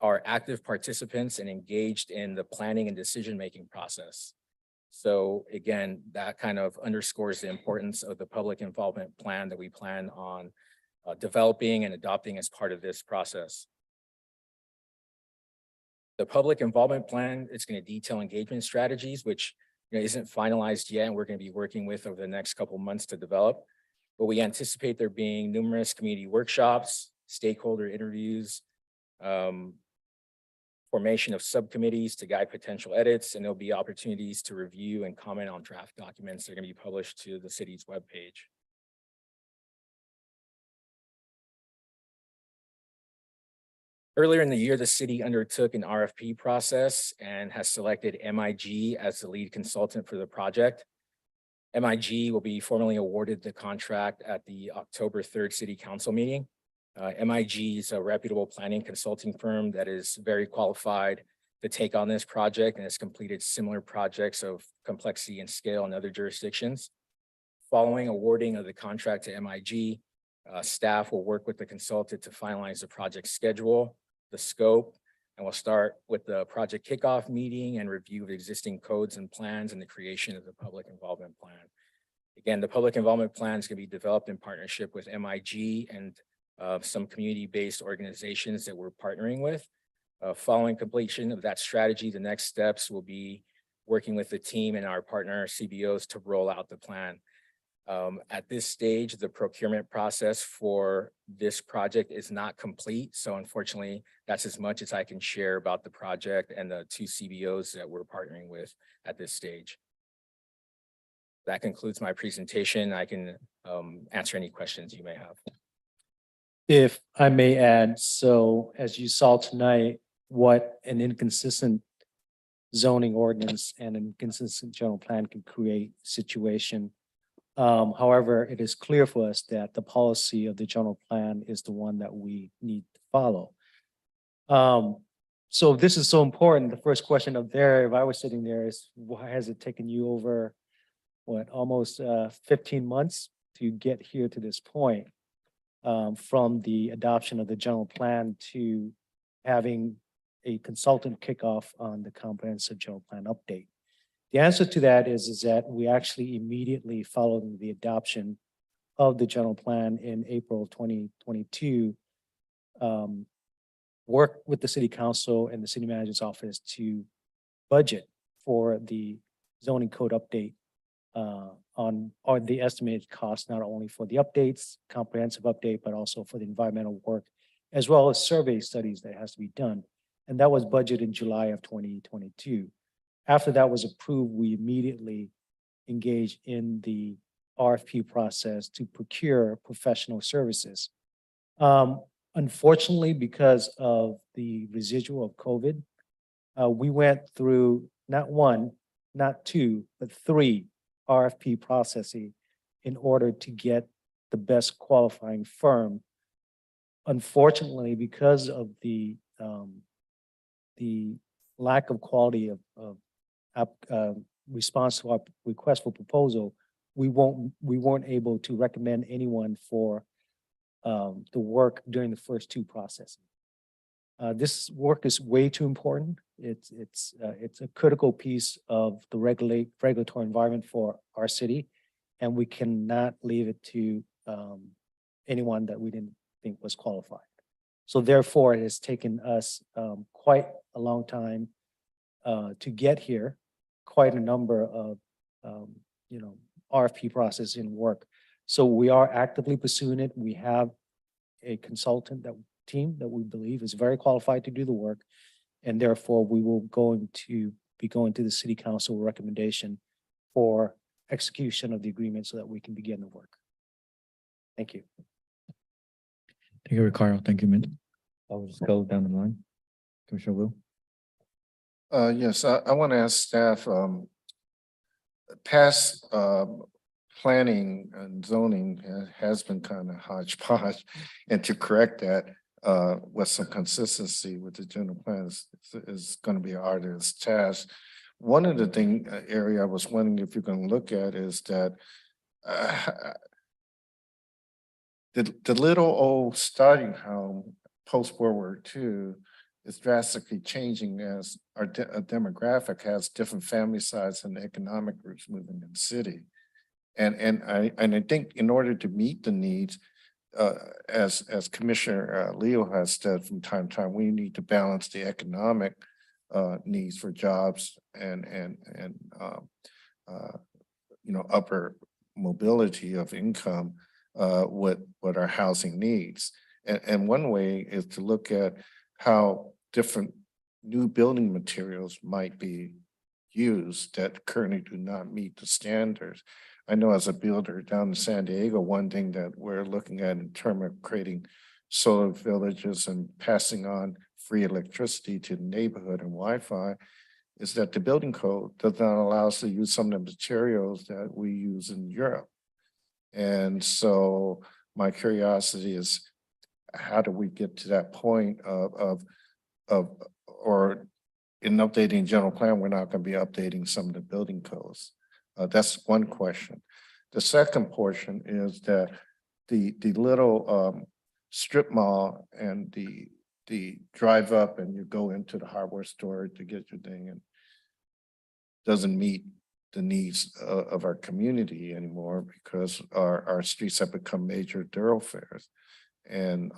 Speaker 18: are active participants and engaged in the planning and decision-making process. So again, that kind of underscores the importance of the public involvement plan that we plan on developing and adopting as part of this process. The public involvement plan is going to detail engagement strategies, which isn't finalized yet, and we're going to be working with over the next couple of months to develop. But we anticipate there being numerous community workshops, stakeholder interviews, formation of subcommittees to guide potential edits, and there'll be opportunities to review and comment on draft documents that are going to be published to the city's webpage. Earlier in the year, the city undertook an RFP process and has selected MIG as the lead consultant for the project. MIG will be formally awarded the contract at the October 3rd City Council meeting. MIG is a reputable planning consulting firm that is very qualified to take on this project and has completed similar projects of complexity and scale in other jurisdictions. Following awarding of the contract to MIG, staff will work with the consultant to finalize the project schedule, the scope, and we'll start with the project kickoff meeting and review of existing codes and plans and the creation of the public involvement plan. Again, the public involvement plan is going to be developed in partnership with MIG and some community-based organizations that we're partnering with. Following completion of that strategy, the next steps will be working with the team and our partner CBOs to roll out the plan. At this stage, the procurement process for this project is not complete. So unfortunately, that's as much as I can share about the project and the two CBOs that we're partnering with at this stage. That concludes my presentation. I can answer any questions you may have.
Speaker 13: If I may add, so as you saw tonight, what an inconsistent zoning ordinance and an inconsistent general plan can create situation. However, it is clear for us that the policy of the general plan is the one that we need to follow. So this is so important. The first question up there, if I was sitting there, is why has it taken you over, almost 15 months to get here to this point? from the adoption of the general plan to having a consultant kickoff on the comprehensive general plan update. The answer to that is that we actually immediately following the adoption of the general plan in April 2022, work with the city council and the city manager's office to budget for the zoning code update on the estimated cost, not only for the updates, comprehensive update, but also for the environmental work, as well as survey studies that has to be done. And that was budgeted in July of 2022. After that was approved, we immediately engaged in the RFP process to procure professional services. Unfortunately, because of the residual of COVID, we went through not one, not two, but three RFP processes in order to get the best qualifying firm. Unfortunately, because of the lack of quality of response to our request for proposal, we weren't able to recommend anyone for the work during the first two processes. This work is way too important. It's a critical piece of the regulatory environment for our city, and we cannot leave it to anyone that we didn't think was qualified. So therefore, it has taken us quite a long time to get here, quite a number of RFP process in work. So we are actively pursuing it. We have a consultant team that we believe is very qualified to do the work. And therefore, we will be going to the city council recommendation for execution of the agreement so that we can begin the work. Thank you.
Speaker 1: Thank you, Ricardo. Thank you, Mint. I'll just go down the line. Commissioner Wu.
Speaker 12: Yes, I want to ask staff, past planning and zoning has been kind of hodgepodge, and to correct that with some consistency with the general plans is going to be an arduous task. One of the area I was wondering if you're going to look at is that the little old starting home post-World War II is drastically changing as our demographic has different family sizes and economic groups moving in the city. And I think in order to meet the needs, as Commissioner Leo has said from time to time, we need to balance the economic needs for jobs and upper mobility of income with our housing needs. And one way is to look at how different new building materials might be used that currently do not meet the standards. I know as a builder down in San Diego, one thing that we're looking at in terms of creating solar villages and passing on free electricity to the neighborhood and Wi-Fi is that the building code does not allow us to use some of the materials that we use in Europe. And so my curiosity is, how do we get to that point or in updating general plan, we're not going to be updating some of the building codes. That's one question. The second portion is that the little strip mall and the drive up and you go into the hardware store to get your thing and doesn't meet the needs of our community anymore because our streets have become major thoroughfares. And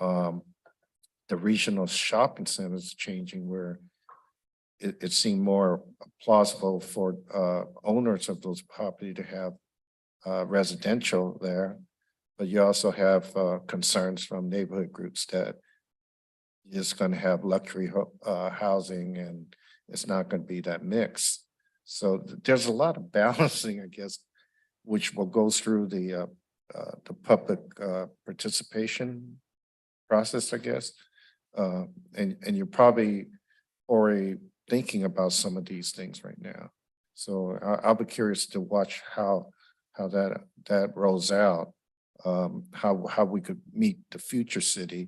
Speaker 12: the regional shopping centers changing where it seemed more plausible for owners of those property to have residential there. But you also have concerns from neighborhood groups that it's going to have luxury housing and it's not going to be that mix. So there's a lot of balancing, I guess, which will go through the public participation process, I guess. And you're probably already thinking about some of these things right now. So I'll be curious to watch how that rolls out, how we could meet the future city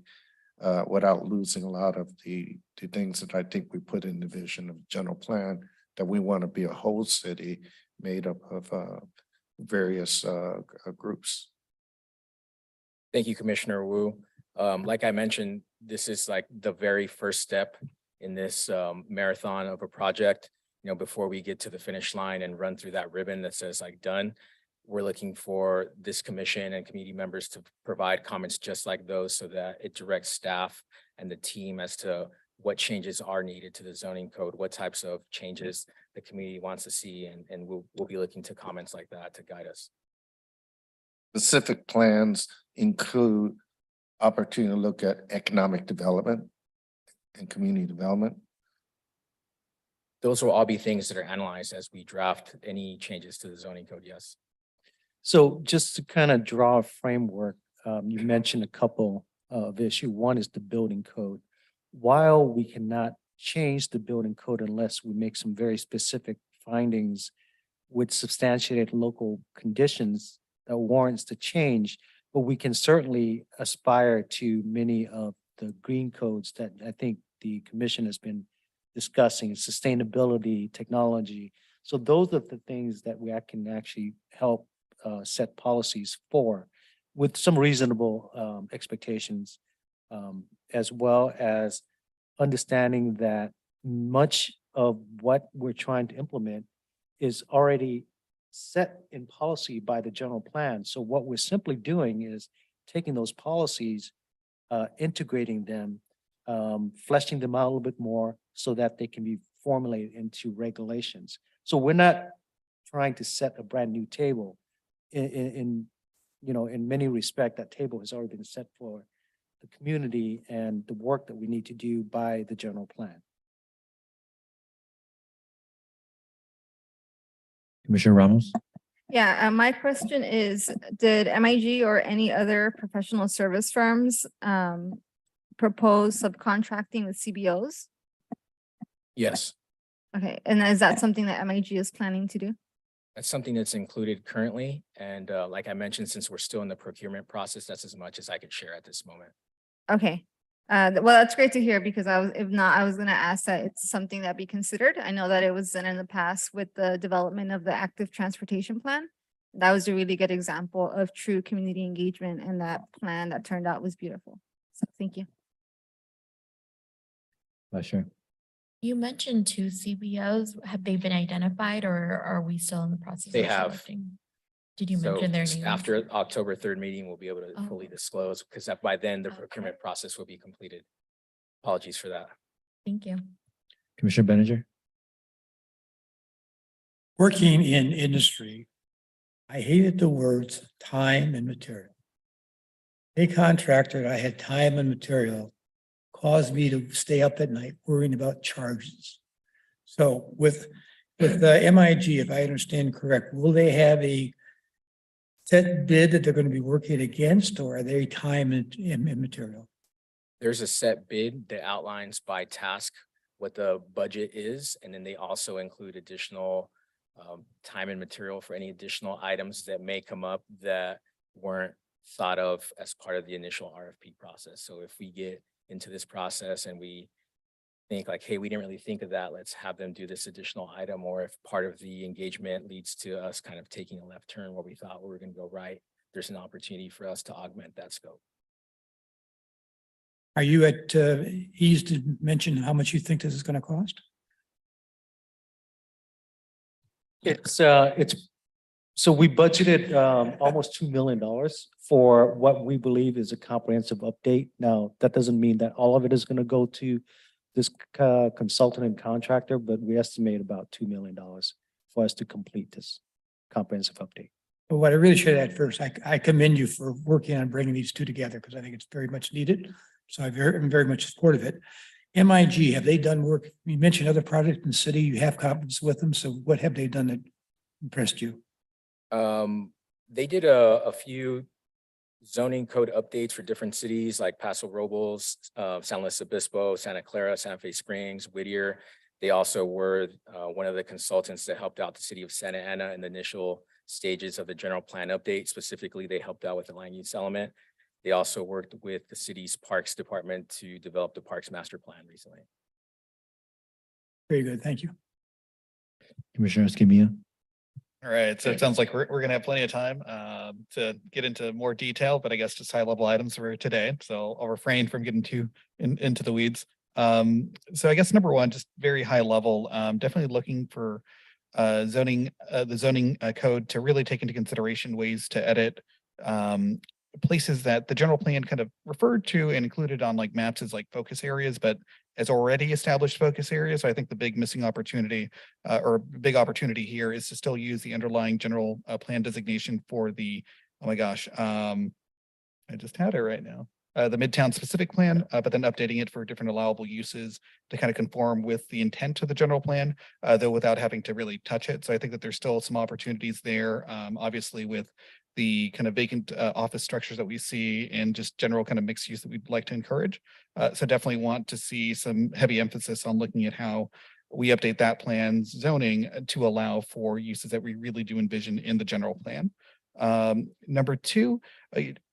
Speaker 12: without losing a lot of the things that I think we put in the vision of the general plan, that we want to be a whole city made up of various groups.
Speaker 18: Thank you, Commissioner Wu. Like I mentioned, this is like the very first step in this marathon of a project. You know, before we get to the finish line and run through that ribbon that says like done, we're looking for this commission and committee members to provide comments just like those so that it directs staff and the team as to what changes are needed to the zoning code, what types of changes the community wants to see, and we'll be looking to comments like that to guide us.
Speaker 12: Specific plans include opportunity to look at economic development and community development.
Speaker 18: Those will all be things that are analyzed as we draft any changes to the zoning code, yes.
Speaker 13: So just to kind of draw a framework, you mentioned a couple of issues. One is the building code. While we cannot change the building code unless we make some very specific findings with substantiated local conditions that warrants the change, but we can certainly aspire to many of the green codes that I think the commission has been discussing, sustainability, technology. So those are the things that we can actually help set policies for with some reasonable expectations, as well as understanding that much of what we're trying to implement is already set in policy by the general plan. So what we're simply doing is taking those policies, integrating them, fleshing them out a little bit more so that they can be formulated into regulations. So we're not trying to set a brand new table. In many respects, that table has already been set for the community and the work that we need to do by the general plan.
Speaker 1: Commissioner Ramos?
Speaker 4: Yeah, my question is, did MIG or any other professional service firms propose subcontracting with CBOs?
Speaker 18: Yes,
Speaker 4: Okay, and is that something that MIG is planning to do?
Speaker 18: that's something that's included currently. And like I mentioned, since we're still in the procurement process, that's as much as I could share at this moment.
Speaker 4: Okay, well, that's great to hear because if not, I was gonna ask that it's something that be considered. I know that it was done in the past with the development of the active transportation plan. That was a really good example of true community engagement, and that plan that turned out was beautiful. So thank you.
Speaker 1: Sure.
Speaker 14: You mentioned two CBOs. Have they been identified or are we still in the process?
Speaker 18: They
Speaker 14: of
Speaker 18: have.
Speaker 14: selecting? Did you
Speaker 18: So
Speaker 14: mention their names?
Speaker 18: after October 3rd meeting, we'll be able to
Speaker 14: Oh.
Speaker 18: fully disclose because by then the
Speaker 14: Okay.
Speaker 18: procurement process will be completed. Apologies for that.
Speaker 14: Thank you.
Speaker 1: Commissioner Benninger?
Speaker 3: Working in industry, I hated the words time and material. A contractor, I had time and material caused me to stay up at night worrying about charges. So with the MIG, if I understand correct, will they have a set bid that they're going to be working against, or are they time and material?
Speaker 18: There's a set bid that outlines by task what the budget is, and then they also include additional time and material for any additional items that may come up that weren't thought of as part of the initial RFP process. So if we get into this process and we think like, hey, we didn't really think of that, let's have them do this additional item, or if part of the engagement leads to us kind of taking a left turn where we thought we were going to go right, there's an opportunity for us to augment that scope.
Speaker 3: Are you at ease to mention how much you think this is going to cost?
Speaker 13: So we budgeted almost $2 million for what we believe is a comprehensive update. Now, that doesn't mean that all of it is going to go to this consultant and contractor, but we estimate about $2 million for us to complete this comprehensive update.
Speaker 3: But what I really should add first, I commend you for working on bringing these two together because I think it's very much needed. So I'm very much supportive of it. MIG, have they done work? You mentioned other projects in the city, you have confidence with them. So what have they done that impressed you?
Speaker 18: They did a few zoning code updates for different cities like Paso Robles, San Luis Obispo, Santa Clara, Santa Fe Springs, Whittier. They also were one of the consultants that helped out the city of Santa Ana in the initial stages of the general plan update. Specifically, they helped out with the land use element. They also worked with the city's parks department to develop the parks master plan recently.
Speaker 3: Very good, thank you.
Speaker 1: Commissioner Escamilla?
Speaker 9: All right, so it sounds like we're gonna have plenty of time to get into more detail, but I guess just high level items for today. So I'll refrain from getting too into the weeds. So I guess number one, just very high level, definitely looking for the zoning code to really take into consideration ways to edit places that the general plan kind of referred to and included on like maps as like focus areas, but as already established focus areas. So I think the big missing opportunity or big opportunity here is to still use the underlying general plan designation for the, oh my gosh, I just had it right now. The Midtown specific plan, but then updating it for different allowable uses to kind of conform with the intent of the general plan, though without having to really touch it. So I think that there's still some opportunities there, obviously with the kind of vacant office structures that we see and just general kind of mixed use that we'd like to encourage. So definitely want to see some heavy emphasis on looking at how we update that plan's zoning to allow for uses that we really do envision in the general plan. Number two,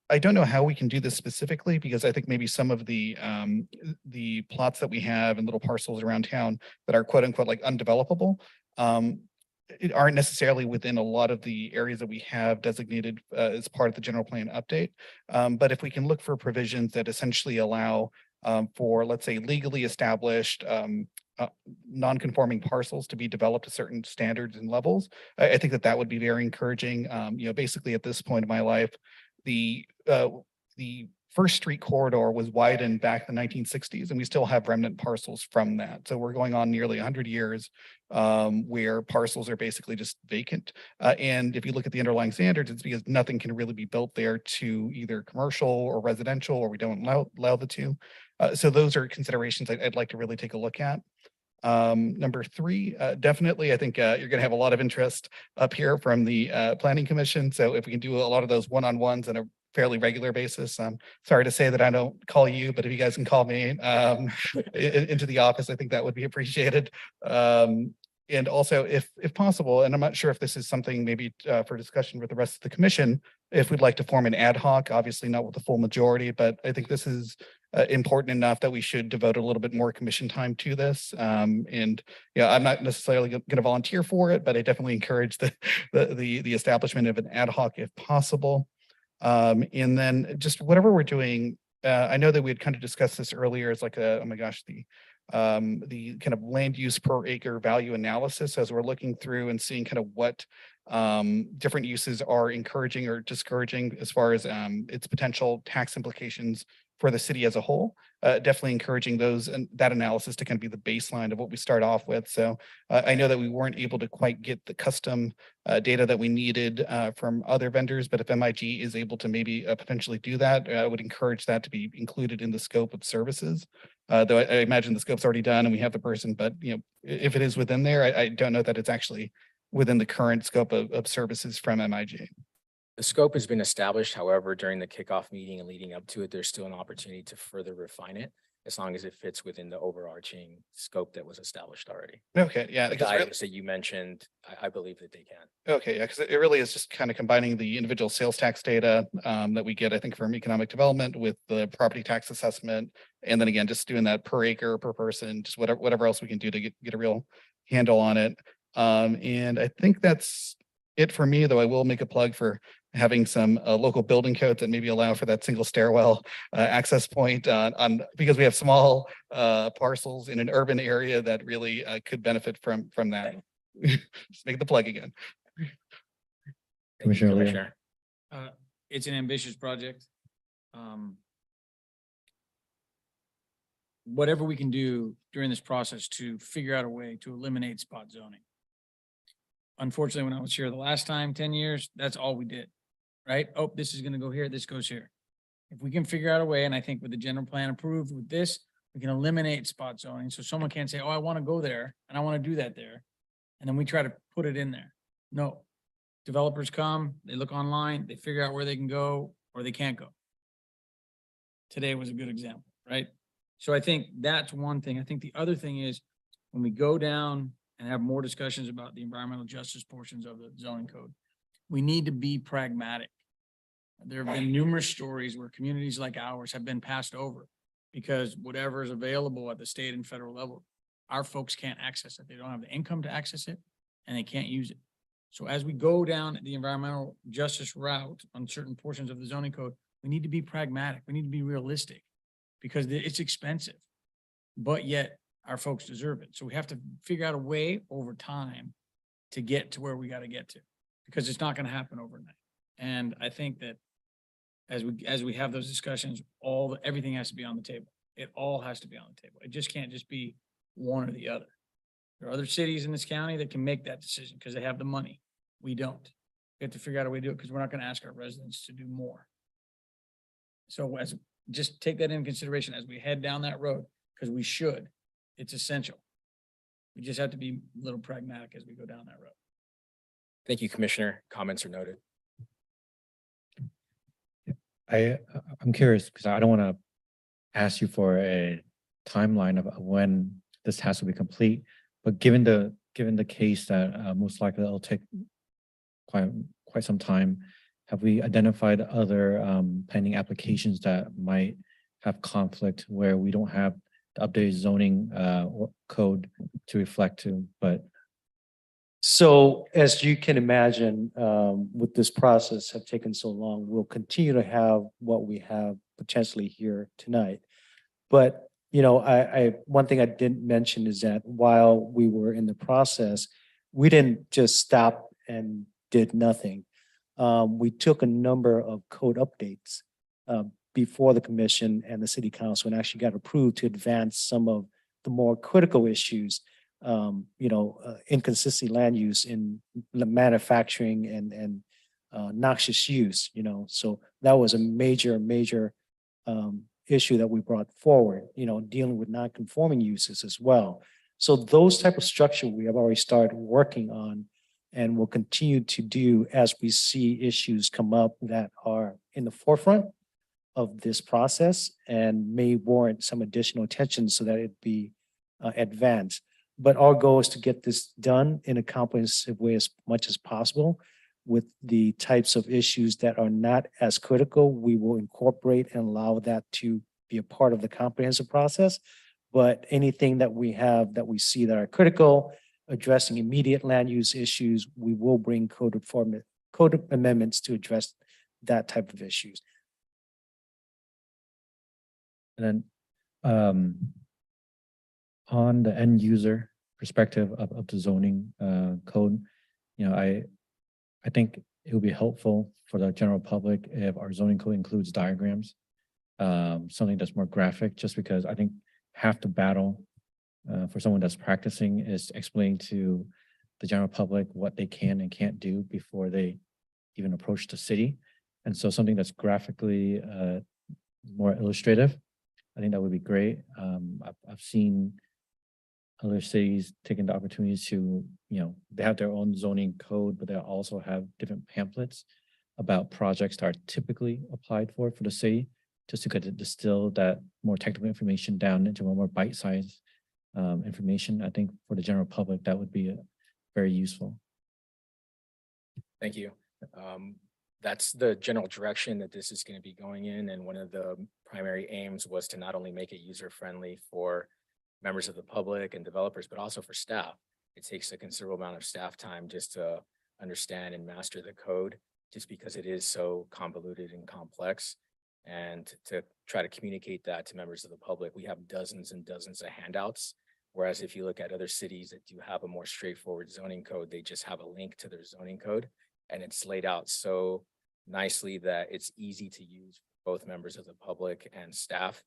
Speaker 9: I don't know how we can do this specifically because I think maybe some of the plots that we have and little parcels around town that are quote unquote like undevelopable aren't necessarily within a lot of the areas that we have designated as part of the general plan update. But if we can look for provisions that essentially allow for, let's say, legally established non-conforming parcels to be developed to certain standards and levels, I think that that would be very encouraging. Basically at this point in my life, the First Street corridor was widened back in the 1960s, and we still have remnant parcels from that. So we're going on nearly 100 years where parcels are basically just vacant. And if you look at the underlying standards, it's because nothing can really be built there to either commercial or residential, or we don't allow the two. So those are considerations I'd like to really take a look at. Number three, definitely, I think you're going to have a lot of interest up here from the Planning Commission. So if we can do a lot of those one-on-ones on a fairly regular basis, I'm sorry to say that I don't call you, but if you guys can call me into the office, I think that would be appreciated. And also, if possible, and I'm not sure if this is something maybe for discussion with the rest of the commission, if we'd like to form an ad hoc, obviously not with the full majority, but I think this is important enough that we should devote a little bit more commission time to this. And yeah, I'm not necessarily going to volunteer for it, but I definitely encourage the establishment of an ad hoc if possible. And then just whatever we're doing, I know that we had kind of discussed this earlier as like oh my gosh, the kind of land use per acre value analysis as we're looking through and seeing kind of what different uses are encouraging or discouraging as far as its potential tax implications for the city as a whole. Definitely encouraging those and that analysis to kind of be the baseline of what we start off with. So I know that we weren't able to quite get the custom data that we needed from other vendors, but if MIG is able to maybe potentially do that, I would encourage that to be included in the scope of services. Though I imagine the scope's already done and we have the person, but if it is within there, I don't know that it's actually within the current scope of services from MIG.
Speaker 18: The scope has been established. However, during the kickoff meeting and leading up to it, there's still an opportunity to further refine it as long as it fits within the overarching scope that was established already.
Speaker 9: Okay, yeah.
Speaker 18: But the items that you mentioned, I believe that they can.
Speaker 9: Okay, yeah, because it really is just kind of combining the individual sales tax data that we get, I think, from economic development with the property tax assessment. And then again, just doing that per acre, per person, just whatever else we can do to get a real handle on it. And I think that's it for me, though I will make a plug for having some local building codes that maybe allow for that single stairwell access point on because we have small parcels in an urban area that really could benefit from that. Just make the plug again.
Speaker 1: Commissioner Leo.
Speaker 11: It's an ambitious project. Whatever we can do during this process to figure out a way to eliminate spot zoning. Unfortunately, when I was here the last time, 10 years, that's all we did, right? Oh, this is gonna go here, this goes here. If we can figure out a way, and I think with the general plan approved with this, we can eliminate spot zoning. So someone can't say, oh, I wanna go there and I wanna do that there. And then we try to put it in there. No. Developers come, they look online, they figure out where they can go or they can't go. Today was a good example, right? So I think that's one thing. I think the other thing is when we go down and have more discussions about the environmental justice portions of the zoning code, we need to be pragmatic. There have been numerous stories where communities like ours have been passed over because whatever is available at the state and federal level, our folks can't access it. They don't have the income to access it and they can't use it. So as we go down the environmental justice route on certain portions of the zoning code, we need to be pragmatic. We need to be realistic because it's expensive. But yet our folks deserve it. So we have to figure out a way over time to get to where we got to get to, because it's not going to happen overnight. And I think that as we have those discussions, everything has to be on the table. It all has to be on the table. It just can't just be one or the other. There are other cities in this county that can make that decision because they have the money. We don't. We have to figure out a way to do it because we're not going to ask our residents to do more. So just take that into consideration as we head down that road, because we should. It's essential. We just have to be a little pragmatic as we go down that road.
Speaker 18: Thank you, Commissioner. Comments are noted.
Speaker 1: I'm curious because I don't want to ask you for a timeline of when this has to be complete, but given the case that most likely it'll take quite some time, have we identified other pending applications that might have conflict where we don't have the updated zoning code to reflect to, but
Speaker 13: So as you can imagine, with this process have taken so long, we'll continue to have what we have potentially here tonight. But, you know, one thing I didn't mention is that while we were in the process, we didn't just stop and did nothing. We took a number of code updates before the commission and the city council and actually got approved to advance some of the more critical issues. Inconsistent land use in manufacturing and noxious use, so that was a major issue that we brought forward, dealing with non-conforming uses as well. So those type of structure we have already started working on and will continue to do as we see issues come up that are in the forefront of this process and may warrant some additional attention so that it be advanced. But our goal is to get this done in a comprehensive way as much as possible. With the types of issues that are not as critical, we will incorporate and allow that to be a part of the comprehensive process. But anything that we have that we see that are critical, addressing immediate land use issues, we will bring code amendments to address that type of issues.
Speaker 1: and then on the end user perspective of the zoning code, I think it would be helpful for the general public if our zoning code includes diagrams, something that's more graphic, just because I think half the battle for someone that's practicing is to explain to the general public what they can and can't do before they even approach the city. And so something that's graphically more illustrative, I think that would be great. I've seen other cities taking the opportunities to, they have their own zoning code, but they also have different pamphlets about projects that are typically applied for the city, just to kind of distill that more technical information down into a more bite-sized information. I think for the general public, that would be very useful.
Speaker 18: Thank you. That's the general direction that this is going to be going in. And one of the primary aims was to not only make it user-friendly for members of the public and developers, but also for staff. It takes a considerable amount of staff time just to understand and master the code, just because it is so convoluted and complex. And to try to communicate that to members of the public, we have dozens and dozens of handouts. Whereas if you look at other cities that do have a more straightforward zoning code, they just have a link to their zoning code. And it's laid out so nicely that it's easy to use for both members of the public and staff.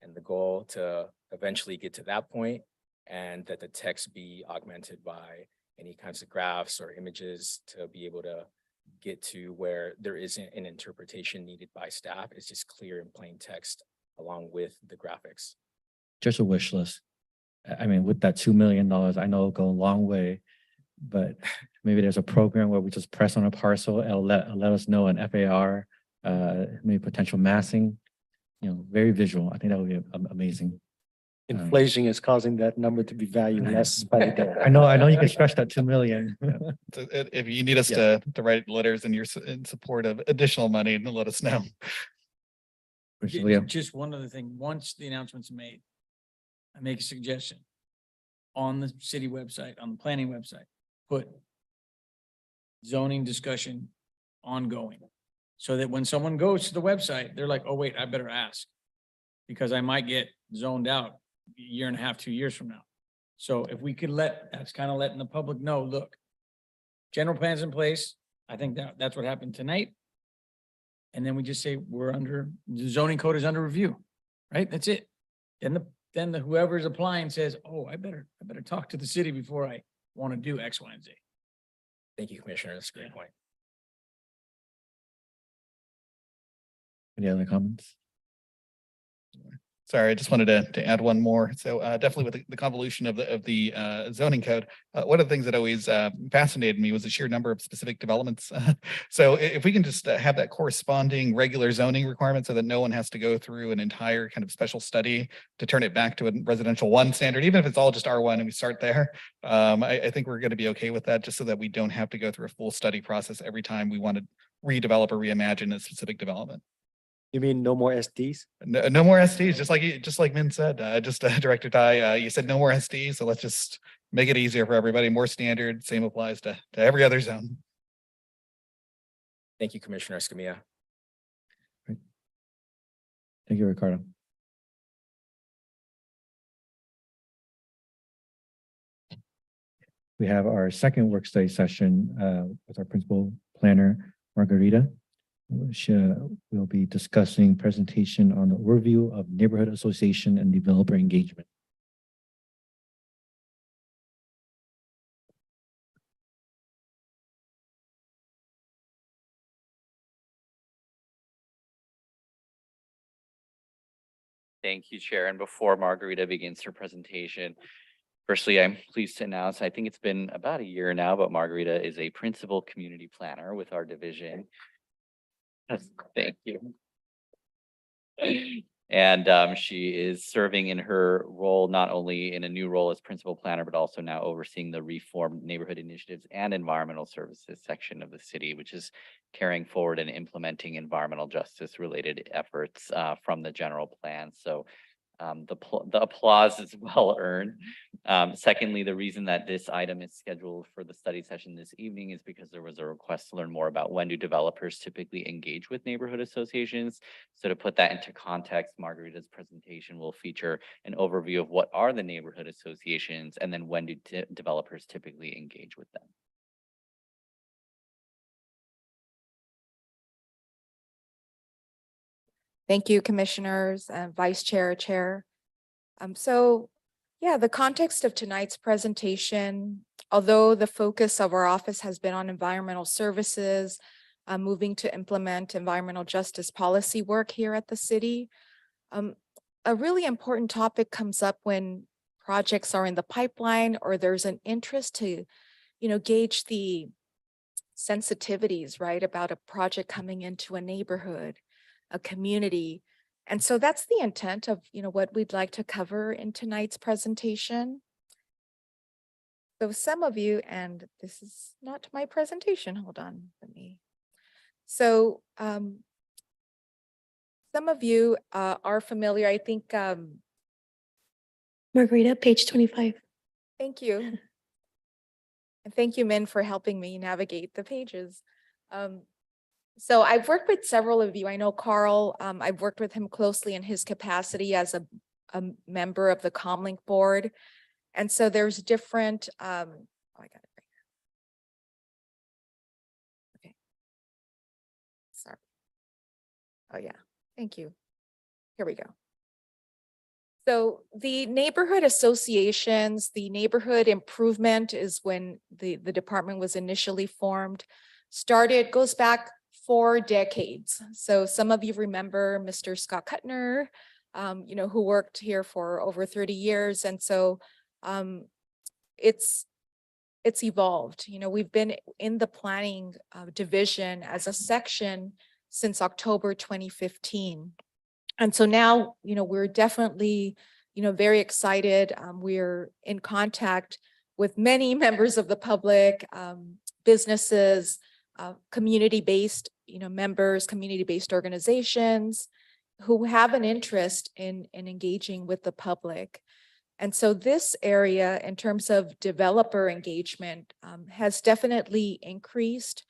Speaker 18: And the goal to eventually get to that point, and that the text be augmented by any kinds of graphs or images to be able to get to where there isn't an interpretation needed by staff. It's just clear in plain text along with the graphics.
Speaker 1: Just a wish list. I mean, with that $2 million, I know it'll go a long way, but maybe there's a program where we just press on a parcel, it'll let us know an FAR, maybe potential massing, very visual. I think that would be amazing.
Speaker 13: Inflation is causing that number to be valued less by the day.
Speaker 1: I know you can stretch that 2 million.
Speaker 9: So if you need us to write letters and you're in support of additional money, then let us know.
Speaker 11: Just one other thing, once the announcement's made, I make a suggestion on the city website, on the planning website, put zoning discussion ongoing. So that when someone goes to the website, they're like, oh, wait, I better ask. Because I might get zoned out a year and a half, 2 years from now. So if we could that's kind of letting the public know, look, general plans in place. I think that's what happened tonight. And then we just say the zoning code is under review, right? That's it. Then the whoever's applying says, oh, I better talk to the city before I want to do X, Y, and Z.
Speaker 18: Thank you, Commissioner. That's a great point.
Speaker 1: Any other comments?
Speaker 9: Sorry, I just wanted to add one more. So definitely with the convolution of the zoning code, one of the things that always fascinated me was the sheer number of specific developments. So if we can just have that corresponding regular zoning requirement so that no one has to go through an entire kind of special study to turn it back to a residential 1 standard, even if it's all just R1 and we start there, I think we're going to be okay with that, just so that we don't have to go through a full study process every time we want to redevelop or reimagine a specific development.
Speaker 13: You mean no more SDs?
Speaker 9: No more SDs, just like Min said, Director Ty, you said no more SDs, so let's just make it easier for everybody, more standard, same applies to every other zone.
Speaker 18: Thank you, Commissioner Escamilla.
Speaker 1: Thank you, Ricardo. We have our second work study session with our principal planner, Margarita. Which we'll be discussing presentation on the overview of neighborhood association and developer engagement.
Speaker 10: Thank you, Chair. And before Margarita begins her presentation, firstly, I'm pleased to announce, I think it's been about a year now, but Margarita is a principal community planner with our division. Thank you. And she is serving in her role, not only in a new role as principal planner, but also now overseeing the reformed neighborhood initiatives and environmental services section of the city, which is carrying forward and implementing environmental justice related efforts from the general plan. So the applause is well earned. Secondly, the reason that this item is scheduled for the study session this evening is because there was a request to learn more about when do developers typically engage with neighborhood associations. So to put that into context, Margarita's presentation will feature an overview of what are the neighborhood associations and then when do developers typically engage with them.
Speaker 19: Thank you, commissioners and vice chair, chair. So yeah, the context of tonight's presentation, although the focus of our office has been on environmental services, moving to implement environmental justice policy work here at the city, a really important topic comes up when projects are in the pipeline or there's an interest to, gauge the sensitivities, right, about a project coming into a neighborhood, a community. And so that's the intent of, what we'd like to cover in tonight's presentation. So some of you, and this is not my presentation, hold on, So some of you are familiar, I think.
Speaker 2: Margarita, page 25.
Speaker 19: Thank you. And thank you, Min, for helping me navigate the pages. So I've worked with several of you. I know Carl, I've worked with him closely in his capacity as a member of the Comlink board. And so there's different, I got it right here. Okay. Sorry. Oh yeah, thank you. Here we go. So the neighborhood associations, the neighborhood improvement is when the department was initially formed, goes back 4 decades. So some of you remember Mr. Scott Kuttner, who worked here for over 30 years. And so it's evolved. We've been in the planning division as a section since October 2015. And so now, we're definitely, very excited. We're in contact with many members of the public, businesses, community-based, members, community-based organizations who have an interest in engaging with the public. And so this area, in terms of developer engagement, has definitely increased.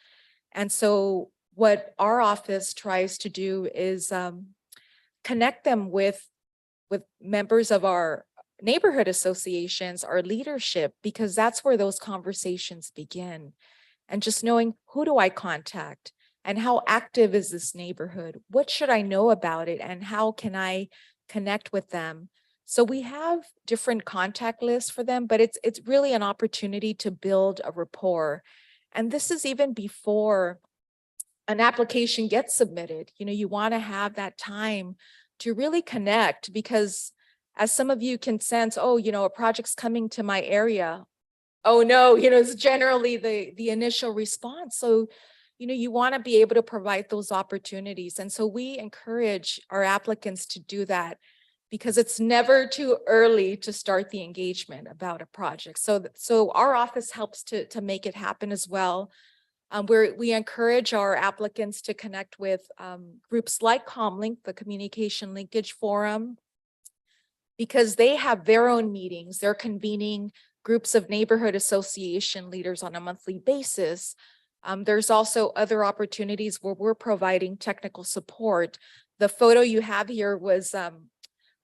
Speaker 19: And so what our office tries to do is connect them with members of our neighborhood associations, our leadership, because that's where those conversations begin. And just knowing, who do I contact and how active is this neighborhood? What should I know about it and how can I connect with them? So we have different contact lists for them, but it's really an opportunity to build a rapport. And this is even before an application gets submitted. You know, you want to have that time to really connect, because as some of you can sense, oh, you know, a project's coming to my area. Oh no, you know, it's generally the initial response. So, you know, you want to be able to provide those opportunities. And so we encourage our applicants to do that, because it's never too early to start the engagement about a project. So our office helps to make it happen as well. We encourage our applicants to connect with groups like ComLink, the Communication Linkage Forum, because they have their own meetings. They're convening groups of neighborhood association leaders on a monthly basis. There's also other opportunities where we're providing technical support. The photo you have here was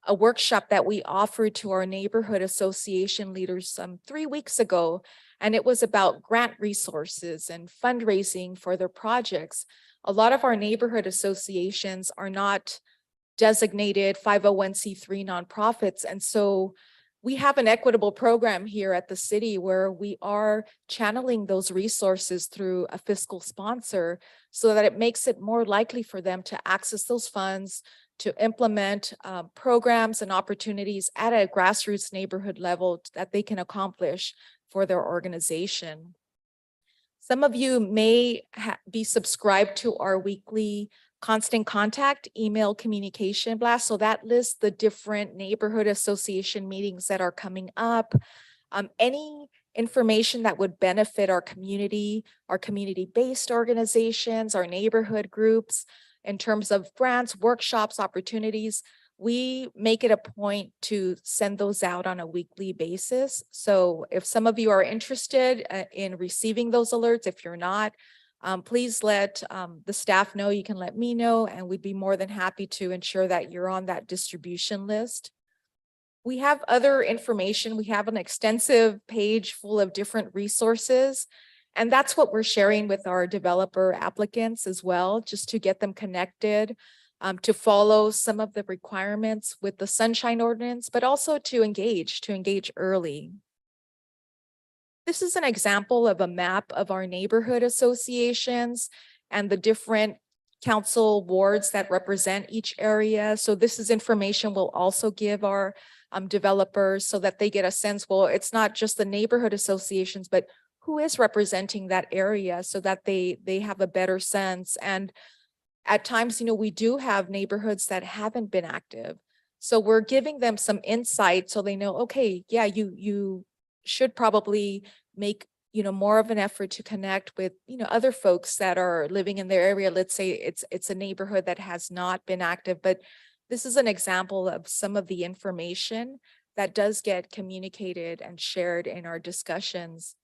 Speaker 19: a workshop that we offered to our neighborhood association leaders 3 weeks ago. And it was about grant resources and fundraising for their projects. A lot of our neighborhood associations are not designated 501c3 nonprofits. And so we have an equitable program here at the city where we are channeling those resources through a fiscal sponsor so that it makes it more likely for them to access those funds, to implement programs and opportunities at a grassroots neighborhood level that they can accomplish for their organization. Some of you may be subscribed to our weekly constant contact email communication blast. So that lists the different neighborhood association meetings that are coming up. Any information that would benefit our community-based organizations, our neighborhood groups, in terms of grants, workshops, opportunities, we make it a point to send those out on a weekly basis. So if some of you are interested in receiving those alerts, if you're not, please let the staff know. You can let me know, and we'd be more than happy to ensure that you're on that distribution list. We have other information. We have an extensive page full of different resources, and that's what we're sharing with our developer applicants as well, just to get them connected, to follow some of the requirements with the Sunshine Ordinance, but also to engage early. This is an example of a map of our neighborhood associations and the different council wards that represent each area. So this is information we'll also give our developers so that they get a sense, well, it's not just the neighborhood associations, but who is representing that area so that they have a better sense. And at times, you know, we do have neighborhoods that haven't been active. So we're giving them some insight so they know, okay, yeah, you should probably make, you know, more of an effort to connect with, you know, other folks that are living in their area. Let's say it's a neighborhood that has not been active, but this is an example of some of the information that does get communicated and shared in our discussions.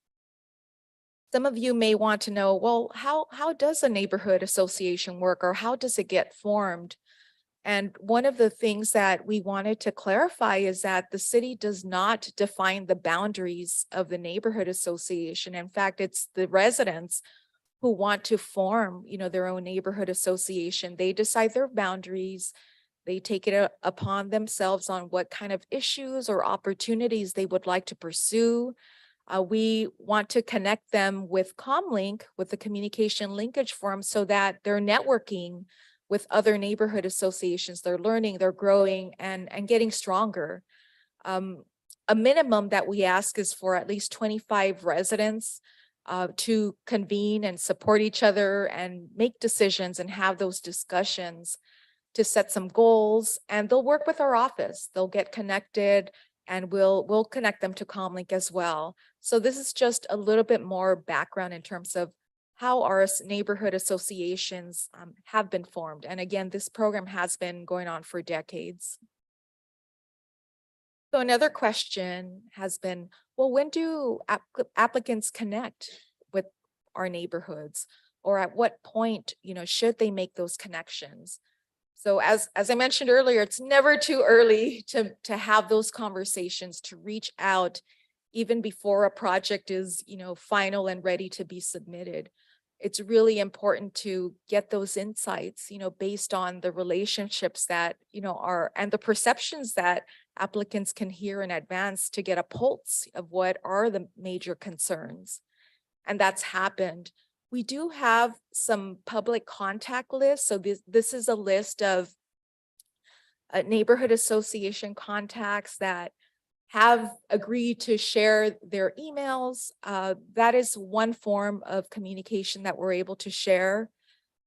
Speaker 19: Some of you may want to know, well, how does a neighborhood association work, or how does it get formed? And one of the things that we wanted to clarify is that the city does not define the boundaries of the neighborhood association. In fact, it's the residents who want to form, you know, their own neighborhood association. They decide their boundaries. They take it upon themselves on what kind of issues or opportunities they would like to pursue. We want to connect them with ComLink, with the Communication Linkage Forum, so that they're networking with other neighborhood associations. They're learning, they're growing, and getting stronger. A minimum that we ask is for at least 25 residents to convene and support each other and make decisions and have those discussions to set some goals. And they'll work with our office. They'll get connected, and we'll connect them to ComLink as well. So this is just a little bit more background in terms of how our neighborhood associations have been formed. And again, this program has been going on for decades. So another question has been, well, when do applicants connect with our neighborhoods? Or at what point, should they make those connections? So as I mentioned earlier, it's never too early to have those conversations, to reach out even before a project is, final and ready to be submitted. It's really important to get those insights, based on the relationships that, are, and the perceptions that applicants can hear in advance to get a pulse of what are the major concerns. And that's happened. We do have some public contact lists. So this is a list of neighborhood association contacts that have agreed to share their emails. That is one form of communication that we're able to share.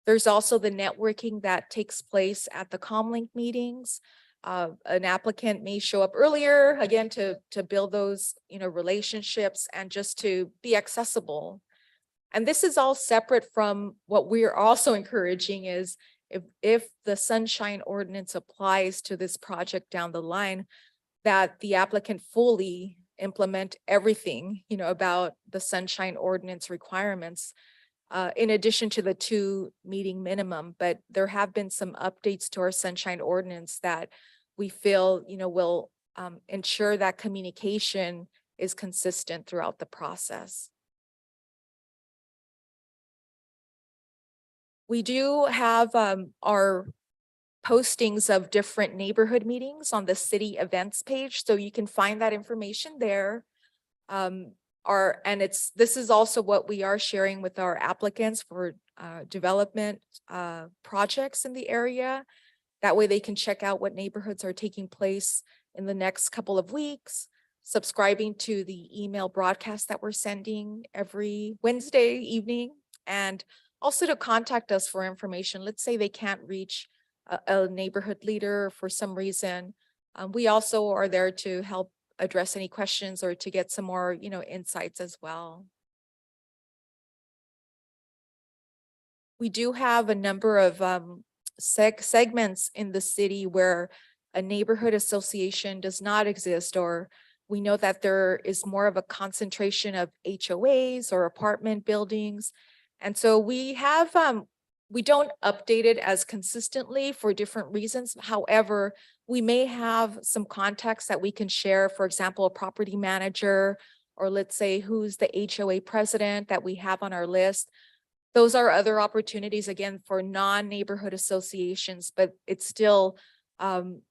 Speaker 19: There's also the networking that takes place at the Comlink meetings. An applicant may show up earlier, again, to build those, relationships and just to be accessible. And this is all separate from what we're also encouraging is if the Sunshine Ordinance applies to this project down the line, that the applicant fully implement everything, about the Sunshine Ordinance requirements, in addition to the 2 meeting minimum. But there have been some updates to our Sunshine Ordinance that we feel, will ensure that communication is consistent throughout the process. We do have our postings of different neighborhood meetings on the city events page, so you can find that information there. This is also what we are sharing with our applicants for development projects in the area. That way they can check out what neighborhoods are taking place in the next couple of weeks, subscribing to the email broadcast that we're sending every Wednesday evening, and also to contact us for information. Let's say they can't reach a neighborhood leader for some reason. We also are there to help address any questions or to get some more, insights as well. We do have a number of segments in the city where a neighborhood association does not exist, or we know that there is more of a concentration of HOAs or apartment buildings. And so we have, we don't update it as consistently for different reasons. However, we may have some contacts that we can share, for example, a property manager, or let's say who's the HOA president that we have on our list. Those are other opportunities, again, for non-neighborhood associations, but it's still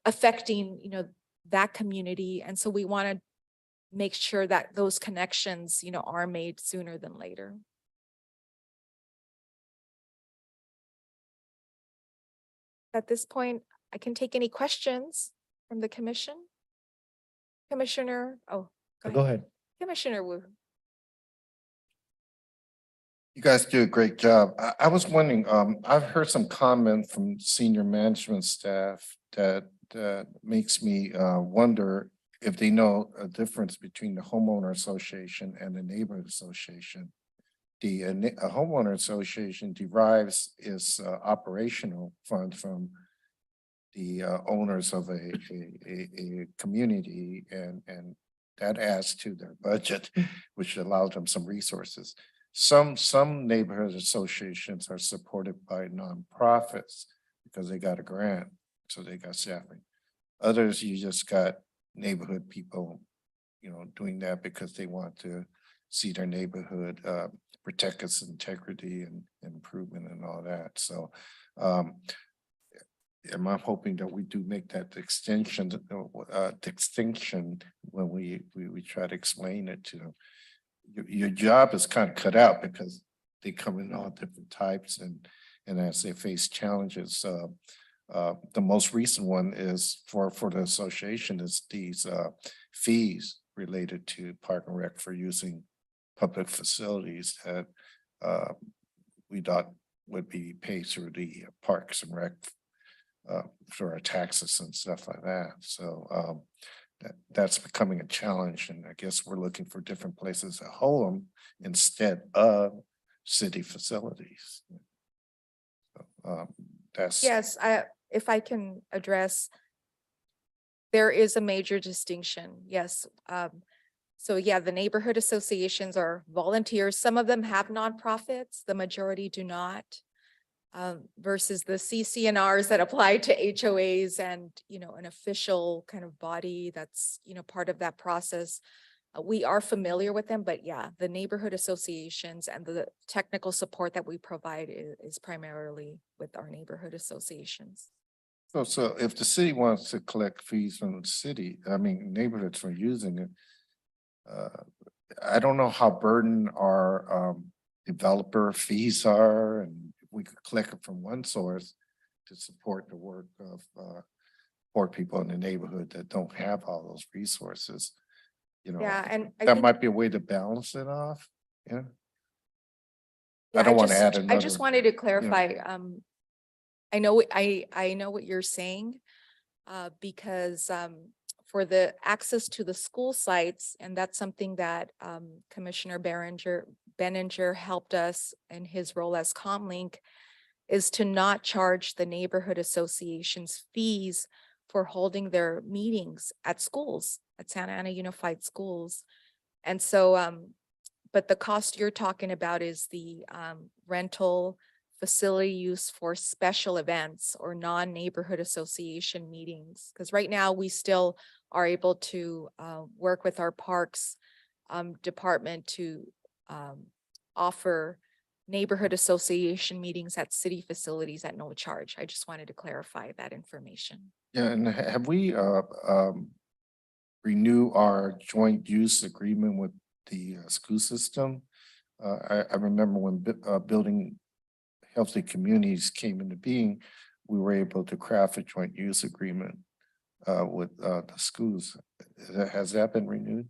Speaker 19: affecting, that community. And so we want to make sure that those connections, are made sooner than later. At this point, I can take any questions from the commission. Commissioner,
Speaker 1: Go ahead.
Speaker 19: Commissioner Wu.
Speaker 12: You guys do a great job. I was wondering, I've heard some comment from senior management staff that makes me wonder if they know a difference between the homeowner association and the neighborhood association. The homeowner association derives its operational fund from the owners of a community, and that adds to their budget, which allows them some resources. Some neighborhood associations are supported by nonprofits because they got a grant, so they got staffing. Others, you just got neighborhood people, doing that because they want to see their neighborhood protect its integrity and improvement and all that. So I'm hoping that we do make that distinction when we try to explain it to them. Your job is kind of cut out because they come in all different types, and as they face challenges, the most recent one is for the association is these fees related to Park and Rec for using public facilities that we thought would be paid through the Parks and Rec for our taxes and stuff like that. So that's becoming a challenge, and I guess we're looking for different places to hold them instead of city facilities. So, that's
Speaker 19: Yes, if I can address, There is a major distinction, yes. So yeah, the neighborhood associations are volunteers. Some of them have nonprofits, the majority do not. Versus the CCNRs that apply to HOAs and, an official kind of body that's, part of that process. We are familiar with them, but yeah, the neighborhood associations and the technical support that we provide is primarily with our neighborhood associations.
Speaker 12: So if the city wants to collect fees from the city, I mean, neighborhoods for using it, I don't know how burdened our developer fees are, and if we could collect it from one source to support the work of poor people in the neighborhood that don't have all those resources.
Speaker 19: Yeah, and I
Speaker 12: that
Speaker 19: think-
Speaker 12: might be a way to balance it off. Yeah.
Speaker 19: Yeah,
Speaker 12: I don't want to add
Speaker 19: I just
Speaker 12: another.
Speaker 19: wanted to clarify, I know, I know what you're saying. Because for the access to the school sites, and that's something that Commissioner Benninger helped us in his role as Comlink, is to not charge the neighborhood associations fees for holding their meetings at schools, at Santa Ana Unified Schools. And so, but the cost you're talking about is the rental facility use for special events or non-neighborhood association meetings. Because right now we still are able to work with our parks department to offer neighborhood association meetings at city facilities at no charge. I just wanted to clarify that information.
Speaker 12: Yeah, and have we renew our joint use agreement with the school system? I remember when building healthy communities came into being, we were able to craft a joint use agreement with the schools. Has that been renewed?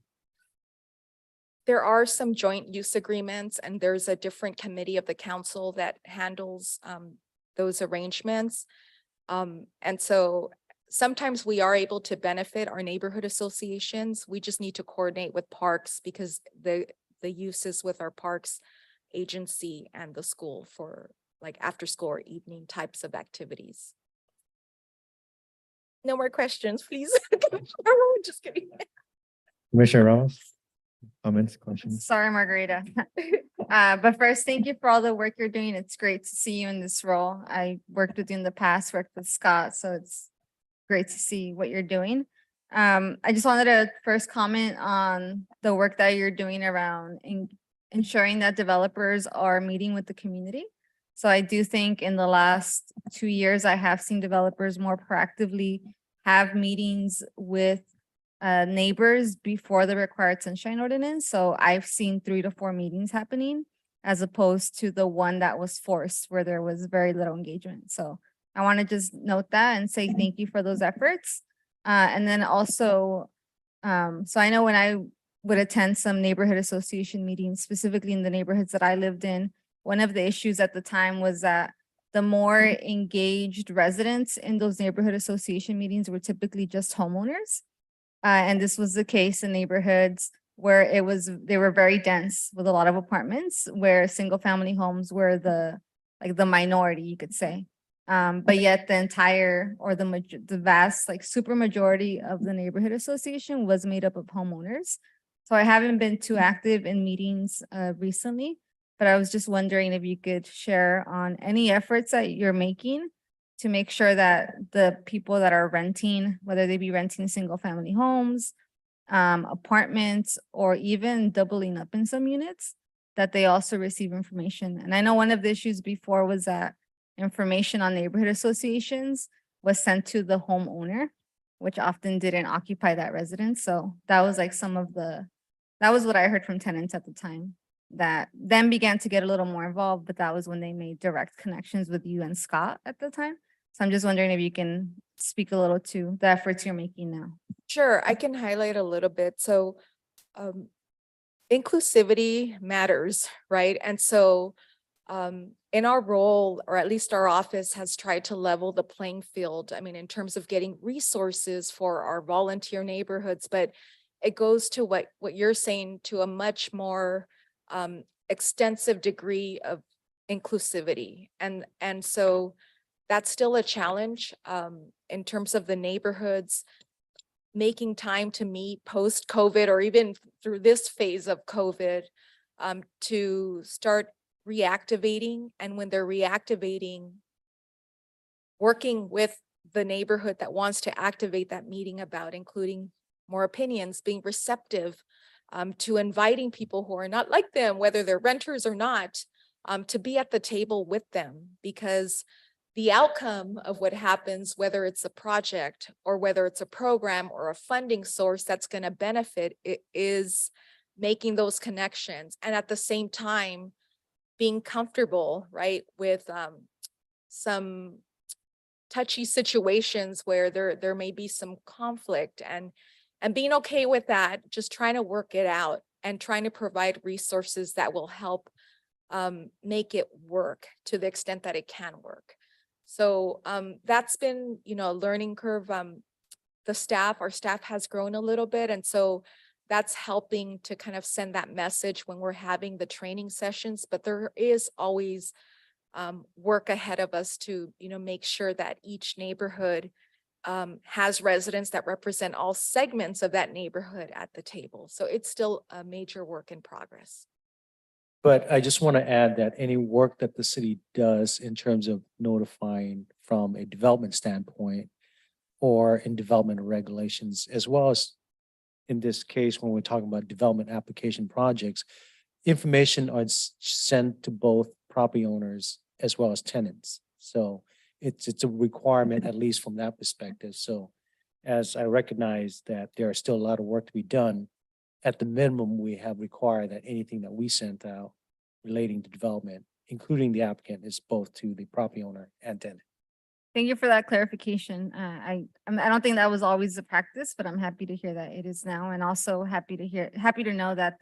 Speaker 19: There are some joint use agreements, and there's a different committee of the council that handles those arrangements. And so sometimes we are able to benefit our neighborhood associations. We just need to coordinate with parks because the uses with our parks agency and the school for like after school or evening types of activities. No more questions, please. Just kidding.
Speaker 1: Commissioner Ramos, comments, questions?
Speaker 4: Sorry, Margarita. But first, thank you for all the work you're doing. It's great to see you in this role. I worked with you in the past, worked with Scott, so it's great to see what you're doing. I just wanted to first comment on the work that you're doing around ensuring that developers are meeting with the community. So I do think in the last 2 years, I have seen developers more proactively have meetings with neighbors before the required sunshine ordinance. So I've seen 3 to 4 meetings happening as opposed to the one that was forced where there was very little engagement. So I want to just note that and say thank you for those efforts. And then also, so I know when I would attend some neighborhood association meetings, specifically in the neighborhoods that I lived in, one of the issues at the time was that the more engaged residents in those neighborhood association meetings were typically just homeowners. And this was the case in neighborhoods where they were very dense with a lot of apartments, where single family homes were the minority, you could say. But yet the entire or the vast super majority of the neighborhood association was made up of homeowners. So I haven't been too active in meetings recently, but I was just wondering if you could share on any efforts that you're making to make sure that the people that are renting, whether they be renting single family homes, apartments, or even doubling up in some units, that they also receive information. And I know one of the issues before was that information on neighborhood associations was sent to the homeowner, which often didn't occupy that residence. So that was that was what I heard from tenants at the time, that then began to get a little more involved, but that was when they made direct connections with you and Scott at the time. So I'm just wondering if you can speak a little to the efforts you're making now.
Speaker 19: Sure, I can highlight a little bit. So inclusivity matters, right? And so in our role, or at least our office has tried to level the playing field. I mean, in terms of getting resources for our volunteer neighborhoods, but it goes to what you're saying, to a much more extensive degree of inclusivity. And so that's still a challenge in terms of the neighborhoods. making time to meet post-COVID or even through this phase of COVID to start reactivating. And when they're reactivating, working with the neighborhood that wants to activate that meeting about including more opinions, being receptive to inviting people who are not like them, whether they're renters or not, to be at the table with them, because the outcome of what happens, whether it's a project or whether it's a program or a funding source that's going to benefit, it is making those connections. And at the same time, being comfortable, right, with some touchy situations where there may be some conflict and being okay with that, just trying to work it out and trying to provide resources that will help make it work to the extent that it can work. So that's been, a learning curve. Our staff has grown a little bit. And so that's helping to kind of send that message when we're having the training sessions, but there is always work ahead of us to, make sure that each neighborhood has residents that represent all segments of that neighborhood at the table. So it's still a major work in progress.
Speaker 13: But I just want to add that any work that the city does in terms of notifying from a development standpoint or in development regulations, as well as in this case, when we're talking about development application projects, information is sent to both property owners as well as tenants. So it's a requirement, at least from that perspective. So as I recognize that there is still a lot of work to be done, at the minimum, we have required that anything that we sent out relating to development, including the applicant, is both to the property owner and tenant.
Speaker 4: Thank you for that clarification. I don't think that was always the practice, but I'm happy to hear that it is now, and also happy to know that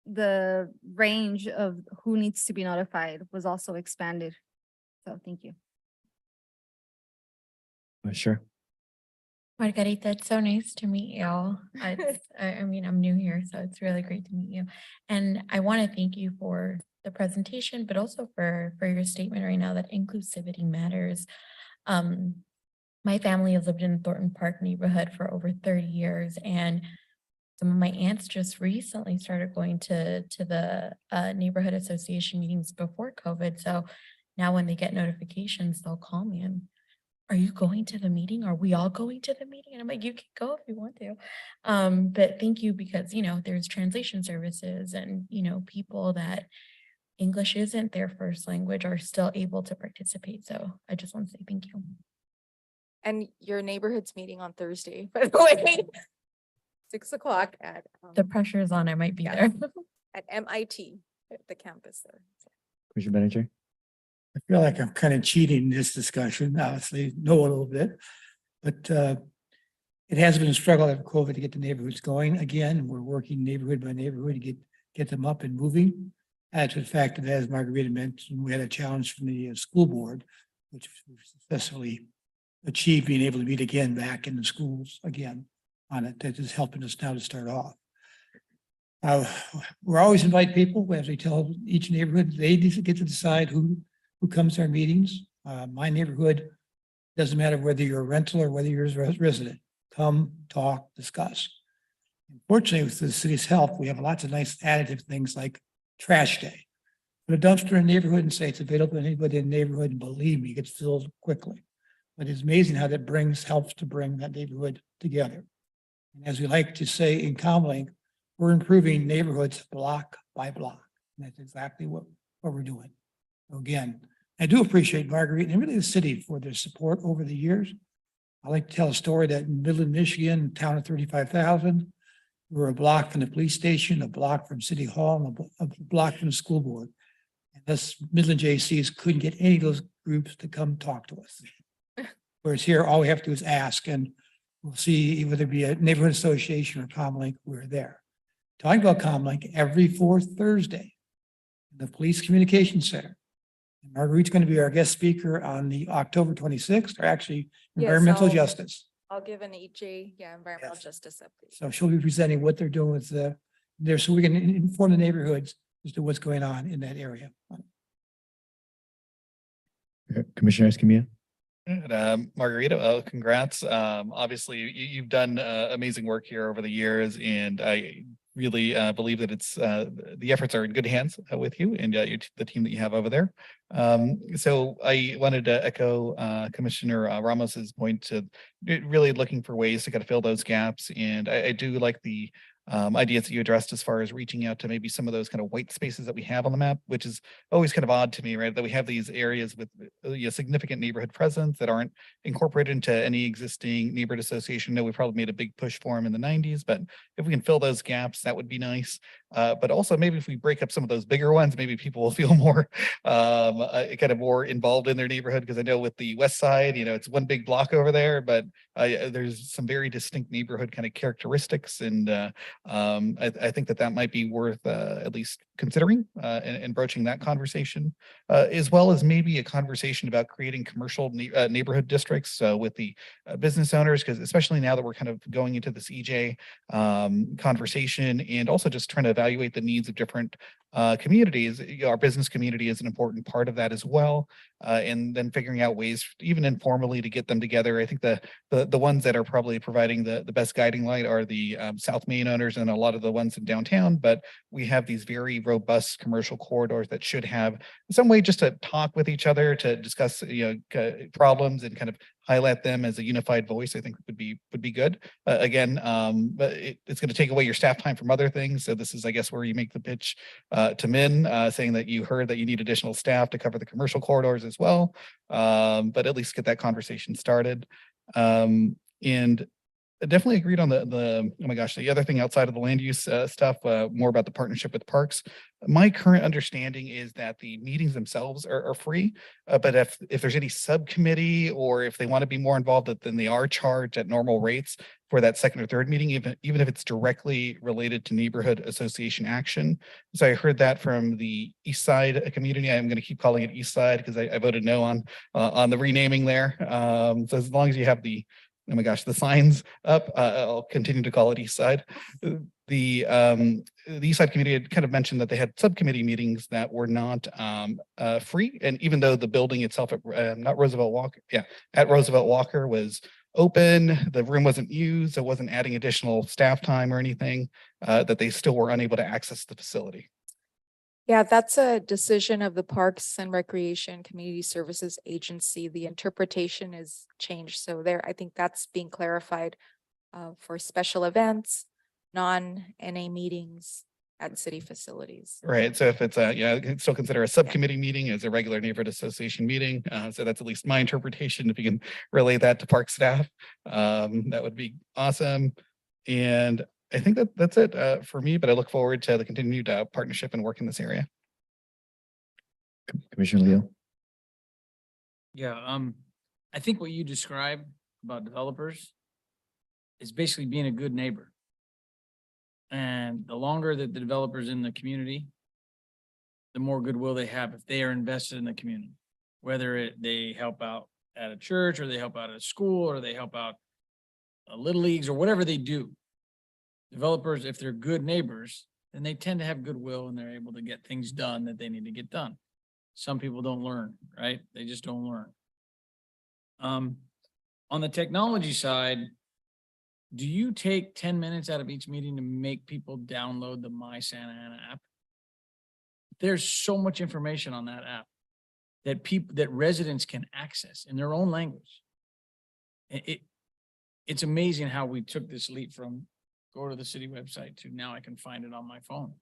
Speaker 4: the range of who needs to be notified was also expanded. So thank you.
Speaker 1: Sure.
Speaker 14: Margarita, it's so nice to meet you. I'm new here, so it's really great to meet you. And I want to thank you for the presentation, but also for your statement right now that inclusivity matters. My family has lived in Thornton Park neighborhood for over 30 years, and some of my aunts just recently started going to the neighborhood association meetings before COVID. So now when they get notifications, they'll call me and, are you going to the meeting? Are we all going to the meeting? And I'm like, you can go if you want to. But thank you, because, there's translation services and, people that English isn't their first language are still able to participate. So I just want to say thank you.
Speaker 19: And your neighborhood's meeting on Thursday, by the way, 6 o'clock at
Speaker 14: The pressure is on, I might be
Speaker 19: yes.
Speaker 14: there.
Speaker 19: at MIT, at the campus there.
Speaker 1: Commissioner Benninger?
Speaker 3: I feel like I'm kind of cheating this discussion, obviously know a little bit, but it has been a struggle after COVID to get the neighborhoods going again. We're working neighborhood by neighborhood to get them up and moving. Add to the fact that, as Margarita mentioned, we had a challenge from the school board, which we successfully achieved being able to meet again back in the schools again on it. That is helping us now to start off. We're always invite people, as we tell each neighborhood, they get to decide who comes to our meetings. My neighborhood, doesn't matter whether you're a rental or whether you're a resident, come, talk, discuss. Unfortunately, with the city's help, we have lots of nice additive things like trash day. Put a dumpster in the neighborhood and say it's available to anybody in the neighborhood, and believe me, it gets filled quickly. But it's amazing how that helps to bring that neighborhood together. And as we like to say in Comlink, we're improving neighborhoods block by block. And that's exactly what we're doing. Again, I do appreciate Marguerite and really the city for their support over the years. I like to tell a story that in Midland, Michigan, a town of 35,000, we're a block from the police station, a block from City Hall, and a block from the school board. And thus Midland JCs couldn't get any of those groups to come talk to us. Whereas here, all we have to do is ask, and we'll see whether it be a neighborhood association or Comlink, we're there. Talking about Comlink, every fourth Thursday, in the Police Communication Center. And Marguerite's going to be our guest speaker on the October 26th, or actually
Speaker 19: Yes,
Speaker 3: environmental
Speaker 19: I'll-
Speaker 3: justice.
Speaker 19: I'll give an EJ, environmental
Speaker 3: Yes.
Speaker 19: justice update.
Speaker 3: So she'll be presenting what they're doing with there, so we can inform the neighborhoods as to what's going on in that area.
Speaker 1: Commissioner Escamilla?
Speaker 9: And, Margarita, congrats. Obviously, you've done amazing work here over the years, and I really believe that the efforts are in good hands with you and the team that you have over there. So I wanted to echo Commissioner Ramos's point to really looking for ways to kind of fill those gaps. And I do like the ideas that you addressed as far as reaching out to maybe some of those kind of white spaces that we have on the map, which is always kind of odd to me, right? That we have these areas with significant neighborhood presence that aren't incorporated into any existing neighborhood association. No, we probably made a big push for them in the 90s, but if we can fill those gaps, that would be nice. But also maybe if we break up some of those bigger ones, maybe people will feel more kind of more involved in their neighborhood. Because I know with the west side, it's one big block over there, but there's some very distinct neighborhood kind of characteristics, and I think that might be worth at least considering and broaching that conversation, as well as maybe a conversation about creating commercial neighborhood districts with the business owners, because especially now that we're kind of going into this EJ conversation, and also just trying to evaluate the needs of different communities. Our business community is an important part of that as well, and then figuring out ways, even informally, to get them together. I think the ones that are probably providing the best guiding light are the South Main owners and a lot of the ones in downtown. But we have these very robust commercial corridors that should have some way just to talk with each other, to discuss problems and kind of highlight them as a unified voice. I think would be good. Again, but it's going to take away your staff time from other things. So this is, I guess, where you make the pitch to Min, saying that you heard that you need additional staff to cover the commercial corridors as well. But at least get that conversation started. And I definitely agreed on the oh my gosh, the other thing outside of the land use stuff, more about the partnership with parks. My current understanding is that the meetings themselves are free, but if there's any subcommittee or if they want to be more involved, then they are charged at normal rates for that second or third meeting, even if it's directly related to neighborhood association action. So I heard that from the East Side community. I'm going to keep calling it East Side because I voted no on the renaming there. So as long as you have the oh my gosh, the signs up, I'll continue to call it East Side. The East Side community had kind of mentioned that they had subcommittee meetings that were not free. And even though the building itself at Roosevelt Walker was open, the room wasn't used, it wasn't adding additional staff time or anything, that they still were unable to access the facility.
Speaker 19: Yeah, that's a decision of the Parks and Recreation Community Services Agency. The interpretation is changed. So I think that's being clarified for special events, non-NA meetings at city facilities.
Speaker 9: Right. So if it's I can still consider a subcommittee meeting as a regular neighborhood association meeting. So that's at least my interpretation. If you can relay that to park staff, that would be awesome. And I think that's it for me, but I look forward to the continued partnership and work in this area.
Speaker 1: Commissioner Leo.
Speaker 11: Yeah, I think what you described about developers is basically being a good neighbor. And the longer that the developers in the community, the more goodwill they have if they are invested in the community. Whether they help out at a church, or they help out at a school, or they help out little leagues, or whatever they do. Developers, if they're good neighbors, then they tend to have goodwill and they're able to get things done that they need to get done. Some people don't learn, right? They just don't learn. On the technology side, do you take 10 minutes out of each meeting to make people download the My Santa Ana app? There's so much information on that app that residents can access in their own language. It's amazing how we took this leap from go to the city website to now I can find it on my phone.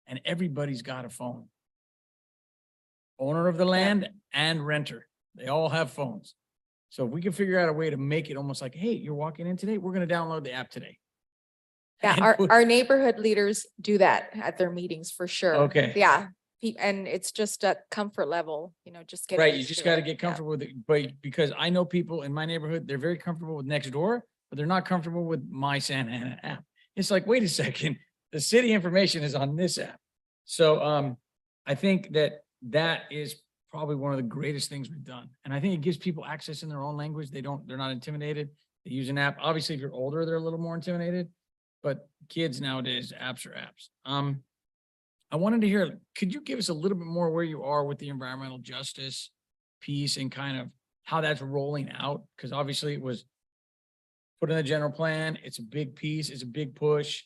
Speaker 11: And everybody's got a phone. Owner of the land and renter, they all have phones. So if we can figure out a way to make it almost like, hey, you're walking in today, we're going to download the app today.
Speaker 19: Yeah, our neighborhood leaders do that at their meetings for sure.
Speaker 11: Okay.
Speaker 19: Yeah, and it's just a comfort level, just get.
Speaker 11: Right, you just got to get comfortable with it, but because I know people in my neighborhood, they're very comfortable with Nextdoor, but they're not comfortable with My Santa Ana app. It's like, wait a second, the city information is on this app. So I think that is probably one of the greatest things we've done. And I think it gives people access in their own language. They're not intimidated. They use an app. Obviously, if you're older, they're a little more intimidated, but kids nowadays, apps are apps. I wanted to hear, could you give us a little bit more where you are with the environmental justice piece and kind of how that's rolling out, because obviously it was put in the general plan. It's a big piece. It's a big push.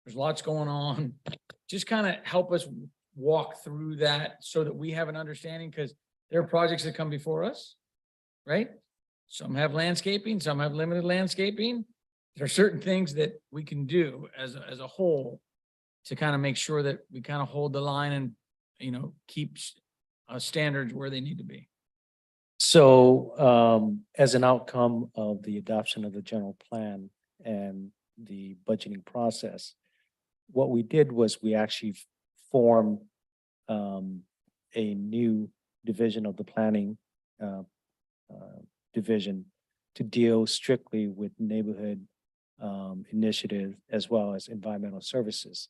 Speaker 11: There's lots going on. Just kind of help us walk through that so that we have an understanding, because there are projects that come before us, right? Some have landscaping, some have limited landscaping. There are certain things that we can do as a whole to kind of make sure that we kind of hold the line and, keep standards where they need to be.
Speaker 13: So as an outcome of the adoption of the general plan and the budgeting process, what we did was we actually formed a new division of the planning division to deal strictly with neighborhood initiative as well as environmental services.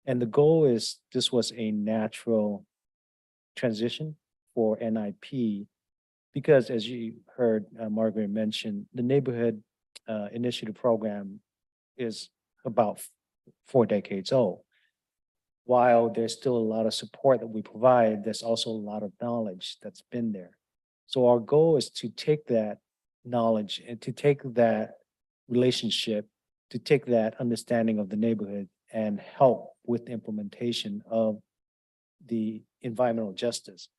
Speaker 13: And the goal is this was a natural transition for NIP because, as you heard Margaret mention, the neighborhood initiative program is about 4 decades old. While there's still a lot of support that we provide, there's also a lot of knowledge that's been there. So our goal is to take that knowledge and to take that relationship, to take that understanding of the neighborhood and help with the implementation of the environmental justice.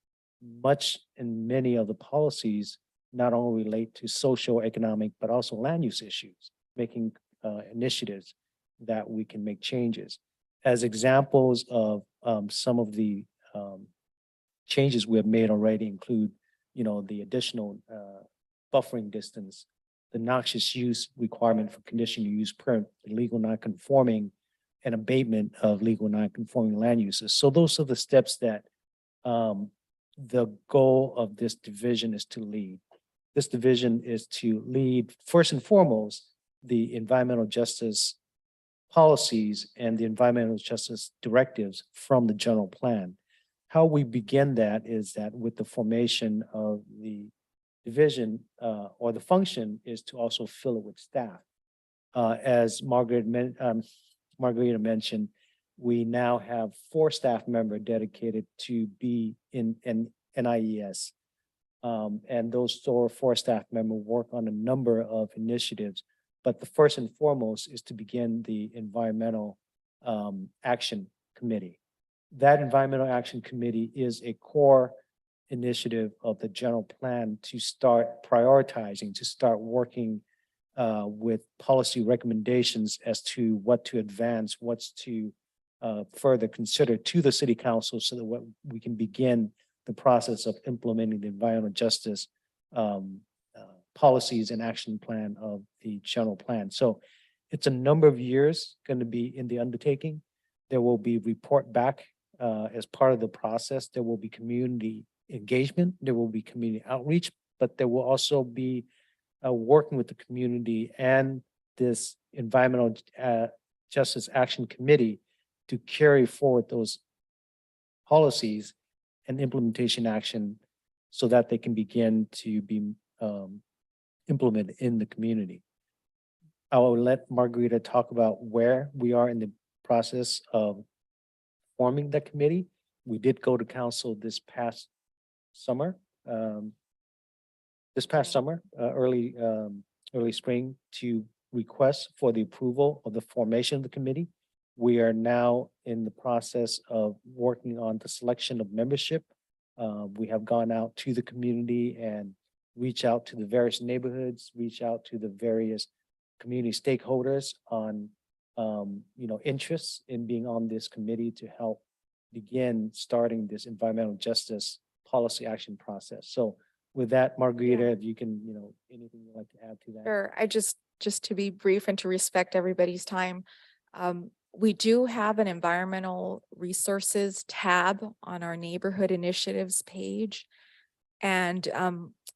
Speaker 13: Much and many of the policies not only relate to social, economic, but also land use issues, making initiatives that we can make changes. As examples of some of the changes we have made already include, the additional buffering distance, the noxious use requirement for conditional use permit, the legal non-conforming and abatement of legal non-conforming land uses. So those are the steps that the goal of this division is to lead. This division is to lead, first and foremost, the environmental justice policies and the environmental justice directives from the general plan. How we begin that is that with the formation of the division or the function is to also fill it with staff. As Margarita mentioned, we now have 4 staff members dedicated to be in NIES. And those 4 staff members work on a number of initiatives. But the first and foremost is to begin the Environmental Action Committee. That Environmental Action Committee is a core initiative of the general plan to start prioritizing, to start working with policy recommendations as to what to advance, what's to further consider to the city council so that we can begin the process of implementing the environmental justice policies and action plan of the general plan. So it's a number of years going to be in the undertaking. There will be report back as part of the process. There will be community engagement. There will be community outreach, but there will also be working with the community and this environmental justice action committee to carry forward those policies and implementation action so that they can begin to be implemented in the community. I will let Margarita talk about where we are in the process of forming the committee. We did go to council this past summer, early spring, to request for the approval of the formation of the committee. We are now in the process of working on the selection of membership. We have gone out to the community and reach out to the various neighborhoods, reach out to the various community stakeholders on interests in being on this committee to help begin starting this environmental justice policy action process. So with that, Margarita, if you can, anything you'd like to add to that?
Speaker 19: Sure. I just to be brief and to respect everybody's time, we do have an environmental resources tab on our neighborhood initiatives page. And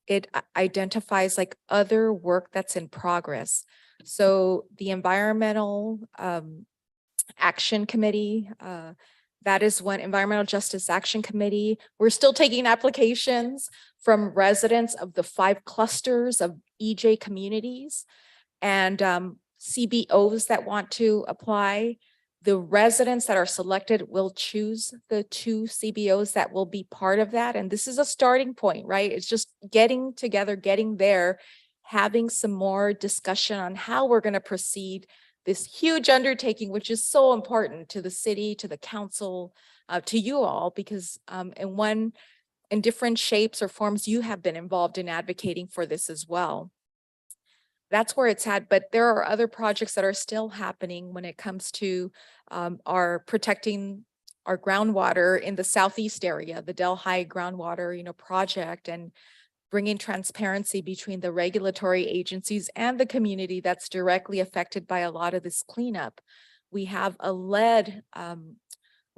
Speaker 19: it identifies like other work that's in progress. So the Environmental Action Committee, that is one Environmental Justice Action Committee. We're still taking applications from residents of the 5 clusters of EJ communities and CBOs that want to apply. The residents that are selected will choose the 2 CBOs that will be part of that. And this is a starting point, right? It's just getting together, getting there, having some more discussion on how we're going to proceed this huge undertaking, which is so important to the city, to the council, to you all, because in different shapes or forms, you have been involved in advocating for this as well. That's where it's at, but there are other projects that are still happening when it comes to our protecting our groundwater in the southeast area, the Delhi groundwater, project, and bringing transparency between the regulatory agencies and the community that's directly affected by a lot of this cleanup. We have a lead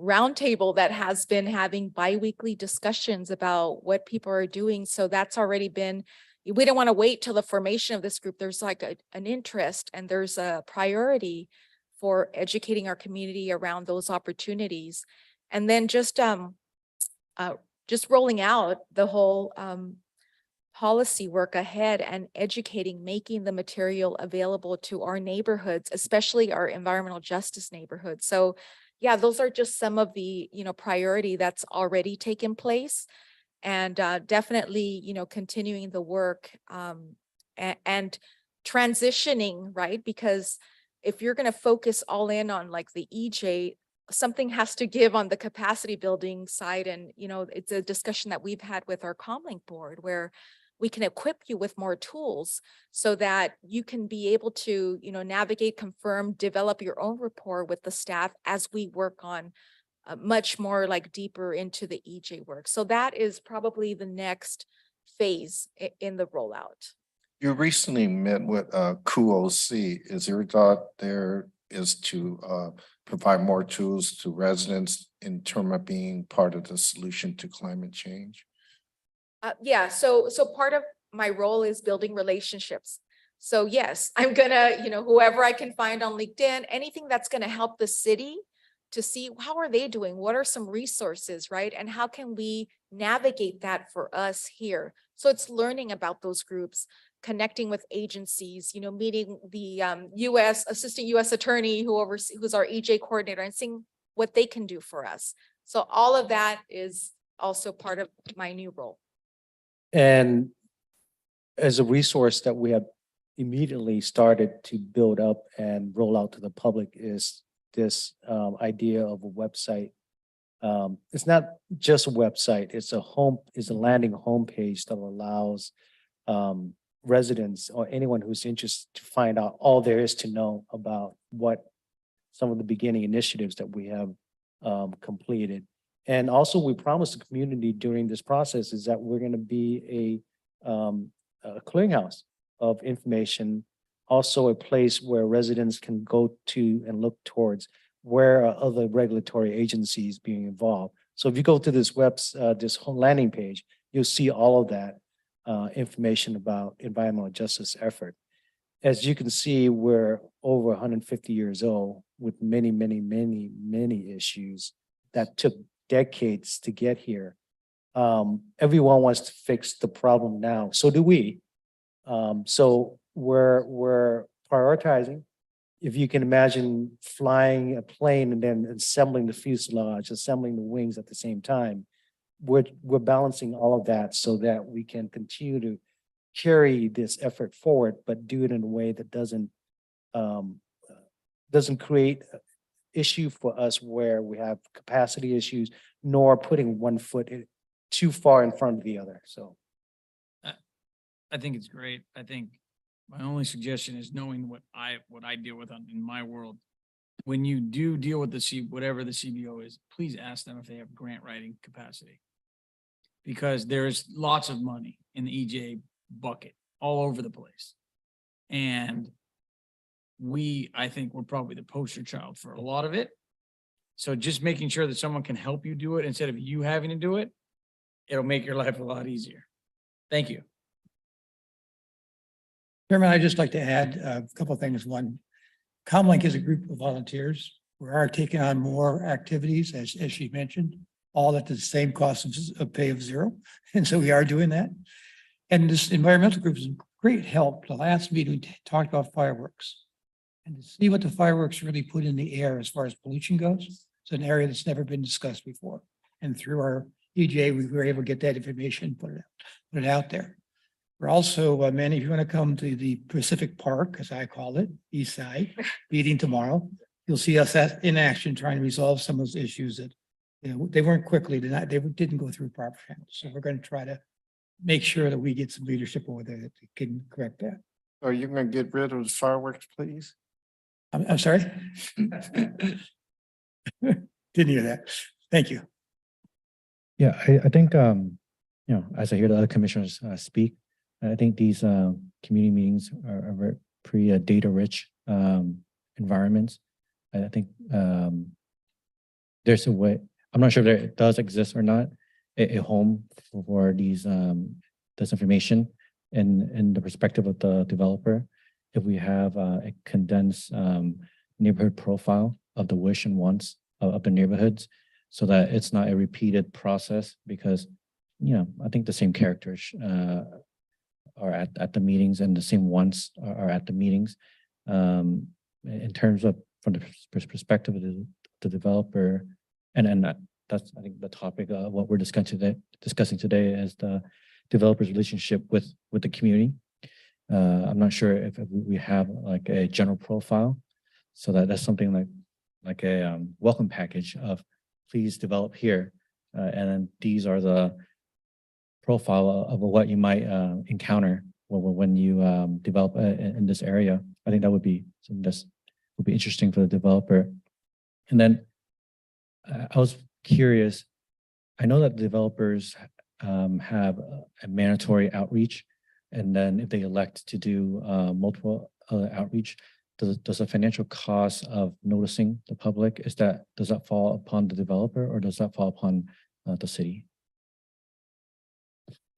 Speaker 19: roundtable that has been having biweekly discussions about what people are doing. So that's already been. We don't want to wait till the formation of this group. There's like an interest and there's a priority for educating our community around those opportunities. And then just rolling out the whole policy work ahead and educating, making the material available to our neighborhoods, especially our environmental justice neighborhoods. So yeah, those are just some of the, priority that's already taken place. And definitely, continuing the work and transitioning, right? Because if you're going to focus all in on like the EJ, something has to give on the capacity building side. And, it's a discussion that we've had with our Comlink board where we can equip you with more tools so that you can be able to, navigate, confirm, develop your own rapport with the staff as we work on much more like deeper into the EJ work. So that is probably the next phase in the rollout.
Speaker 12: You recently met with CUOC. Is your thought there is to provide more tools to residents in terms of being part of the solution to climate change?
Speaker 19: Yeah, so part of my role is building relationships. So yes, I'm gonna, whoever I can find on LinkedIn, anything that's gonna help the city to see how are they doing? What are some resources, right? And how can we navigate that for us here? So it's learning about those groups, connecting with agencies, meeting the assistant US attorney who's our EJ coordinator and seeing what they can do for us. So all of that is also part of my new role.
Speaker 13: And as a resource that we have immediately started to build up and roll out to the public is this idea of a website. It's not just a website, it's a landing homepage that allows residents or anyone who's interested to find out all there is to know about what some of the beginning initiatives that we have completed. And also we promised the community during this process is that we're going to be a clearinghouse of information, also a place where residents can go to and look towards where are other regulatory agencies being involved. So if you go to this this whole landing page, you'll see all of that information about environmental justice effort. As you can see, we're over 150 years old with many, many, many, many issues that took decades to get here. Everyone wants to fix the problem now. So do we. So we're prioritizing. If you can imagine flying a plane and then assembling the fuselage, assembling the wings at the same time, we're balancing all of that so that we can continue to carry this effort forward, but do it in a way that doesn't create issue for us where we have capacity issues, nor putting one foot too far in front of the other. So
Speaker 11: I think it's great. I think my only suggestion is knowing what I deal with in my world. When you do deal with whatever the CBO is, please ask them if they have grant writing capacity. Because there's lots of money in the EJ bucket all over the place. And I think we're probably the poster child for a lot of it. So just making sure that someone can help you do it instead of you having to do it, it'll make your life a lot easier. Thank you.
Speaker 3: Chairman, I'd just like to add a couple of things. One, Comlink is a group of volunteers. We are taking on more activities, as she mentioned, all at the same cost of pay of zero. And so we are doing that. And this environmental group is a great help. The last meeting we talked about fireworks. and to see what the fireworks really put in the air as far as pollution goes. It's an area that's never been discussed before. And through our EJ, we were able to get that information, put it out there. We're also, Manny, if you want to come to the Pacific Park, as I call it, East Side, meeting tomorrow, you'll see us in action trying to resolve some of those issues that, you know, they weren't quickly, they didn't go through proper channels. So we're going to try to make sure that we get some leadership over there that can correct that.
Speaker 12: Are you gonna get rid of the fireworks, please?
Speaker 3: I'm sorry? Didn't hear that. Thank you.
Speaker 1: Yeah, I think, you know, as I hear the other commissioners speak, I think these community meetings are very pretty data rich environments. I think there's a way, I'm not sure if there does exist or not, a home for these this information in the perspective of the developer. If we have a condensed neighborhood profile of the wish and wants of the neighborhoods, so that it's not a repeated process, because, you know, I think the same characters are at the meetings and the same wants are at the meetings. In terms of from the perspective of the developer, and that's I think the topic of what we're discussing today is the developer's relationship with the community. I'm not sure if we have like a general profile, so that's something like a welcome package of please develop here, and then these are the profile of what you might encounter when you develop in this area. I think that would be something that would be interesting for the developer. And then I was curious. I know that developers have a mandatory outreach, and then if they elect to do multiple outreach, does the financial cost of noticing the public, does that fall upon the developer or does that fall upon the city?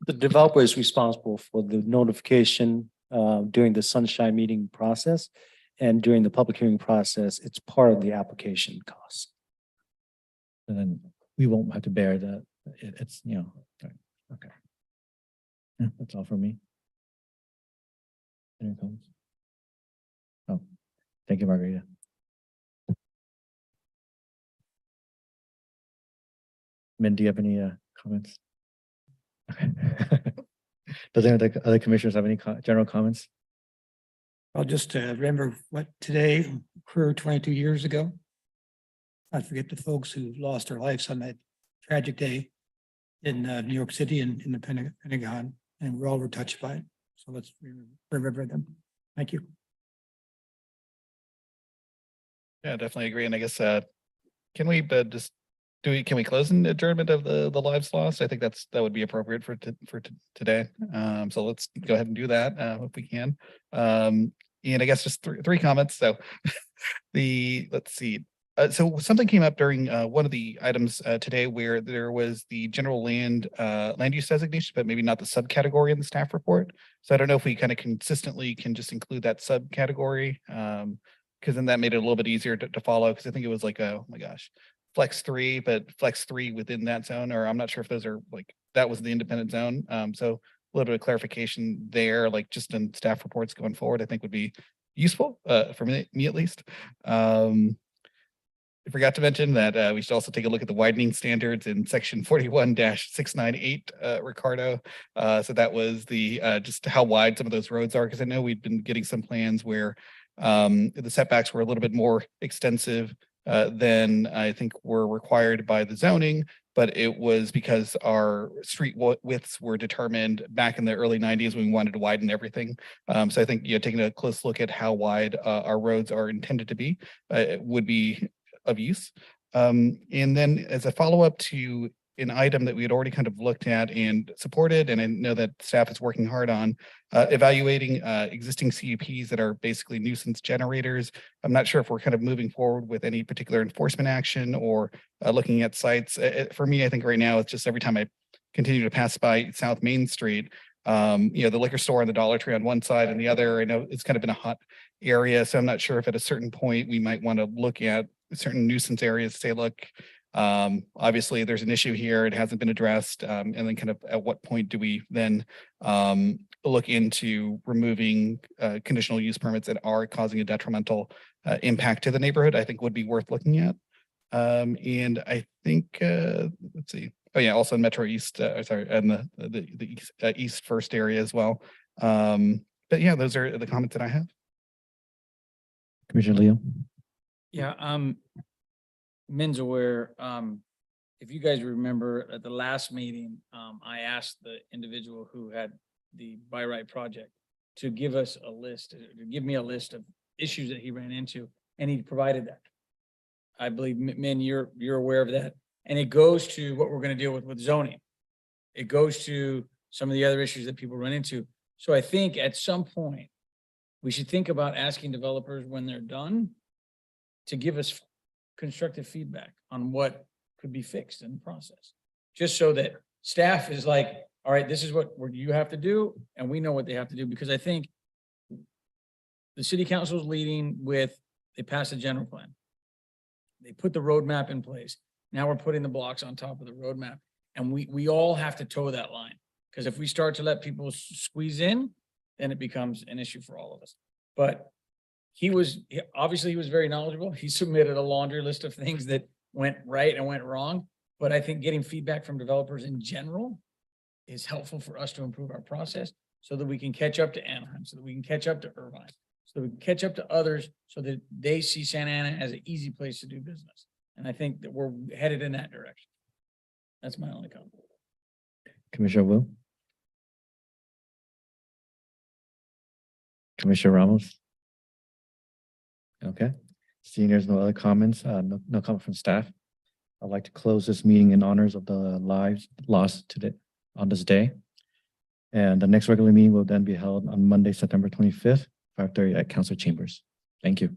Speaker 13: The developer is responsible for the notification during the sunshine meeting process, and during the public hearing process, it's part of the application cost.
Speaker 1: And then we won't have to bear it's, you know, okay. Yeah, that's all for me. Any comments? Oh, thank you, Margarita. Min, do you have any comments? Okay. Does any of the other commissioners have any general comments?
Speaker 3: I'll just remember what today occurred 22 years ago. I forget the folks who lost their lives on that tragic day in New York City and in the Pentagon, and we all were touched by it. So let's remember them. Thank you.
Speaker 9: Yeah, definitely agree. And I guess, can we can we close an adjournment of the lives lost? I think that would be appropriate for today. So let's go ahead and do that if we can. And I guess just three comments. So let's see. So something came up during one of the items today where there was the general land use designation, but maybe not the subcategory in the staff report. So I don't know if we kind of consistently can just include that subcategory, because then that made it a little bit easier to follow. Because I think it was like, oh my gosh, Flex 3, but Flex 3 within that zone, or I'm not sure if those are like, that was the independent zone. So a little bit of clarification there, like just in staff reports going forward, I think would be useful for me at least. I forgot to mention that we should also take a look at the widening standards in section 41-698, Ricardo. So that was the just how wide some of those roads are, because I know we'd been getting some plans where the setbacks were a little bit more extensive than I think were required by the zoning, but it was because our street widths were determined back in the early 90s when we wanted to widen everything. So I think, you know, taking a close look at how wide our roads are intended to be would be of use. And then as a follow-up to an item that we had already kind of looked at and supported, and I know that staff is working hard on evaluating existing CUPs that are basically nuisance generators. I'm not sure if we're kind of moving forward with any particular enforcement action or looking at sites. For me, I think right now it's just every time I continue to pass by South Main Street, you know, the liquor store and the Dollar Tree on one side and the other. I know it's kind of been a hot area, so I'm not sure if at a certain point we might want to look at certain nuisance areas, say, look, obviously there's an issue here, it hasn't been addressed, and then kind of at what point do we then look into removing conditional use permits that are causing a detrimental impact to the neighborhood, I think would be worth looking at. And I think, let's see, oh yeah, also in Metro East, sorry, and the East First area as well. But yeah, those are the comments that I have.
Speaker 1: Commissioner Leo?
Speaker 11: Yeah, Min's aware, if you guys remember at the last meeting, I asked the individual who had the By Right project to give us a list, to give me a list of issues that he ran into, and he provided that. I believe, Min, you're aware of that, and it goes to what we're gonna deal with zoning. It goes to some of the other issues that people run into. So I think at some point, we should think about asking developers when they're done to give us constructive feedback on what could be fixed in the process. Just so that staff is like, all right, this is what you have to do, and we know what they have to do, because I think the city council is leading with, they passed the general plan. They put the roadmap in place. Now we're putting the blocks on top of the roadmap, and we all have to toe that line. Because if we start to let people squeeze in, then it becomes an issue for all of us. But obviously he was very knowledgeable. He submitted a laundry list of things that went right and went wrong. But I think getting feedback from developers in general is helpful for us to improve our process so that we can catch up to Anaheim, so that we can catch up to Irvine, so that we can catch up to others so that they see Santa Ana as an easy place to do business. And I think that we're headed in that direction. That's my only comment.
Speaker 1: Commissioner Wu? Commissioner Ramos? Okay, seeing there's no other comments, no comment from staff. I'd like to close this meeting in honors of the lives lost today on this day. And the next regular meeting will then be held on Monday, September 25th, 5:30 at council chambers. Thank you.